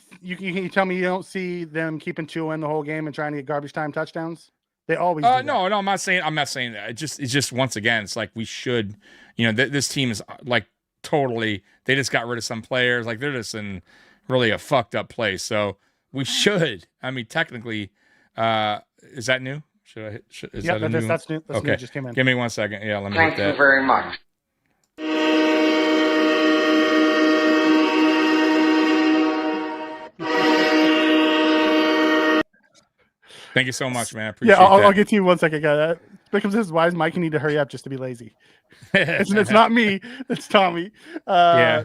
Speaker 6: tell me you don't see them keeping Tua in the whole game and trying to get garbage time touchdowns. They always do that.
Speaker 4: No, I'm not saying that. It's just once again, it's like we should. This team is like totally. They just got rid of some players. Like they're just in really a fucked up place. So we should. I mean, technically, is that new? That's new. That's okay.
Speaker 6: New. Just came in.
Speaker 4: Give me 1 second. Yeah, let me
Speaker 7: Thank
Speaker 4: hit that.
Speaker 7: you very much.
Speaker 4: Thank you so much, man. I appreciate
Speaker 6: I'll get to you 1 second, guy. Becomes this. Why is Mike need to hurry up just to be lazy? It's not me. It's Tommy.
Speaker 4: Yeah.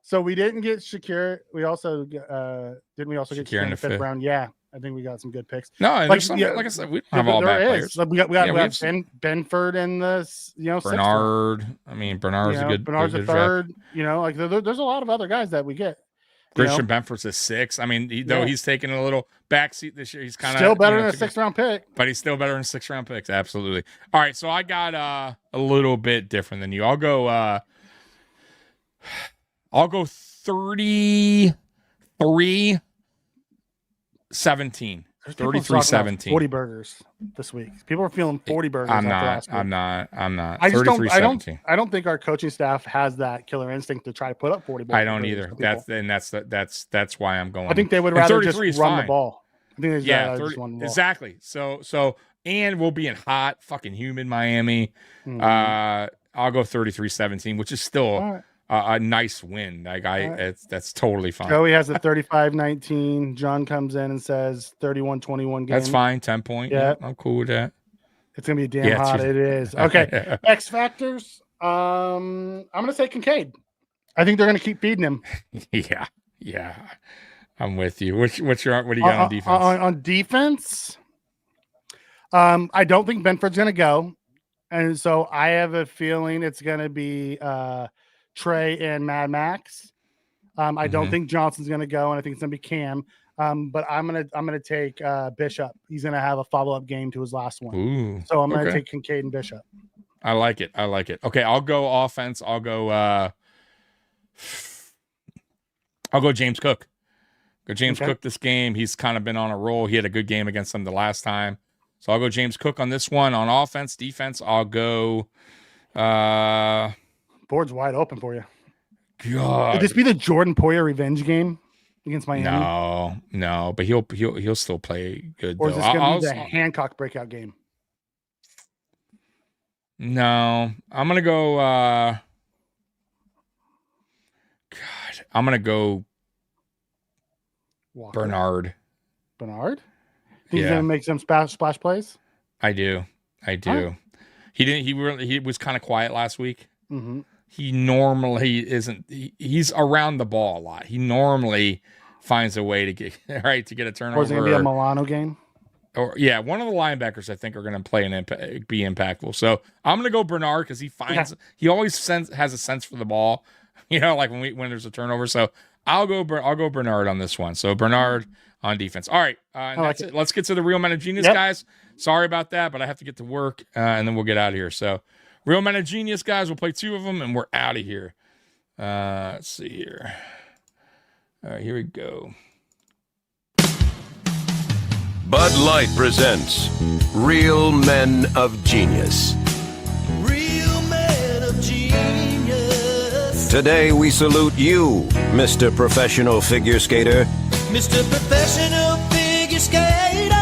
Speaker 6: So we didn't get Shakir. We also didn't we also get Shakir in the fifth round? Yeah. I think we got some good picks.
Speaker 4: No, like I said, we don't have all bad players.
Speaker 6: We got Benford and the
Speaker 4: Bernard. I mean, Bernard's a good.
Speaker 6: Bernard's a third. There's a lot of other guys that we get.
Speaker 4: Christian Benford's a 6. I mean, though he's taking a little backseat this year, he's kind of
Speaker 6: still better than a 6th round pick.
Speaker 4: But he's still better than 6th round picks. Absolutely. All right, so I got a little bit different than you. I'll go 33-17. 33-17.
Speaker 6: 40 burgers this week. People are feeling 40 burgers.
Speaker 4: I'm not.
Speaker 6: I just I don't think our coaching staff has that killer instinct to try to put up 40 burgers.
Speaker 4: I don't either. That's why I'm going.
Speaker 6: I think they would rather just run the ball. I think just run the ball.
Speaker 4: Exactly. So and we'll be in hot, fucking humid Miami.
Speaker 6: Mm-hmm.
Speaker 4: I'll go 33-17, which is still a nice win. Like that's totally fine.
Speaker 6: Joey has a 35-19. John comes in and says 31-21 game.
Speaker 4: That's fine. 10 point. Yeah, I'm cool with that.
Speaker 6: It's gonna be damn hot. It is. Okay. X factors. I'm gonna say Kincaid. I think they're gonna keep feeding him.
Speaker 4: Yeah. I'm with you. What do you got on defense?
Speaker 6: On defense, I don't think Benford's gonna go, and so I have a feeling it's gonna be Trey and Mad Max. I don't think Johnson's going to go, and I think it's going to be Cam. But I'm gonna take Bishop. He's going to have a follow-up game to his last one.
Speaker 4: Ooh,
Speaker 6: so I'm going to take Kincaid and Bishop.
Speaker 4: I like it. Okay, I'll go offense. I'll go James Cook. Cook this game. He's kind of been on a roll. He had a good game against them the last time. So I'll go James Cook on this one. On offense, defense, I'll go
Speaker 6: board's wide open for you.
Speaker 4: God.
Speaker 6: Would this be the Jordan Poyer revenge game against Miami?
Speaker 4: No, but he'll still play good.
Speaker 6: Or is this going to be the Hancock breakout game?
Speaker 4: No, I'm gonna go. I'm gonna go.
Speaker 6: Walker.
Speaker 4: Bernard.
Speaker 6: Think he's gonna make some splash plays?
Speaker 4: I do. Huh? He was kind of quiet last week.
Speaker 6: Mm-hmm.
Speaker 4: He normally isn't. He's around the ball a lot. He normally finds a way to get a turnover.
Speaker 6: Or is it gonna be a Milano game?
Speaker 4: Or one of the linebackers I think are going to be impactful. So I'm going to go Bernard because he always has a sense for the ball. Like when there's a turnover. So I'll go Bernard on this one. So Bernard on defense. All right, and
Speaker 6: like
Speaker 4: that's it. Let's get to the Real Men of Genius,
Speaker 6: Yep.
Speaker 4: guys. Sorry about that, but I have to get to work, and then we'll get out of here. So, Real Men of Genius, guys. We'll play 2 of them, and we're out of here. Let's see here. All right, here we go.
Speaker 8: Bud Light presents Real Men of Genius.
Speaker 9: Real men of genius.
Speaker 8: Today we salute you, Mr. Professional Figure Skater.
Speaker 9: Mr. Professional Figure Skater.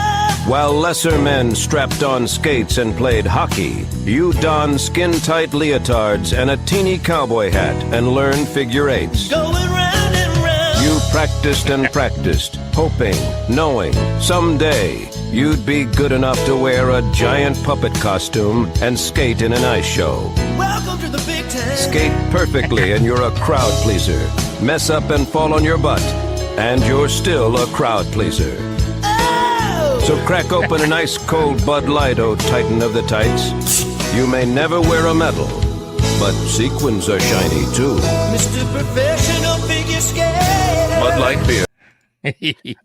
Speaker 8: While lesser men strapped on skates and played hockey, you don skin-tight leotards and a teeny cowboy hat and learn figure eights.
Speaker 9: Going round and round.
Speaker 8: You practiced and practiced, hoping, knowing, someday you'd be good enough to wear a giant puppet costume and skate in an ice show.
Speaker 9: Welcome to the big time.
Speaker 8: Skate perfectly and you're a crowd pleaser. Mess up and fall on your butt, and you're still a crowd pleaser.
Speaker 9: Oh!
Speaker 8: So crack open an ice cold Bud Light, oh Titan of the tights. You may never wear a medal, but sequins are shiny too.
Speaker 9: Mr. Professional Figure Skater.
Speaker 8: Bud Light beer.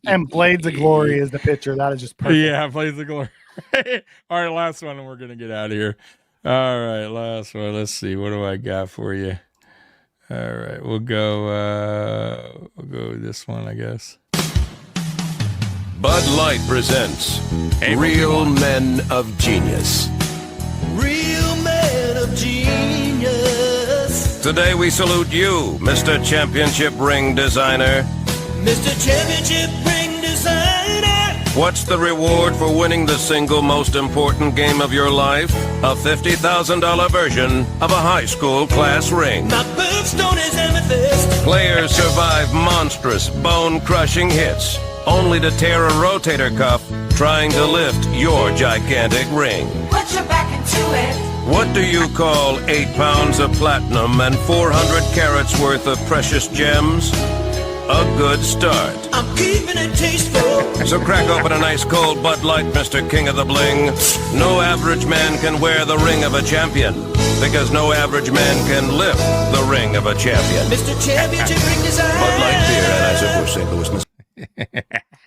Speaker 6: And Blades of Glory is the picture. That is just perfect.
Speaker 4: Yeah, Blades of Glory. All right, last one, and we're gonna get out of here. All right, last one. Let's see. What do I got for you? All right, we'll go with this one, I guess.
Speaker 8: Bud Light presents Real Men of Genius.
Speaker 9: Real men of genius.
Speaker 8: Today we salute you, Mr. Championship Ring Designer.
Speaker 9: Mr. Championship Ring Designer.
Speaker 8: What's the reward for winning the single most important game of your life? A $50,000 version of a high school class ring.
Speaker 9: My birthstone is amethyst.
Speaker 8: Players survive monstrous, bone-crushing hits, only to tear a rotator cuff trying to lift your gigantic ring.
Speaker 10: Put your back into it.
Speaker 8: What do you call 8 pounds of platinum and 400 carats worth of precious gems? A good start.
Speaker 9: I'm keeping it tasteful.
Speaker 8: So crack open a nice cold Bud Light, Mr. King of the Bling. No average man can wear the ring of a champion, because no average man can lift the ring of a champion.
Speaker 9: Mr. Championship Ring Designer.
Speaker 8: Bud Light beer, Anheuser-Busch, St. Louis, Missouri.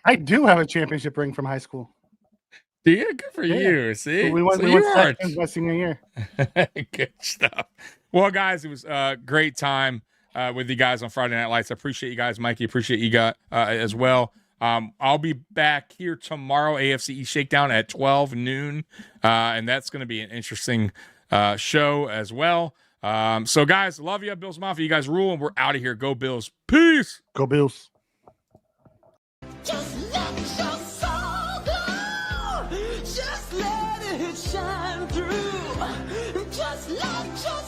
Speaker 6: I do have a championship ring from high school.
Speaker 4: Yeah, good for you. See,
Speaker 6: We went,
Speaker 4: So
Speaker 6: we
Speaker 4: you
Speaker 6: went
Speaker 4: are-
Speaker 6: second my senior year.
Speaker 4: Good stuff. Well, guys, it was a great time with you guys on Friday Night Lights. I appreciate you guys, Mikey. Appreciate you guys as well. I'll be back here tomorrow, AFC East Shakedown at 12 noon, and that's going to be an interesting show as well. So, guys, love you, Bills Mafia. You guys rule, and we're out of here. Go Bills. Peace.
Speaker 6: Go Bills.
Speaker 9: Just let your soul go. Just let it shine through. Just let your